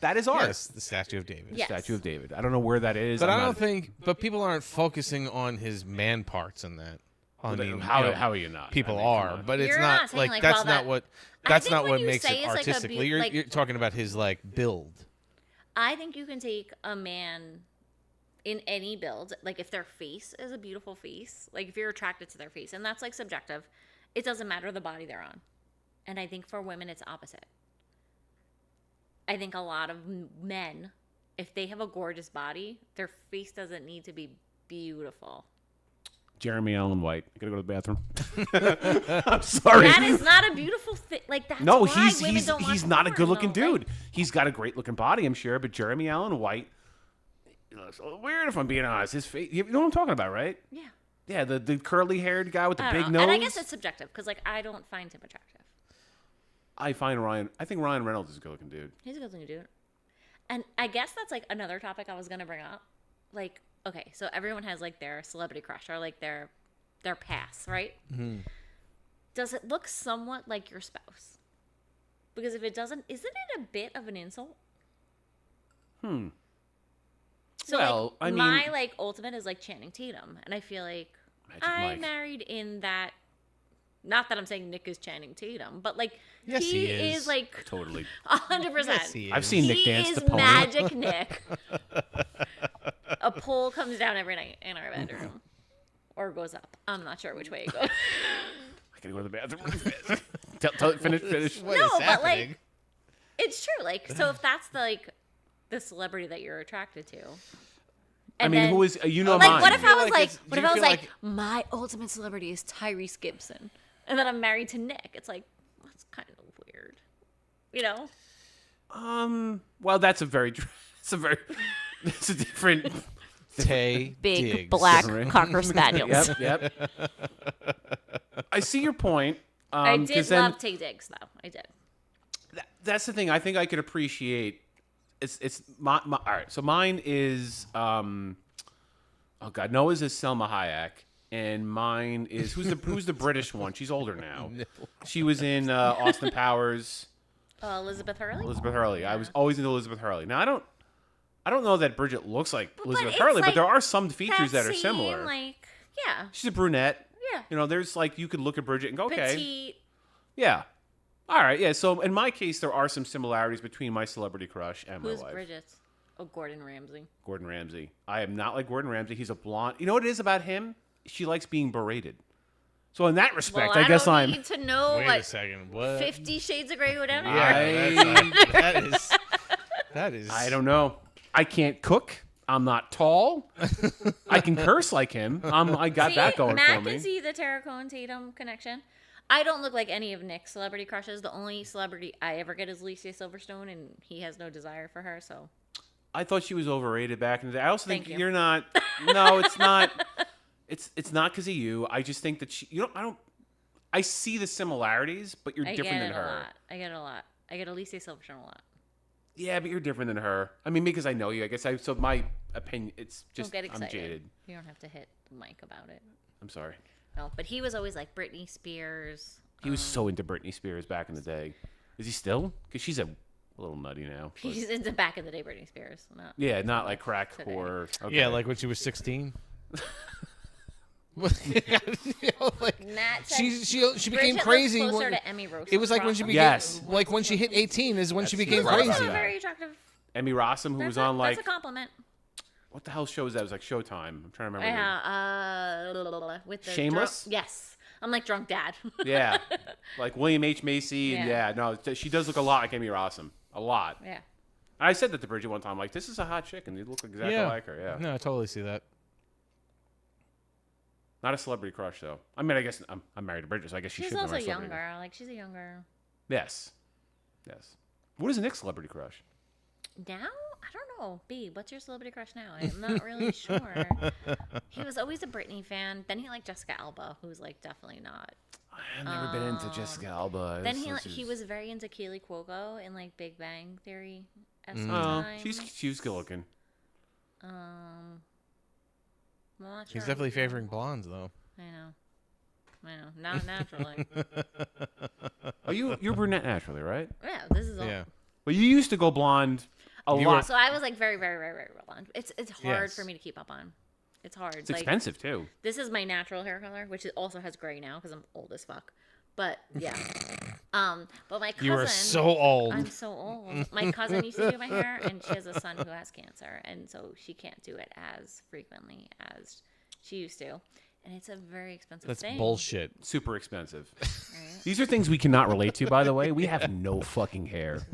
That is art. Yes, the statue of David. Yes. Statue of David. I don't know where that is. But I'm I don't not- think. But people aren't focusing on his man parts in that. I mean, how you know, how are you not? people I mean, come are, on. but it's You're not, not saying, like like, that's well, not that- what I that's think not when what you makes say it it's like a artistically. You're, like- you're talking about his like build. I think you can take a man in any build, like if their face is a beautiful face, like if you're attracted to their face, and that's like subjective, it doesn't matter the body they're on. And I think for women, it's opposite. I think a lot of men, if they have a gorgeous body, their face doesn't need to be beautiful. Jeremy Allen White. I gotta go to the bathroom. I'm sorry. That is not a beautiful thing. Like, that's No, why women he's don't watch he's not a porn, good looking though. dude. He's got a great looking body, I'm sure, but Jeremy Allen White, he looks a little weird if I'm being honest. His face, you know what I'm talking about, right? Yeah. Yeah, the curly haired guy with the I big don't nose. know. And I guess it's subjective because, like, I don't find him attractive. I think Ryan Reynolds is a good looking dude. He's a good looking dude. And I guess that's like another topic I was gonna bring up. Like, okay, so everyone has like their celebrity crush or like their pass, right? Mm-hmm. Does it look somewhat like your spouse? Because if it doesn't, isn't it a bit of an insult? So Well, like, I mean- my like ultimate is like Channing Tatum, and I feel like Magic I Mike. married in that Not that I'm saying Nick is Channing Tatum, but like Yes, he is. like Totally. 100%. Yes, he is. I've seen Nick dance He the is pony. Magic Nick. A pole comes down every night in our bedroom, or goes up. I'm not sure which way it goes. I gotta go to the bathroom. Finish. What No, is but, happening? like, it's true. Like, so if that's the celebrity that you're attracted to. I mean, who is mine? Like, what if Do you I was feel like like, it's- what do if you I was feel like, like- my ultimate celebrity is Tyrese Gibson, and then I'm married to Nick? It's like, that's kind of weird, you know? Well, that's a different. Tay Big Diggs. black Right. cocker spaniels. Yep. I see your point. I 'cause did then- love Tay Diggs, though. I did. That's the thing. I think I could appreciate. It's my all right. So mine is oh god, Noah's is Selma Hayek, and mine is who's the British one? She's older now. She was in Austin Powers. Elizabeth Hurley. Elizabeth Hurley. I was always into Elizabeth Hurley. Now I don't know that Bridget looks like Elizabeth it's Hurley, but like there are some features that are same, similar. Like, yeah, She's a brunette. Yeah. You know, there's like you could look at Bridget and go, okay, petite. yeah. All right, yeah. So in my case, there are some similarities between my celebrity crush and Who's my wife. Bridget's? Oh, Gordon Ramsay. Gordon Ramsay. I am not like Gordon Ramsay. He's a blonde. You know what it is about him? She likes being berated. So in that respect, Well, I guess don't I'm. need to know Wait what a second. What? 50 Shades of Grey would down Yeah, here. that is. I don't know. I can't cook. I'm not tall. I can curse like him. I got See, that going Matt for me. can see the Tara Cohen Tatum connection. I don't look like any of Nick's celebrity crushes. The only celebrity I ever get is Alicia Silverstone, and he has no desire for her. So I thought she was overrated back in the day. I also Thank think you. you're not. No, it's not. It's not because of you. I just think that she. You know, I don't. I see the similarities, but you're I different get than it her. a lot. I get it a lot. I get Alicia Silverstone a lot. Yeah, but you're different than her. I mean, because I know you. I guess so my opinion. It's just Don't get excited. I'm jaded. You don't have to hit the mic about it. I'm sorry. No, but he was always like Britney Spears. He was so into Britney Spears back in the day. Is he still? Because she's a little nutty now. but- He's into back in the day Britney Spears. Not Yeah, not like crack today. core. Okay. Yeah, like when she was 16. You know, like, Matt said she became Bridget crazy. looks closer when- to Emmy Rose. It was like when she became Yes. like when she hit 18 is when she That's became right. crazy. Also very attractive. Emmy Rossum, who was on like that's a compliment. what the hell show was that? It was like Showtime. I'm trying to remember. With the Shameless? drunk- yes, I'm like drunk dad. Yeah, like William H Macy, and Yeah. no, she does look a lot like Emmy Rossum, a lot. Yeah. I said that to Bridget one time, like this is a hot chick, and you look exactly like her. Yeah, No, I totally see that. not a celebrity crush though. I mean, I guess I'm married to Bridget, so I guess she She's should be also my celebrity. younger. Like she's a younger. Yes. What is Nick's celebrity crush? Now I don't know. B, what's your celebrity crush now? I'm not really sure. He was always a Britney fan. Then he liked Jessica Alba, who's like definitely not. I've never been into Jessica Alba. Then This he is- was very into Keely Cuoco in like Big Bang Theory at some Oh, time. she was good looking. I'm not sure. He's definitely favoring blondes though. I know. Not naturally. Oh, you're brunette naturally, right? Yeah, this is all. Yeah. Well, you used to go blonde a lot. So I was like very, very, very, very blonde. It's hard Yes. for me to keep up on. It's hard. It's expensive too. This is my natural hair color, which also has gray now because I'm old as fuck. But yeah. But my cousin. You are so old. I'm so old. My cousin used to do my hair, and she has a son who has cancer, and so she can't do it as frequently as she used to. And it's a very expensive That's thing. bullshit. Super expensive. Right? These are things we cannot relate to, by the way. We have no fucking hair.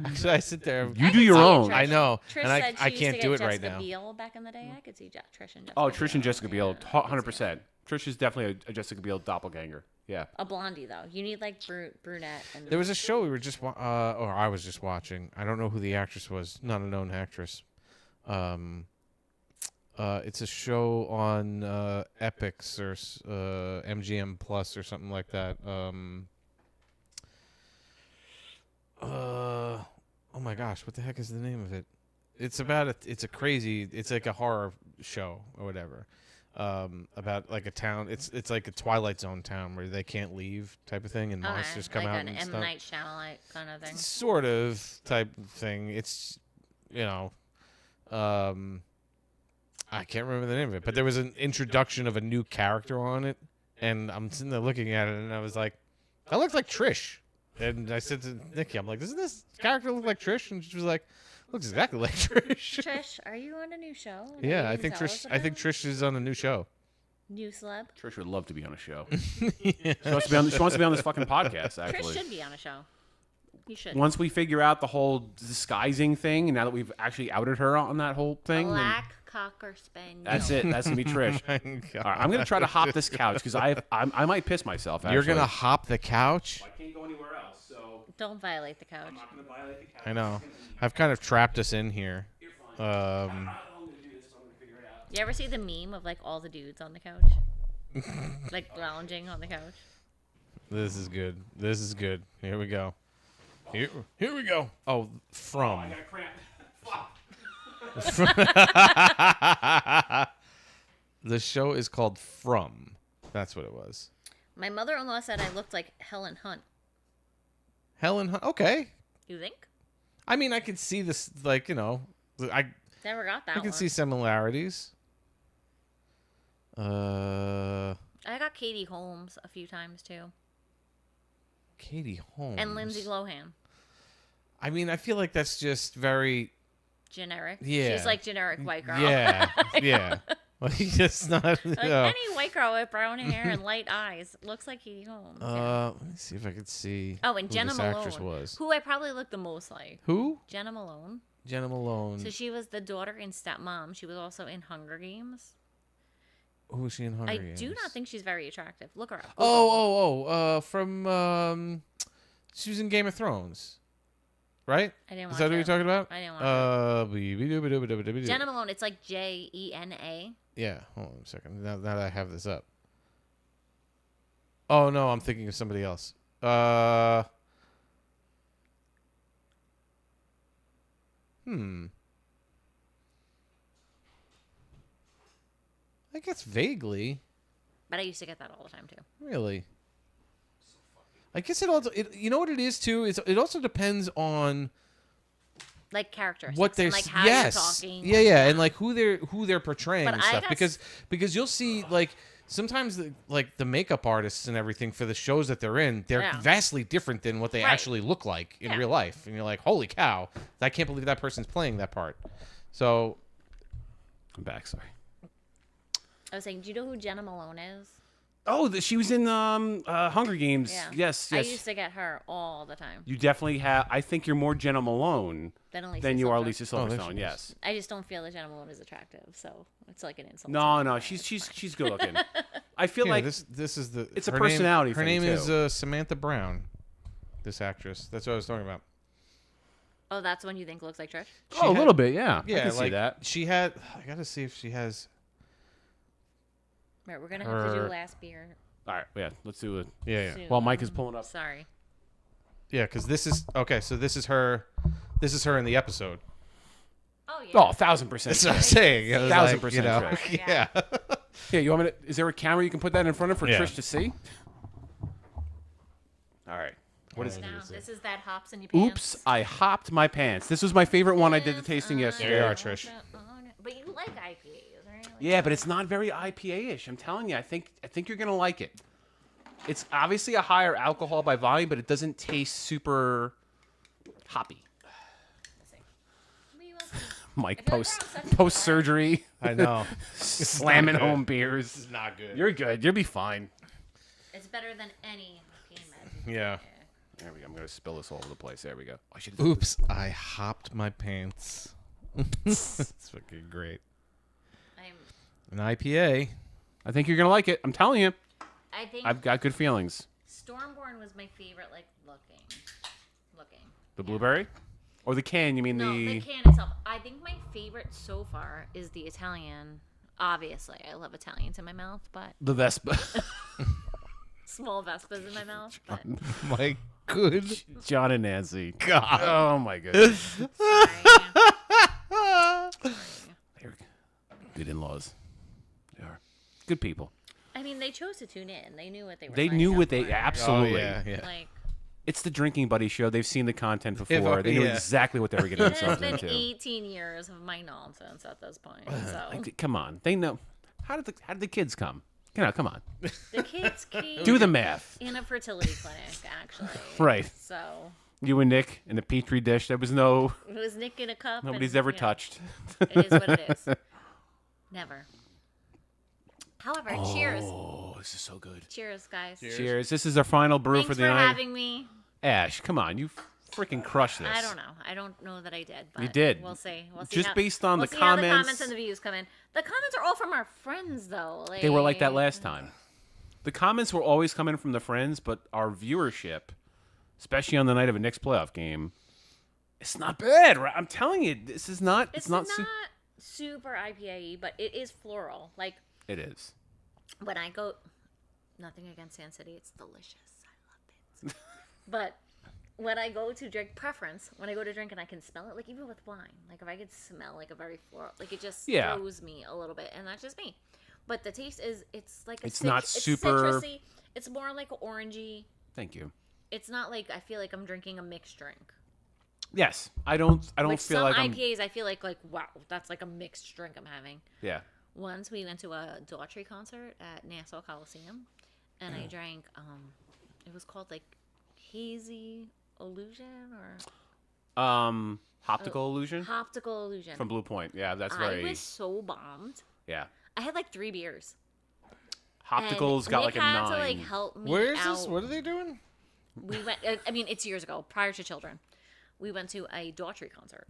Actually, I sit there. You do your own. I know, Trish and said I she can't used to do get it right Jessica now. Biel back in the day. I could see Trish and Jessica. Oh, Trish and Jessica Biel, Yeah, I could see 100%. Trish is definitely a Jessica Biel doppelganger. Yeah. A blondie though. You need like brunette. And There was a show we were just, or I was just watching. I don't know who the actress was. Not a known actress. It's a show on Epix or MGM Plus or something like that. Oh my gosh, what the heck is the name of it? It's about it's like a horror show or whatever. About like a town. It's like a Twilight Zone town where they can't leave type of thing, and monsters come like out an and M stuff. Night Shyamalan kind of thing. Sort of type thing. It's I can't remember the name of it, but there was an introduction of a new character on it And I'm sitting there looking at it, and I was like, that looks like Trish. And I said to Nikki, I'm like, doesn't this character look like Trish? And she was like, looks exactly like Trish. Trish, are you on a new show? Yeah, I think Trish is on a new show. New celeb. Trish would love to be on a show. She wants to be on this fucking podcast. Actually, Trish should be on a show. You should. Once we figure out the whole disguising thing, and now that we've actually outed her on that whole thing, then Black Cocker Spaniel. that's it. That's gonna be Trish. My All right, I'm gonna try to hop this couch because I might piss myself. Actually. You're gonna hop the couch? I can't go anywhere else, so Don't violate the couch. I'm not gonna violate the couch. I know. I've kind of trapped us in here. You ever see the meme of like all the dudes on the couch, like lounging on the couch? This is good. This is good. Here we go. Here we go. Oh, From. I got a cramp. The show is called From. That's what it was. My mother-in-law said I looked like Helen Hunt. Helen Hunt. Okay. You think? I mean, I could see this, like, you know, I Never got that can one. see similarities. I got Katie Holmes a few times too. Katie Holmes. And Lindsay Lohan. I mean, I feel like that's just very Generic. Yeah. She's like generic white girl. Yeah, yeah. Like, it's not. Like You know. any white girl with brown hair and light eyes looks like Katie Holmes. Yeah. Let me see if I could see. Oh, and who Jenna this Malone, actress was. who I probably look the most like. Who? Jenna Malone. Jenna Malone. So she was the daughter in Stepmom. She was also in Hunger Games. Who was she in Hunger Games? I do not think she's very attractive. Look her up. From she was in Game of Thrones, right? I didn't Is watch that who you're it. talking about? I didn't watch Jenna Malone. It's like Jena. Yeah, hold on a second. Now that I have this up. Oh no, I'm thinking of somebody else. I guess vaguely. But I used to get that all the time too. Really? I guess it also. You know what it is too. It also depends on Like characteristics. what they're and, like how yes, you're talking. yeah, and like who they're portraying But and I stuff. got Because you'll see like sometimes the makeup artists and everything for the shows that they're in, they're Yeah. vastly different than what they Right. actually look like in Yeah. real life, and you're like, holy cow, I can't believe that person's playing that part. So I'm back. Sorry. I was saying, do you know who Jenna Malone is? Oh, she was in Hunger Games. Yeah. Yes. I used to get her all the time. You definitely have. I think you're more Jenna Malone Than you are Silver. Lisa there she Silverstone. is. Yes. I just don't feel that Jenna Malone is attractive, so it's like an insult. No, she's good looking. I feel like this is the. it's a her personality Name, her thing, name is too. Samantha Brown. This actress. That's what I was talking about. Oh, that's one you think looks like Trish? a little bit, yeah. I Yeah, can see like that. she had. I gotta see if she has. Right, we're gonna have to do Her- last beer. All right, yeah. Let's do it. Yeah. soon. While Mike is pulling up. Sorry. Yeah, because this is okay. So this is her. This is her in the episode. Oh yeah. Oh, 1,000%. That's what I'm saying. It was 1,000% you know, Trish. yeah. Yeah, you want me to? Is there a camera you can put that in front of for Yeah. Trish to see? All right. What is? Now, this is that hops in your pants. Oops! I hopped my pants. This was my favorite one I did the tasting yesterday. There you are, Trish. But you like IPAs, right? Like, Yeah, but it's not very IPA-ish. I'm telling you, I think you're gonna like it. It's obviously a higher alcohol by volume, but it doesn't taste super hoppy. We will see. Mike I feel like we're on such a post surgery, I know. slamming not good. home beers. This is not good. You're good. You'll be fine. It's better than any pain med. Yeah. There we go. I'm gonna spill this all over the place. There we go. I should. Oops! I hopped my pants. It's fucking great. I'm. An IPA. I think you're gonna like it. I'm telling you. I think I've got good feelings. Stormborn was my favorite. Like looking. The blueberry, or the can? You mean No, the? the can itself. I think my favorite so far is the Italian. Obviously, I love Italians in my mouth, but The Vespa. small Vespas in my mouth. But My good John and Nancy. God. Oh my goodness. sorry. They're good in-laws. They are good people. I mean, they chose to tune in. They knew what they were. They signing knew up what they for. absolutely. Oh, yeah. Like It's the Drinking Buddy show. They've seen the content before. They knew yeah. exactly what they were getting it has themselves been into. 18 years of my nonsense at this point. So Come on, they know. How did the kids come? Come on. The kids came Do the math. in a fertility clinic, actually. Right. So You and Nick in a petri dish. There was no. it was Nick in a cup. Nobody's and, ever you know, touched. It is what it is. Never. However, cheers. Oh, this is so good. Cheers, guys. Cheers. This is our final brew Thanks for the for night. having me. Ash, come on. You freaking crushed this. I don't know. I don't know that I did. But You did. We'll see. We'll see. Just based on we'll the see how comments. the comments and the views come in. The comments are all from our friends, though. They were like that last time. The comments were always coming from the friends, but our viewership, especially on the night of a Knicks playoff game, it's not bad. Right? I'm telling you, this is not. It's not super IPA-y, but it is floral. Like It is. when I go, nothing against Sand City, it's delicious. I love it. But when I go to drink when I go to drink and I can smell it, like even with wine, like if I could smell like a very floral, like it just throws me a little bit, and that's just me. But the taste is, it's like It's not super- citrusy. It's more like orangey. Thank you. It's not like I feel like I'm drinking a mixed drink. Yes, I don't Like feel some like I'm. IPAs, I feel like wow, that's like a mixed drink I'm having. Yeah. Once we went to a Daughtry concert at Nassau Coliseum, and I drank. It was called like Hazy Illusion or Optical illusion Optical Illusion from Blue Point. Yeah, that's very. I was so bombed. Yeah. I had like 3 beers. Optical's And got Nick like a had 9. to like help me Where is out. this? What are they doing? We went. I mean, it's years ago, prior to children. We went to a Daughtry concert.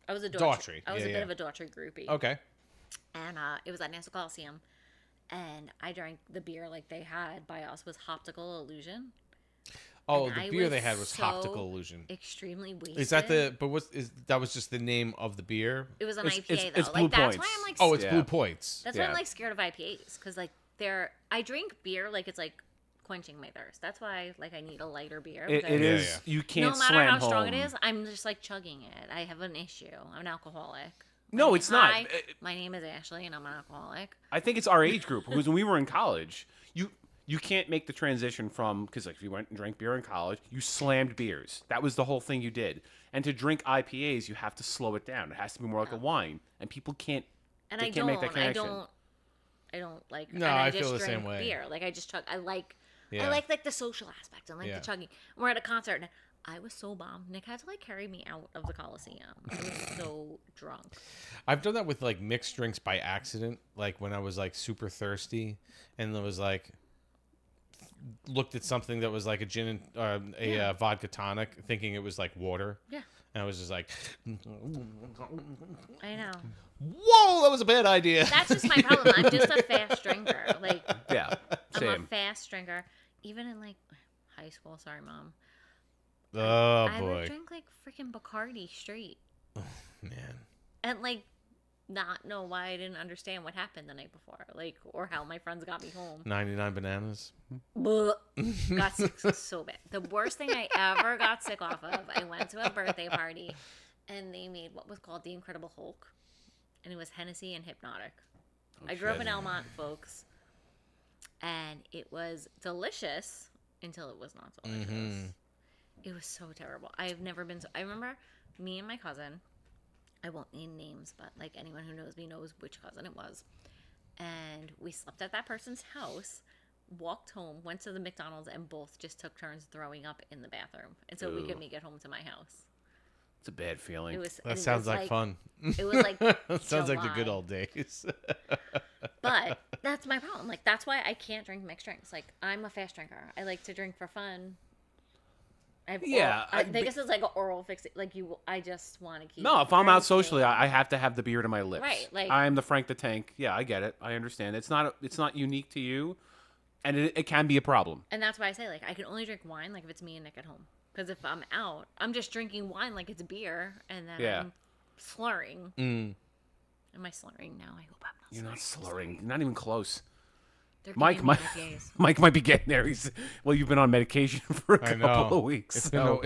I was a Daughtry. I was Yeah, a yeah. bit of a Daughtry groupie. Okay. And it was at Nassau Coliseum, and I drank the beer like they had by us was Optical Illusion. Oh, And the I beer was they had was so Optical Illusion. Extremely wasted. Is that the? But that was just the name of the beer? It was an It's- IPA it's though. Blue Like that's Points. why I'm like. Oh, it's Yeah. Blue Points. That's why I'm Yeah. like scared of IPAs because like I drink beer like it's like quenching my thirst. That's why like I need a lighter beer. It because is. You can't no matter slam how strong home. it is, I'm just like chugging it. I have an issue. I'm an alcoholic. No, it's not. Hi, my name is Ashley, and I'm an alcoholic. I think it's our age group because when we were in college, you can't make the transition from because like if you went and drank beer in college, you slammed beers. That was the whole thing you did. And to drink IPAs, you have to slow it down. It has to be more like a wine, and people can't. And they I can't make that don't. connection. I don't like. No, and I just feel the drink same way. Beer, like I just chug. I like Yeah. like the social aspect and like Yeah. the chugging. We're at a concert and I was so bombed. Nick had to like carry me out of the Coliseum. I was so drunk. I've done that with like mixed drinks by accident, like when I was like super thirsty, and there was like looked at something that was like a gin and vodka tonic, thinking it was like water. Yeah, and I was just like, I know. "Whoa, that was a bad idea." That's just my problem. I'm just a fast drinker. Like Yeah, I'm same. a fast drinker. Even in like high school. Sorry, mom. Oh I boy, would drink like freaking Bacardi straight. man. And like not know why I didn't understand what happened the night before, like or how my friends got me home. 99 bananas. Blech. Got sick so bad. The worst thing I ever got sick off of. I went to a birthday party, and they made what was called the Incredible Hulk, and it was Hennessy and Hypnotic. I grew up in Elmont, folks, and it was delicious until it was not delicious. It was so terrible. I've never been so. I remember me and my cousin. I won't name names, but like anyone who knows me knows which cousin it was. And we slept at that person's house, walked home, went to the McDonald's, and both just took turns throwing up in the bathroom until we could make it home to my house. It's a bad feeling. That sounds like fun. It was like That sounds like the good July. old days. But that's my problem. Like that's why I can't drink mixed drinks. Like I'm a fast drinker. I like to drink for fun. I think this is like an oral fix. Like I just want to keep. No, if I'm out drinking. socially, I have to have the beer to my lips. Right, like- I'm the Frank the Tank. Yeah, I get it. I understand. It's not unique to you, and it can be a problem. And that's why I say like I can only drink wine like if it's me and Nick at home. Because if I'm out, I'm just drinking wine like it's beer, and then I'm slurring. Am I slurring now? I hope I'm not. You're not slurring. You're not even close. They're Mike giving me might IPAs. Mike might be getting there. You've been on medication for a I couple know. of weeks. It's so-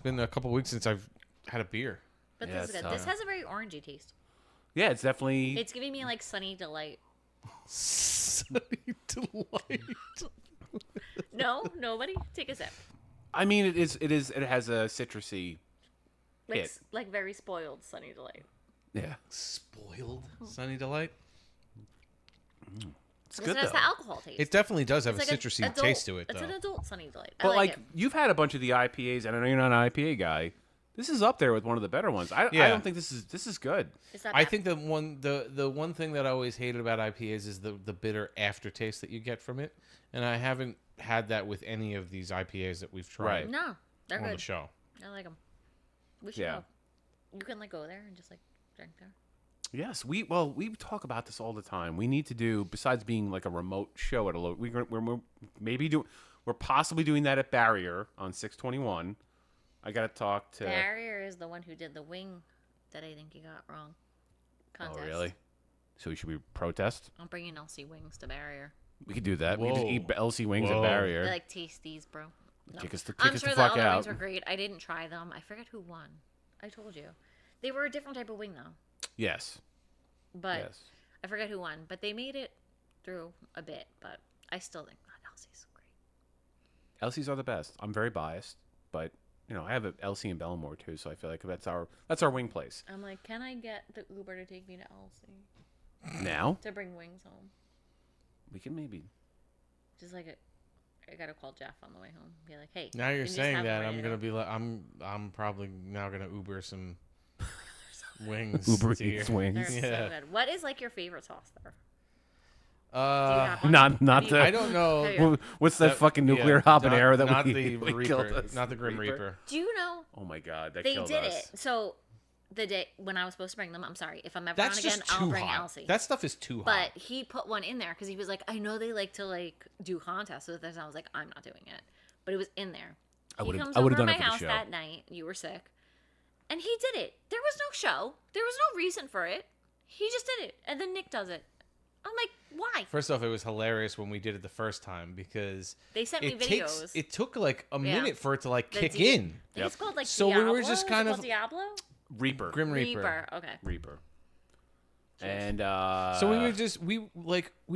been a couple weeks since I've had a beer. But Yeah, this is it's good. This has a very orangey taste. yeah, it's definitely. It's giving me like Sunny Delight. Sunny Delight. No, nobody. Take a sip. I mean, it is. It has a citrusy. Like Hit. like very spoiled Sunny Delight. Yeah. Spoiled Sunny Delight. It's This good has though. the alcohol taste. It definitely does have It's a like an citrusy adult- taste to it, It's though. an adult Sunny Delight. But I like it. you've had a bunch of the IPAs, and I know you're not an IPA guy. This is up there with one of the better ones. I don't think this is good. It's not I bad. think the one thing that I always hated about IPAs is the bitter aftertaste that you get from it, and I haven't had that with any of these IPAs that we've tried Right. No, they're on good. the show. I like them. We should Yeah. go. You can go there and just drink there. Yes, we talk about this all the time. We need to do, besides being like a remote show at a low, we're possibly doing that at Barrier on 6/21. I got to talk to. Barrier is the one who did the wing that I think you got wrong. Contest. Oh really? So should we protest? I'm bringing Elsie wings to Barrier. We could do that. We could just eat Whoa. LC wings at Whoa. Barrier. They're like tasties, bro. No. Kick us the I'm sure the fuck other out. wings were great. I didn't try them. I forget who won. I told you. They were a different type of wing though. Yes. But Yes. I forget who won. But they made it through a bit. But I still think Elsie's great. LCs are the best. I'm very biased, but I have a LC in Belmore too, so I feel like that's our wing place. I'm like, can I get the Uber to take me to Elsie Now to bring wings home? we can maybe. Just like I gotta call Jeff on the way home. Be like, hey. Now you're can you just saying have them that, ready I'm to gonna go? be like, I'm probably now gonna Uber some wings. Uber to here. Eats wings. They're so Yeah. good. What is your favorite sauce there? Do you have one? Not Do you- the. I don't know. Have you- What's that fucking nuclear habanero that not we the we killed Reaper, us? not the Grim Reaper. Do you know Oh my god, that they killed did us. it? So the day when I was supposed to bring them, I'm sorry if I'm ever That's on again, just I'll too bring hot. Elsie. That stuff is too hot. But he put one in there because he was like, I know they like to do contests with this. And I was like, I'm not doing it, but it was in there. I He would've- comes I would've over done to it my for the house show. that night. You were sick, and he did it. There was no show. There was no reason for it. He just did it, and then Nick does it. I'm like, why? First off, it was hilarious when we did it the first time because They sent me videos. It took like a minute for it to The kick D- in. I think it's called So we Diablo. were just Is it kind called of- Diablo. Reaper. Grim Reaper. Okay. Reaper. And So we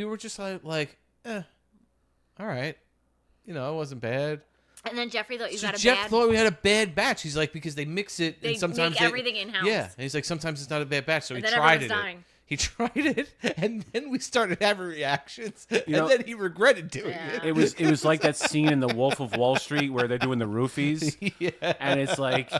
were just like, all right, it wasn't bad. And then Jeffrey thought you So got a Jeff bad. thought we had a bad batch. He's like, because they mix it They and sometimes make everything in-house. Yeah, and he's like, sometimes it's not a bad batch. So And he then tried everyone's it. dying. He tried it, and then we started having reactions, and know- then he regretted doing Yeah. it was like that scene in The Wolf of Wall Street where they're doing the roofies, it. Yeah. and it's like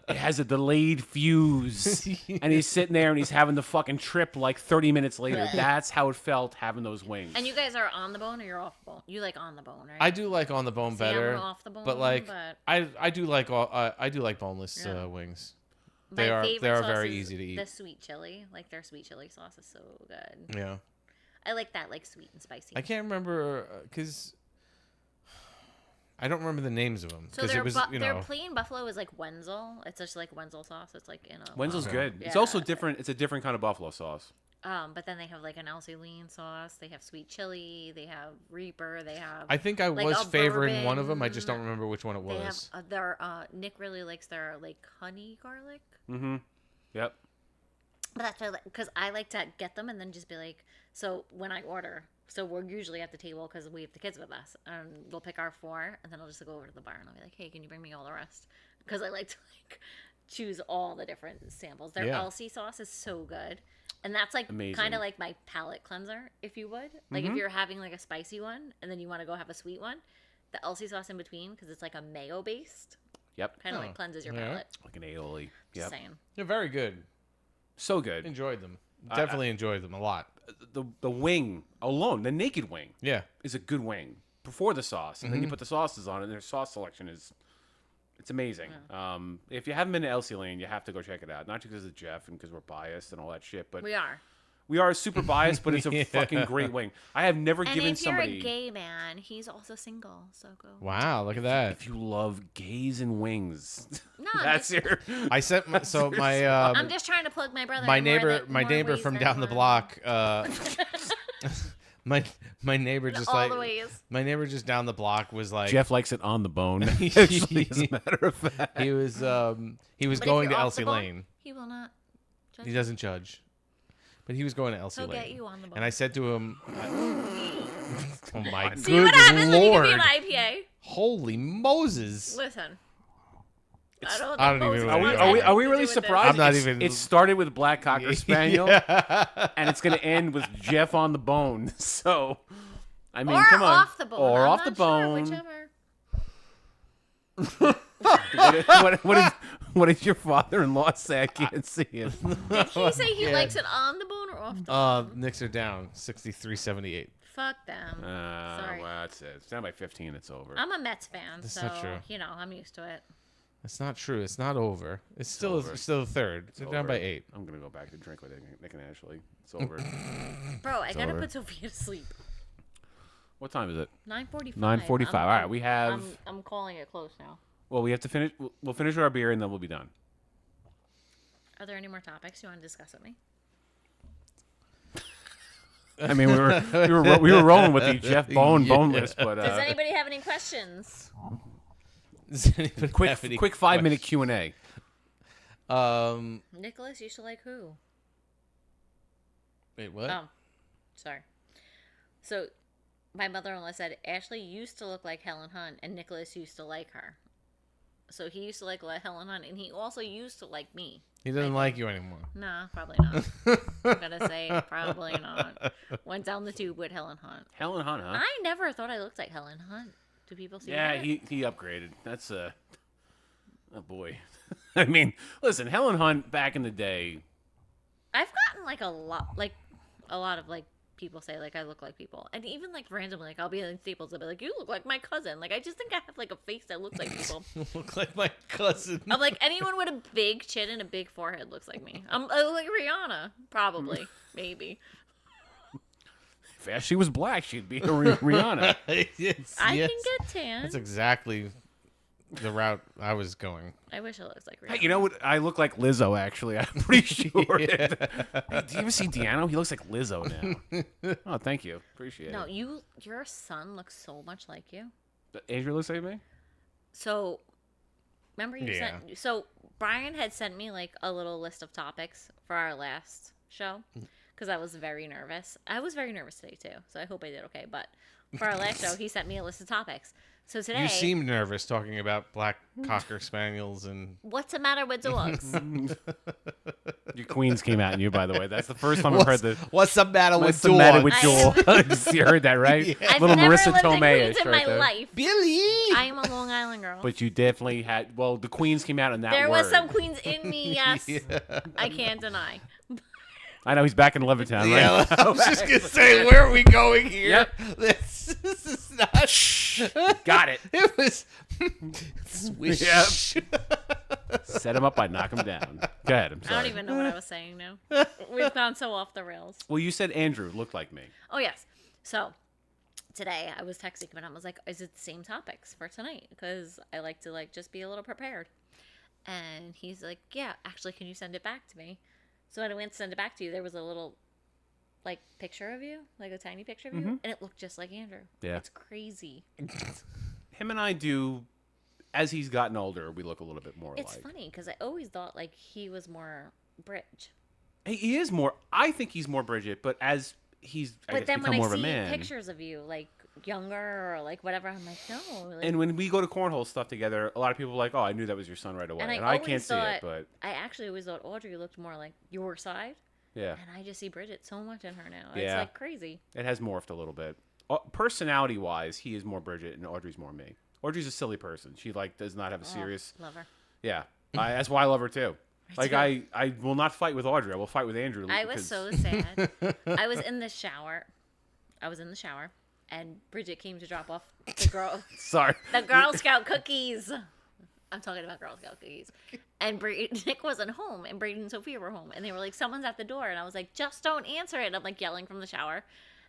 it has a delayed fuse, and he's sitting there and he's having the fucking trip like 30 minutes later. That's how it felt having those wings. And you guys are on the bone or you're off the bone? You like on the bone, right? I do like on the bone See, I'm better, off the bone, but like but- I do like boneless Yeah. wings. My They are favorite sauce very is easy to eat. The sweet chili, like their sweet chili sauce is so good. Yeah, I like that, like sweet and spicy. I can't remember because I don't remember the names of them So because their it was their plain buffalo is like Wenzel. It's just like Wenzel sauce. It's like in a Wenzel's Okay. good. It's Yeah. also different. It's a different kind of buffalo sauce. But then they have like an Elsie lean sauce. They have sweet chili. They have Reaper. They have. I think I like was a favoring one of them. I just don't bourbon. remember which one it They have was. their Nick really likes their like honey garlic. Mm-hmm. Yep. But that's because I like to get them and then just be like, so when I order, so we're usually at the table because we have the kids with us, and we'll pick our 4, and then I'll just go over to the bar and I'll be like, hey, can you bring me all the rest? Because I like to choose all the different samples. Their Yeah. Elsie sauce is so good, and that's like Amazing. kind of like my palate cleanser, if you would. Like if you're having like a spicy one and then you want to go have a sweet one, the Elsie sauce in between because it's like a mayo based, Yep. kind of like cleanses your Yeah. palate. Like an aioli. Just Yep. saying. They're very good. So good. Enjoyed them. Definitely enjoyed them a lot. The wing alone, the naked wing, Yeah. is a good wing before the sauce, and then you put the sauces on it, and their sauce selection it's amazing. If you haven't been to Elsie Lane, you have to go check it out. Not just because of Jeff and because we're biased and all that shit, but We are. we are super biased. But it's a Yeah. fucking great wing. I have never And given if you're somebody. a gay man, he's also single, so go. Wow, look at that. If you love gays and wings, No, I'm that's just- your. I sent my I'm just trying to plug my brother. my in more neighbor than- my more neighbor ways from than down the one. block my neighbor just All like the ways. my neighbor just down the block was like Jeff likes it on the bone. Actually, as a matter of fact, he was But if going you're to off the Elsie bone, Lane. He will not. Judge He doesn't judge. But he was going to Elsie He'll Lane. get you on the bone. And I said to him, oh my See good what happens when you Lord. give me an IPA? Holy Moses. Listen, I don't even know. Are we really surprised? I'm not even. It started with Black Cocker Spaniel, Yeah. and it's going to end with Jeff on the bone. So, I mean, Or come on. off the bone. Or I'm off not the bone. Sure, whichever. What did your father-in-law say? I can't see him. Did he say he likes it on the bone or off the bone? Knicks are down 63-78. Fuck them. Sorry. Well, that's it. It's down by 15. It's over. I'm a Mets fan, That's so not true. you know I'm used to it. That's not true. It's not over. It's still over. still third. They're down over. by 8. I'm gonna go back to drink with Nick and Ashley. It's over. Bro, I gotta over. put Sophia to sleep. What time is it? 9:45. 9:45. All right, we have. I'm calling it close now. Well, we have to finish. We'll finish with our beer and then we'll be done. Are there any more topics you want to discuss with me? I mean, we were rolling with the Jeff boneless, but Does anybody have any questions? Does anybody have any quick 5-minute Q&A. Nicholas used to like who? Wait, what? Oh, sorry. So, my mother-in-law said Ashley used to look like Helen Hunt, and Nicholas used to like her. So he used to like Helen Hunt, and he also used to like me. He doesn't like you anymore. Nah, probably not. I'm gonna say probably not. Went down the tube with Helen Hunt. Helen Hunt, huh? I never thought I looked like Helen Hunt. Do people see Yeah, that? he upgraded. That's oh boy. I mean, listen, Helen Hunt back in the day. I've gotten like a lot of like people say like I look like people, and even like randomly, like I'll be in Staples, they'll be like, "You look like my cousin." Like I just think I have like a face that looks like people. Look like my cousin. I'm like anyone with a big chin and a big forehead looks like me. I look like Rihanna, probably, maybe. If Ashley was black, she'd be Rihanna. Yes, I yes. can get tan. That's exactly the route I was going. I wish I looked like Rihanna. Hey, you know what? I look like Lizzo, actually. I'm pretty sure. Hey, do you ever see Deano? He looks like Lizzo now. Oh, thank you. Appreciate No, it. your son looks so much like you. Andrew looks like me? So, remember you Yeah. sent... So, Brian had sent me, like, a little list of topics for our last show. Because I was very nervous. I was very nervous today, too. So, I hope I did okay. But for our last show, he sent me a list of topics. So, today... You seemed nervous talking about black cocker spaniels and... What's the matter with dogs? Your queens came out in you, by the way. That's the first time I've heard the... What's the matter What's with the matter dogs? with you heard that, right? I've Little never Marissa lived in Tomei-ish Queens in right my there. life. Billy! I am a Long Island girl. But you definitely had... Well, the queens came out in that There word. was some queens in me, yes. I can't deny. I know, he's back in Levittown, right? Yeah, I was just going to say, where are we going here? Yep. This is not... Got it. It was... Swish. Yep. Set him up by knock him down. Go ahead, I'm I sorry. don't even know what I was saying now. We've gone so off the rails. Well, you said Andrew looked like me. Oh, yes. So, today I was texting him and I was like, is it the same topics for tonight? Because I like to, like, just be a little prepared. And he's like, yeah, actually, can you send it back to me? So when I went to send it back to you, there was a little, like, picture of you, like a tiny picture of you, and it looked just like Andrew. Yeah. It's crazy. Him and I do, as he's gotten older, we look a little bit more alike. It's funny because I always thought, like, he was more Bridge. He is more, I think he's more Bridget, but as he's, I guess, become more of a man. Pictures of you, like, younger or, like, whatever, I'm like, no. Like, And when we go to cornhole stuff together, a lot of people are like, oh, I knew that was your son right away. And And I I can't always see it, thought- but I actually always thought Audrey looked more like your side. yeah. And I just see Bridget so much in her now. It's Yeah. like crazy. It has morphed a little bit. Personality-wise, he is more Bridget and Audrey's more me. Audrey's a silly person. She, like, does not have a serious... Love her. Yeah. That's why I love her, too. Like, too. I will not fight with Audrey. I will fight with Andrew. I was because- so sad. I was in the shower. And Bridget came to drop off the Sorry. Girl Scout cookies. I'm talking about Girl Scout cookies. And Nick wasn't home, and Brady and Sophia were home. And they were like, someone's at the door. And I was like, just don't answer it. And I'm like yelling from the shower.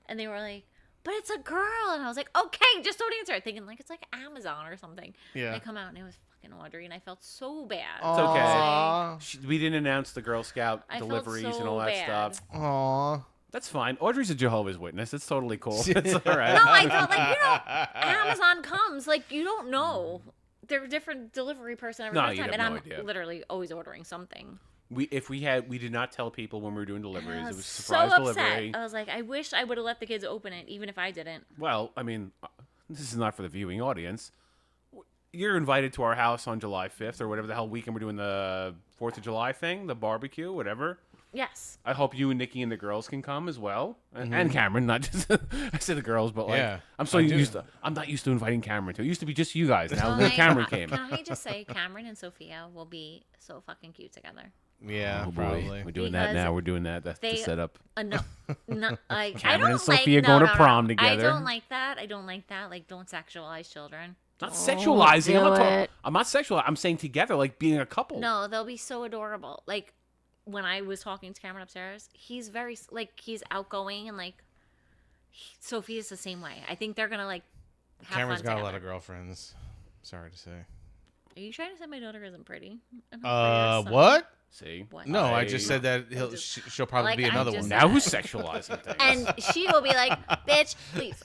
And they were like, but it's a girl. And I was like, okay, just don't answer it. Thinking like it's like Amazon or something. Yeah. And I come out, and it was fucking Audrey. And I felt so bad. It's okay. Aw. We didn't announce the Girl Scout I felt deliveries and so all that bad. stuff. Aw. That's fine. Audrey's a Jehovah's Witness. It's totally cool. It's all right. No, I felt like, Amazon comes. Like, you don't know. They're a different delivery person every No, time. you have And no I'm idea. literally always ordering something. We did not tell people when we were doing deliveries. I It was was so surprise upset. delivery. I was like, I wish I would have let the kids open it, even if I didn't. Well, I mean, this is not for the viewing audience. you're invited to our house on July 5th or whatever the hell weekend we're doing the 4th of July thing, the barbecue, whatever. Yes. I hope you and Nikki and the girls can come as well, and Cameron. Not just I said the girls, but like Yeah, I'm so used to. I'm not used to inviting Cameron to. It used to be just you guys. Now Well, Cameron came. Can I just say, Cameron and Sophia will be so fucking cute together. Yeah, Oh boy, probably. we're doing that Because now. We're doing that. That's the they- setup. No, I Cameron don't and Sophia like, going no, to no, prom no. together. I don't like that. I don't like that. Like, don't sexualize children. Not sexualizing. do it. I'm not sexual. I'm saying together, like being a couple. No, they'll be so adorable. Like, when I was talking to Cameron upstairs, he's very, like, he's outgoing and, like, Sophia's the same way. I think they're going to, like, have Cameron's fun got together. a lot of girlfriends. Sorry to say. Are you trying to say my daughter isn't pretty? What? What? See? What? No, I just said that she'll probably be another one. Now who's sexualizing things? And she will be like, bitch, please.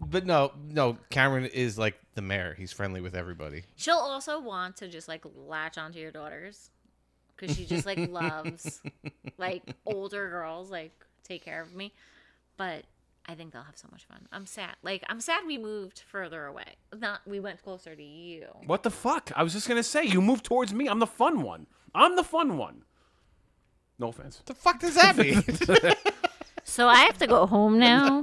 But no, Cameron is like the mayor. He's friendly with everybody. She'll also want to just, like, latch onto your daughters. Because she just, like, loves, like, older girls, like, take care of me. But I think they'll have so much fun. I'm sad. Like, I'm sad we moved further away. We went closer to you. What the fuck? I was just gonna say you moved towards me. I'm the fun one. I'm the fun one. No offense. The fuck does that mean? So I have to go home now.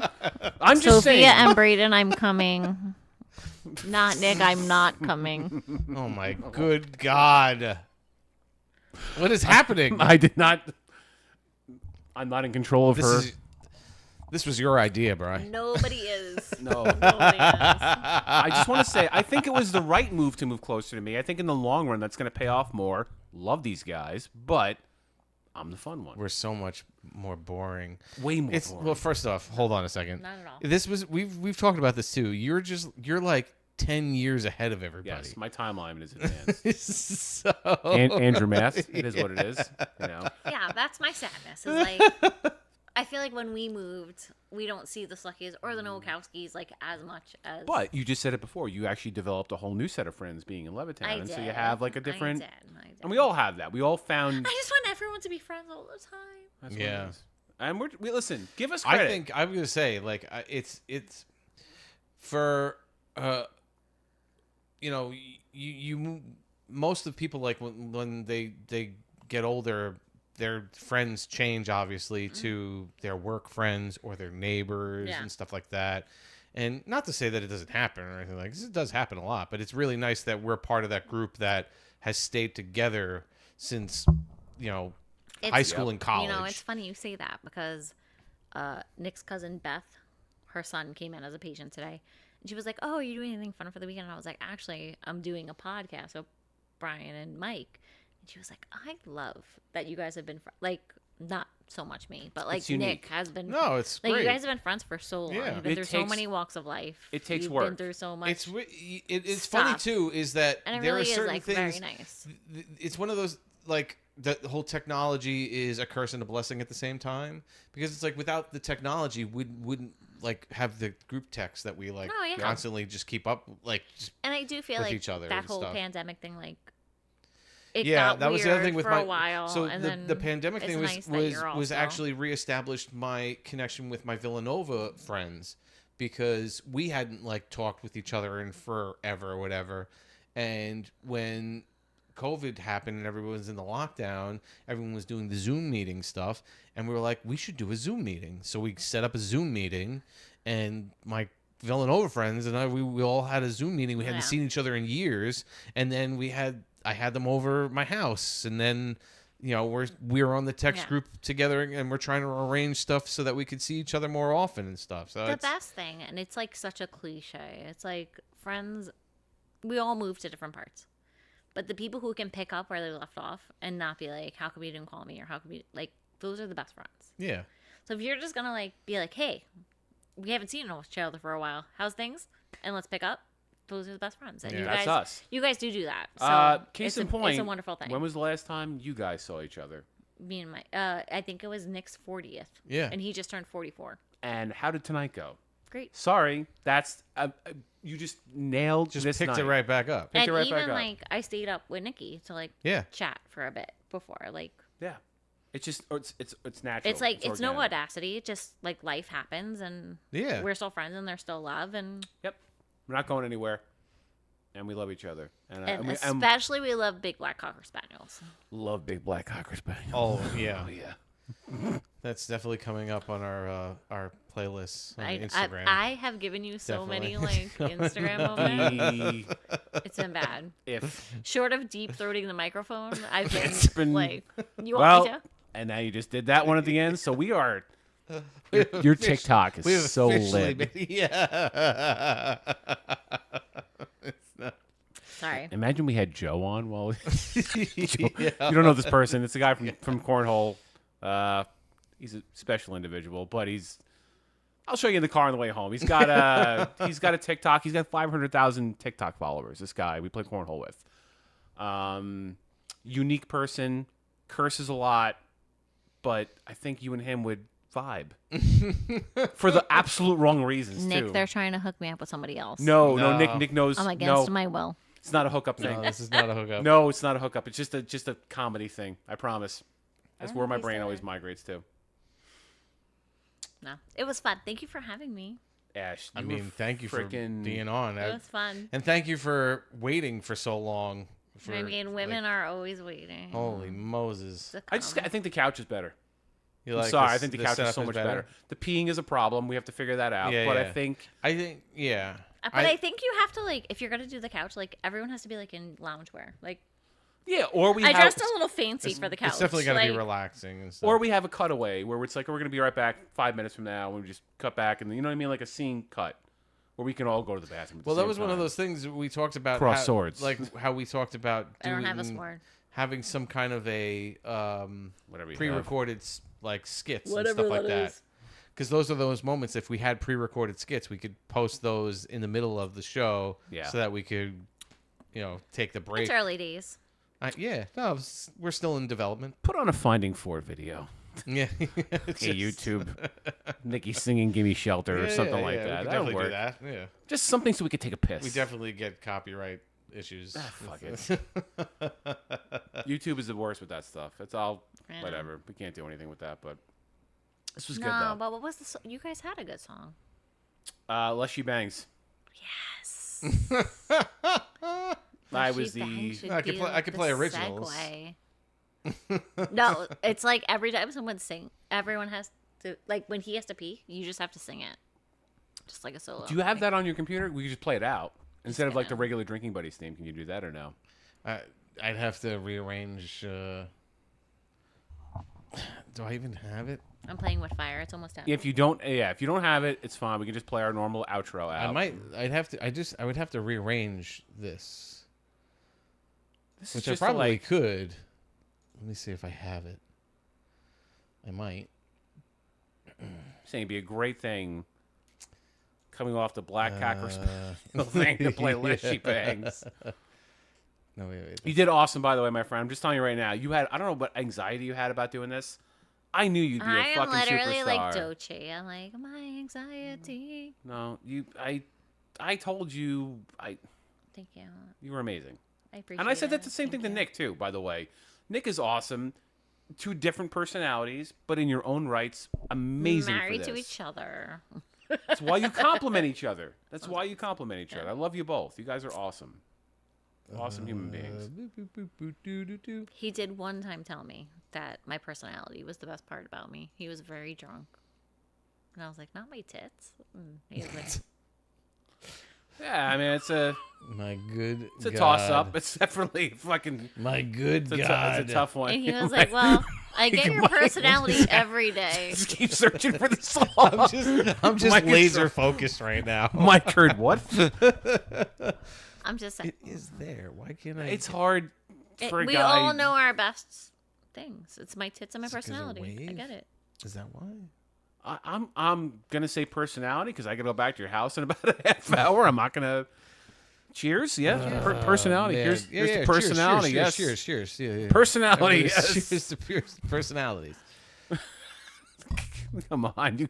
I'm just Sophia saying. and Brayden, I'm coming. Not Nick, I'm not coming. Oh my good God. What is happening? I did not. I'm not in control of her. This was your idea, Brian. Nobody is. No. Nobody is. I just want to say, I think it was the right move to move closer to me. I think in the long run, that's going to pay off more. Love these guys, but I'm the fun one. We're so much more boring. Way more boring. Well, first off, hold on a second. Not at all. This was we've talked about this too. You're like 10 years ahead of everybody. Yes, my timeline is advanced. So Andrew Math, it is what it is. You know. Yeah, that's my sadness. Is like, I feel like when we moved, we don't see the Sluckies or the Nowakowskis like as much as. But you just said it before. You actually developed a whole new set of friends being in Levittown, I and did. so you have like a different. I did. And we all have that. We all found. I just want everyone to be friends all the time. That's what Yeah. it is. And we listen. Give us credit. I think I'm gonna say like it's for you know you most of the people like when they get older, their friends change obviously to their work friends or their neighbors and stuff like that. And not to say that it doesn't happen or anything like this, it does happen a lot, but it's really nice that we're part of that group that has stayed together since high school and college. You know, it's funny you say that because Nick's cousin Beth, her son came in as a patient today. And she was like, "Oh, are you doing anything fun for the weekend?" And I was like, "Actually, I'm doing a podcast with Brian and Mike." And she was like, "I love that you guys have been like not so much me, but like Nick has been. No, it's like great. you guys have been friends for so long. Yeah. You've been through so many walks of life. It takes You've work. Been through so much. It's funny too is that and it there really are certain is like things. very nice. It's one of those like the whole technology is a curse and a blessing at the same time because it's like without the technology we wouldn't like have the group text that we like constantly just keep up like just and I do feel with like each other that and whole stuff. pandemic thing like it yeah, got that was the other thing with for my a while. so and the then pandemic it's thing nice that you're was also- actually reestablished my connection with my Villanova friends because we hadn't like talked with each other in forever or whatever, and when COVID happened and everyone was in the lockdown, everyone was doing the Zoom meeting stuff, and we were like, we should do a Zoom meeting. So we set up a Zoom meeting, and my Villanova friends and we all had a Zoom meeting. We hadn't seen each other in years, and then I had them over my house, and then we're on the text group together, and we're trying to arrange stuff so that we could see each other more often and stuff. So the best thing, and it's like such a cliche. It's like friends, we all move to different parts. But the people who can pick up where they left off and not be like, how come you didn't call me? Or how come you, like, those are the best friends. Yeah. So if you're just going to, like, be like, hey, we haven't seen each other for a while. How's things? And let's pick up. Those are the best friends. And you That's guys, us. You guys do that. So case it's in point, it's a wonderful thing. When was the last time you guys saw each other? Me and my, I think it was Nick's 40th. Yeah. And he just turned 44. And how did tonight go? Great. Sorry, that's you just nailed just this picked night. it right back up. Picked And it right even back up. like I stayed up with Nikki to like chat for a bit before. Like yeah, it's just it's natural. it's like it's no organic. audacity. It just like life happens and Yeah. we're still friends and there's still love and Yep, we're not going anywhere. and we love each other. And especially we love big black cocker spaniels. Love big black cocker spaniels. Oh yeah, Oh yeah. that's definitely coming up on our playlists on Instagram. I have given you so Definitely. many like Instagram moments. It's been bad. If Short of deep throating the microphone, I've It's been been- like, you want me to? and now you just did that one at the end, so we are. Your TikTok We is have so officially lit. yeah. Sorry. Imagine we had Joe on while Joe, Yeah. you don't know this person. It's a guy from Cornhole. He's a special individual, but I'll show you in the car on the way home. He's got a TikTok. He's got 500,000 TikTok followers. This guy we play cornhole with. Unique person, curses a lot, but I think you and him would vibe for the absolute wrong reasons Nick, too. they're trying to hook me up with somebody else. No, No. Nick knows. I'm against no, my will. it's not a hookup thing. No, this is not a hookup. No, it's not a hookup. It's just a comedy thing. I promise. That's don't where know my if he brain said always it. migrates to. No, it was fun. Thank you for having me. Ash, I you mean, were thank you for frickin' being on. It was fun. And thank you for waiting for so long. I mean, women are always waiting. Holy Moses! I think the couch is better. You I'm like sorry, this- I think the this couch is setup so much better. The peeing is a problem. We have to figure that out. Yeah, but yeah. I think yeah. But I think you have to like, if you're gonna do the couch, like everyone has to be like in loungewear. Like, or we I have dressed a little fancy for the couch. It's definitely got to be like, relaxing and stuff. or we have a cutaway where it's like we're gonna be right back 5 minutes from now. And we just cut back, and you know what I mean, like a scene cut where we can all go to the bathroom. At the Well, that same was one of time. those things we talked about. Cross swords. Like how we talked about I don't have a doing- sword. having some kind of a Whatever you pre-recorded like skits Whatever and stuff like that that. is. Because those are those moments. If we had pre-recorded skits, we could post those in the middle of the show, Yeah. so that we could, take the break. It's early days. Yeah, no, we're still in development. Put on a Finding Ford video. Yeah, Hey, YouTube. Nikki singing "Gimme Shelter" or something like that. We That'll could definitely work. do that. Yeah, Just something so we could take a piss. we definitely get copyright issues. Fuck it. YouTube is the worst with that stuff. It's all I know. whatever. We can't do anything with that, but this was good No, though. but what was the? You guys had a good song. Less She Bangs. Yes. I She was the. Bangs should I could be, play- I like, could the play originals. segue. No, it's like every time someone sing, everyone has to like when he has to pee, you just have to sing it, just like a solo. Do you have that on your computer? We could just play it out instead of like the gonna- regular Drinking Buddies theme. Can you do that or no? I'd have to rearrange. Do I even have it? I'm playing with fire. It's almost done. If you don't have it, it's fine. We can just play our normal outro out. I would have to rearrange this, This is which I just probably like, could. Let me see if I have it. I might. saying it'd be a great thing. Coming off the Black Cocker thing to play Less She Bangs. No, wait. You did awesome, by the way, my friend. I'm just telling you right now. You had, I don't know what anxiety you had about doing this. I knew you'd be a I am fucking literally superstar. like Doce. I'm like my anxiety. No, I told you, Thank you. you were amazing. I appreciate And I said it. that's the same thing to Nick, too, by the way. Nick is awesome. Two different personalities, but in your own rights, amazing Married for to this. each other. That's why you compliment each other. That's why you compliment each other. I love you both. You guys are awesome. Awesome human beings. He did one time tell me that my personality was the best part about me. He was very drunk. And I was like, not my tits. And he was like, Yeah, I mean, it's a It's toss-up. It's definitely fucking... My good God. It's a tough one. and he was like, well, I get your personality every day. Just keep searching for the song. I'm just Mike is laser so- focused right now. Mike heard what? I'm just saying. It is there. Why can't I? It's hard for a We guy. all know our best things. It's my tits and my Is it 'cause of personality. I wave? get it. Is that why? I'm gonna say personality because I gotta go back to your house in about a half hour. I'm not gonna. Cheers, yeah. Personality. Man. Here's Yeah, the personality. Cheers, yes. cheers. Yeah. Personality. Cheers Yes. to personalities. Come on,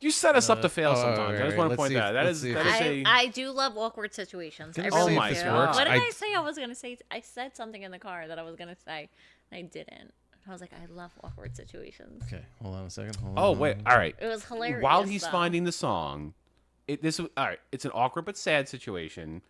you set us up to fail sometimes. I just want to point that. That is I do love awkward situations. I Let's see really my if this do. works. What did I- I say I was gonna say? I said something in the car that I was gonna say. And I didn't. I was like, I love awkward situations. Okay, hold on a second. Hold Oh on. wait, all right. It was hilarious. While he's though. finding the song, all right. It's an awkward but sad situation.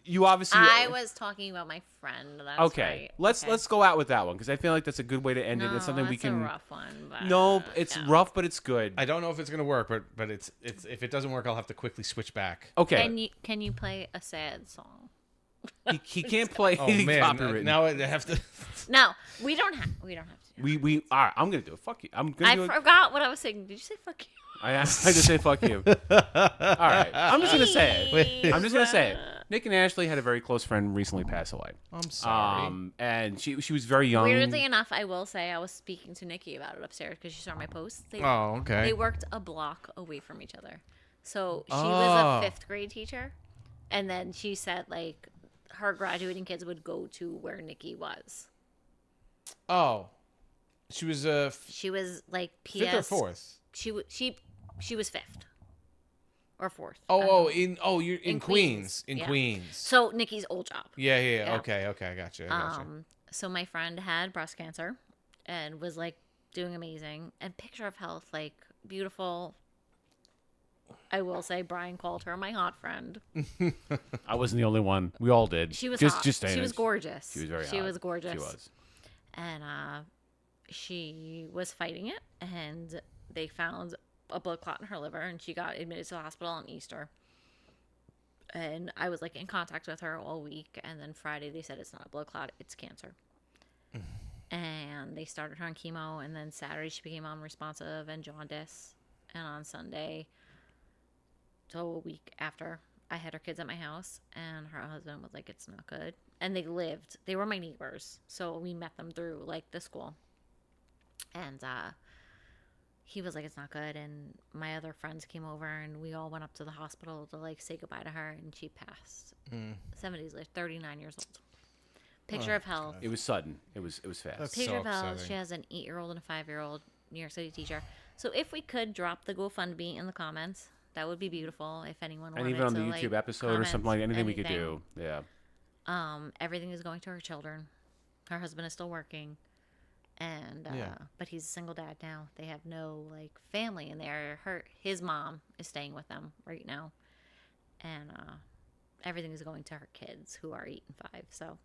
You obviously. I was talking about my friend. That's Okay, right. let's go out with that one because I feel like that's a good way to end it. It's something we that's can. a rough one. But, No, it's yeah. rough, but it's good. I don't know if it's gonna work, but it's if it doesn't work, I'll have to quickly switch back. Okay. Can you play a sad song? He can't play Oh anything man, copywritten. now I have to. No, we don't have to. Do We all right. I'm gonna do it. Fuck you. I'm gonna I do it. forgot what I was saying. Did you say fuck you? I just say fuck you. All right. I'm just gonna say it. I'm just gonna say it. Nick and Ashley had a very close friend recently pass away. I'm sorry. And she was very young. Weirdly enough, I will say I was speaking to Nikki about it upstairs because she saw my post. Okay. They worked a block away from each other. So she was a 5th grade teacher. And then she said, like, her graduating kids would go to where Nikki was. Oh. She was She was, like, PS. 5th or 4th? She was 5th. Or 4th. You're in Queens. In Yeah. Queens. So Nikki's old job. Yeah. Okay, I got you. So my friend had breast cancer and was like doing amazing and picture of health, like beautiful. I will say Brian called her my hot friend. I wasn't the only one. We all did. She was just, hot. Just she was gorgeous. She was very hot. She was gorgeous. She was. And she was fighting it and they found a blood clot in her liver and she got admitted to the hospital on Easter. And I was like in contact with her all week. And then Friday they said it's not a blood clot, it's cancer. And they started her on chemo. And then Saturday she became unresponsive and jaundice. And on Sunday, so a week after, I had her kids at my house. And her husband was like, it's not good. And they were my neighbors. So we met them through like the school. And he was like, it's not good. And my other friends came over and we all went up to the hospital to like say goodbye to her. And she passed 7 days later, 39 years old. Picture of health. It was sudden. It was fast. That's Picture so of health. upsetting. She has an 8-year-old and a 5-year-old New York City teacher. So if we could drop the GoFundMe in the comments, that would be beautiful. If anyone wanted And even on the to, YouTube like, episode or comment something like anything we could do. Yeah. Everything is going to her children. Her husband is still working. And but he's a single dad now. They have no like family in there. His mom is staying with them right now, and everything is going to her kids who are 8 and 5. So,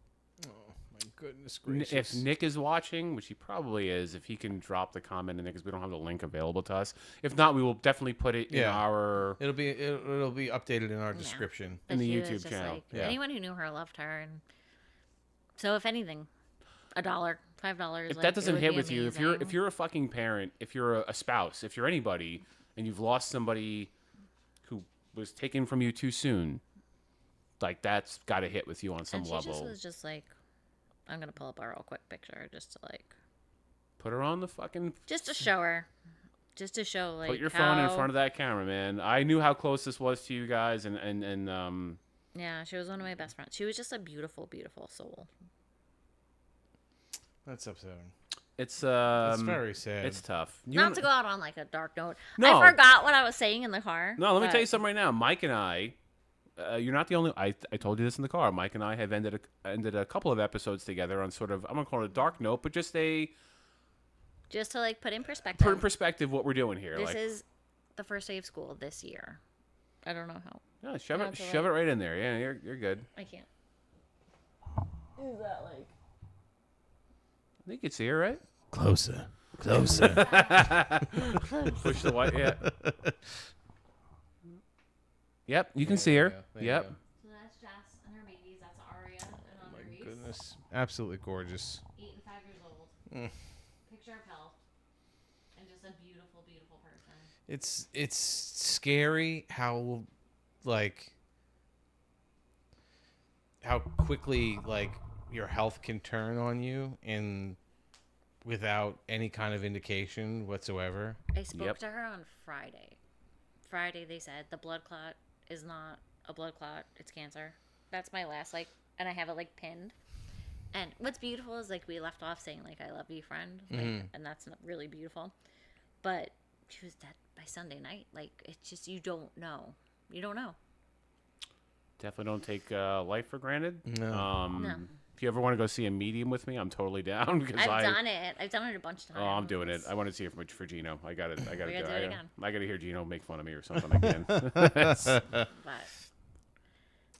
Oh my goodness gracious! If Nick is watching, which he probably is, if he can drop the comment in there because we don't have the link available to us. If not, we will definitely put it in our. It'll be updated in our description but in the he was YouTube just channel. like, Yeah. anyone who knew her loved her, and so if anything, $1, $5. If like, that doesn't it would hit be with you, amazing. if you're a fucking parent, if you're a spouse, if you're anybody, and you've lost somebody who was taken from you too soon, like that's got to hit with you on some and she level. just was just like, I'm gonna pull up a real quick picture just to like, Put her on the fucking. just to show her, just to show like Put your phone in how- front of that camera, man. I knew how close this was to you guys, and Yeah, she was one of my best friends. She was just a beautiful, beautiful soul. That's upsetting. it's very sad. It's tough. Not to go out on like a dark note. No. I forgot what I was saying in the car. No, let me but- tell you something right now. Mike and I, you're not the only. I told you this in the car. Mike and I have ended a couple of episodes together on sort of, I'm gonna call it a dark note, but just Just to like put in perspective. put in perspective what we're doing here. This like, is the first day of school this year. I don't know how. yeah, shove Yeah, it, it's a shove it right in there. Yeah, you're good. I can't. Is that like? I think it's here, right? Closer. Push the white. Yeah. Yep, you can see her. There you Yep. go. So that's Jess and her babies. That's Aria and Andres. Goodness, absolutely gorgeous. 8 and 5 years old. Picture of health. And just a beautiful, beautiful person. It's scary how quickly like your health can turn on you and without any kind of indication whatsoever. I spoke Yep. to her on Friday. Friday they said the blood clot is not a blood clot, it's cancer. That's my last like, and I have it like pinned. And what's beautiful is like we left off saying like I love you, friend, like, and that's really beautiful. But she was dead by Sunday night. Like it's just you don't know. You don't know. Definitely don't take life for granted. No. No. If you ever want to go see a medium with me, I'm totally down because I've done it. I've done it a bunch of times. Oh, I'm doing it. I want to see it for Gino. I got it. I got to We gotta do it again. I got to hear Gino make fun of me or something again. But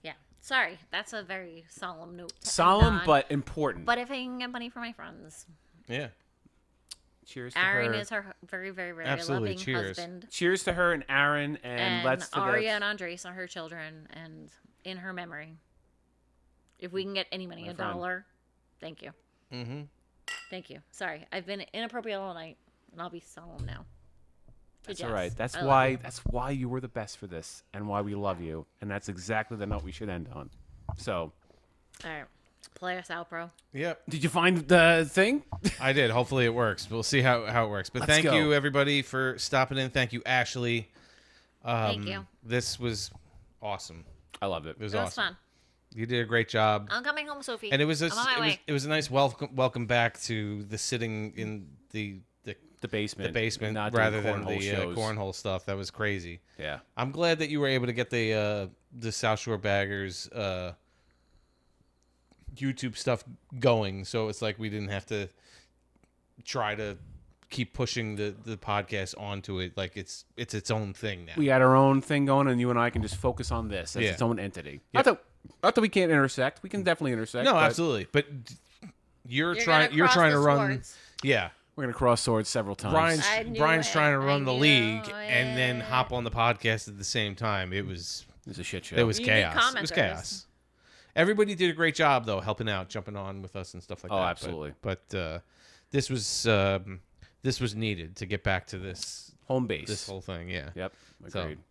yeah, Sorry, that's a very solemn note. Solemn but important. But if I can get money for my friends. Yeah. Cheers to Aaron her. is her very, very, very Absolutely, loving cheers. husband. Cheers to her and Aaron, and let's to Aria and Andres are her children, and in her memory. If we can get any money, $1, thank you. Mm-hmm. Thank you. Sorry, I've been inappropriate all night, and I'll be solemn now. That's all right. That's why you were the best for this, and why we love you, and that's exactly the note we should end on. So, all right, play us out, bro. Yep. Did you find the thing? I did. Hopefully it works. We'll see how it works. But thank you, everybody, for stopping in. Thank you, Ashley. Thank you. This was awesome. I loved it. It was It awesome. was fun. You did a great job. I'm coming home, Sophie. And it was I'm on my way. it was a nice welcome back to the sitting in the basement, not rather doing than the shows. cornhole stuff. That was crazy. Yeah. I'm glad that you were able to get the South Shore Baggers YouTube stuff going, so it's like we didn't have to try to keep pushing the podcast onto it. Like it's its own thing now. We had our own thing going, and you and I can just focus on this as its own entity. Yep. Not that we can't intersect. We can definitely intersect. No, absolutely. But you're trying to run. Swords. Yeah. We're gonna cross swords several times. Brian's trying to run the league and then hop on the podcast at the same time. It was a shit show. It was You chaos. need It was chaos. Everybody did a great job though, helping out, jumping on with us and stuff like that. Oh, absolutely. But this was needed to get back to this home base. This whole thing, yeah. Yep. Agreed. So,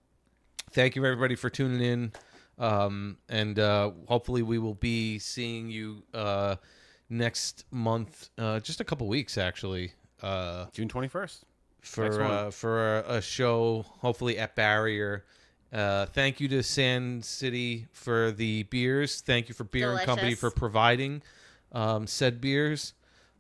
thank you everybody for tuning in. And hopefully we will be seeing you next month, just a couple weeks actually. June 21st. For a show, hopefully at Barrier. Thank you to Sand City for the beers. Thank you for Beer and Company for providing said beers.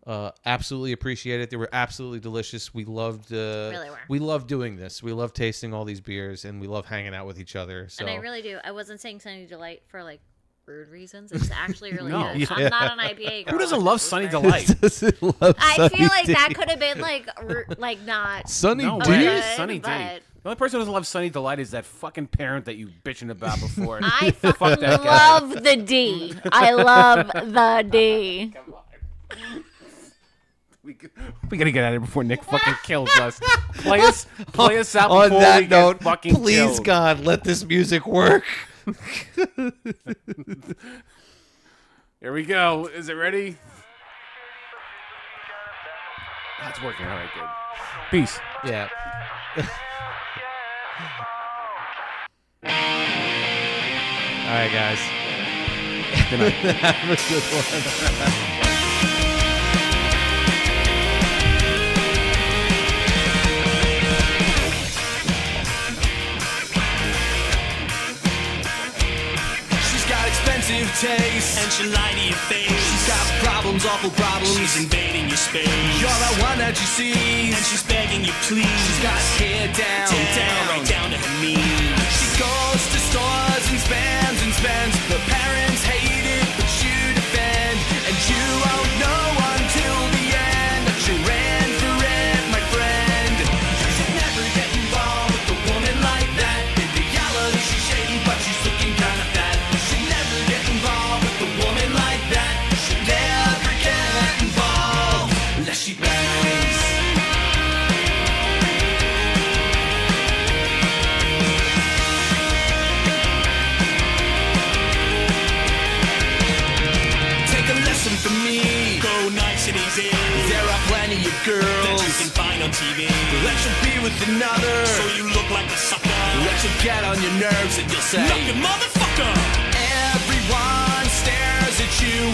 Absolutely appreciate it. They were absolutely delicious. We loved Really were. we love doing this. We love tasting all these beers, and we love hanging out with each other. So. And I really do. I wasn't saying Sunny Delight for like rude reasons. It's actually really No. good. I'm not an IPA girl. Who doesn't love Sunny Delight? I feel like that could have been like not Sunny No D. way. Sunny D. but- The only person who doesn't love Sunny Delight is that fucking parent that you bitching about before. I Fuck fucking that guy. love the D. I love the D. We gotta get out of here before Nick fucking kills us. Play us out On before that we note, get fucking please killed. God, let this music work. Here we go. Is it ready? That's working. All right, good. Peace. Yeah. All right, guys. Good night. Have a good one. Taste. And she'll lie to your face. She's got problems, awful problems. She's invading your space. You're the one that she sees. And she's begging you please. She's got hair down, right down to her knees. She goes to stores and spends. The parents hate it, but you defend. And you won't know until the end that she ran for it, my friend. You should never get involved with a woman like that. In reality, she's shady, but she's looking kind of fat. Get involved with a woman like that. Should never get involved unless she bangs. Take a lesson from me. Go nice and easy. There are plenty of girls that you can find on TV that should be with another, so you look like a sucker. That should get on your nerves and you'll say, "Look, motherfucker." Everyone stares at you.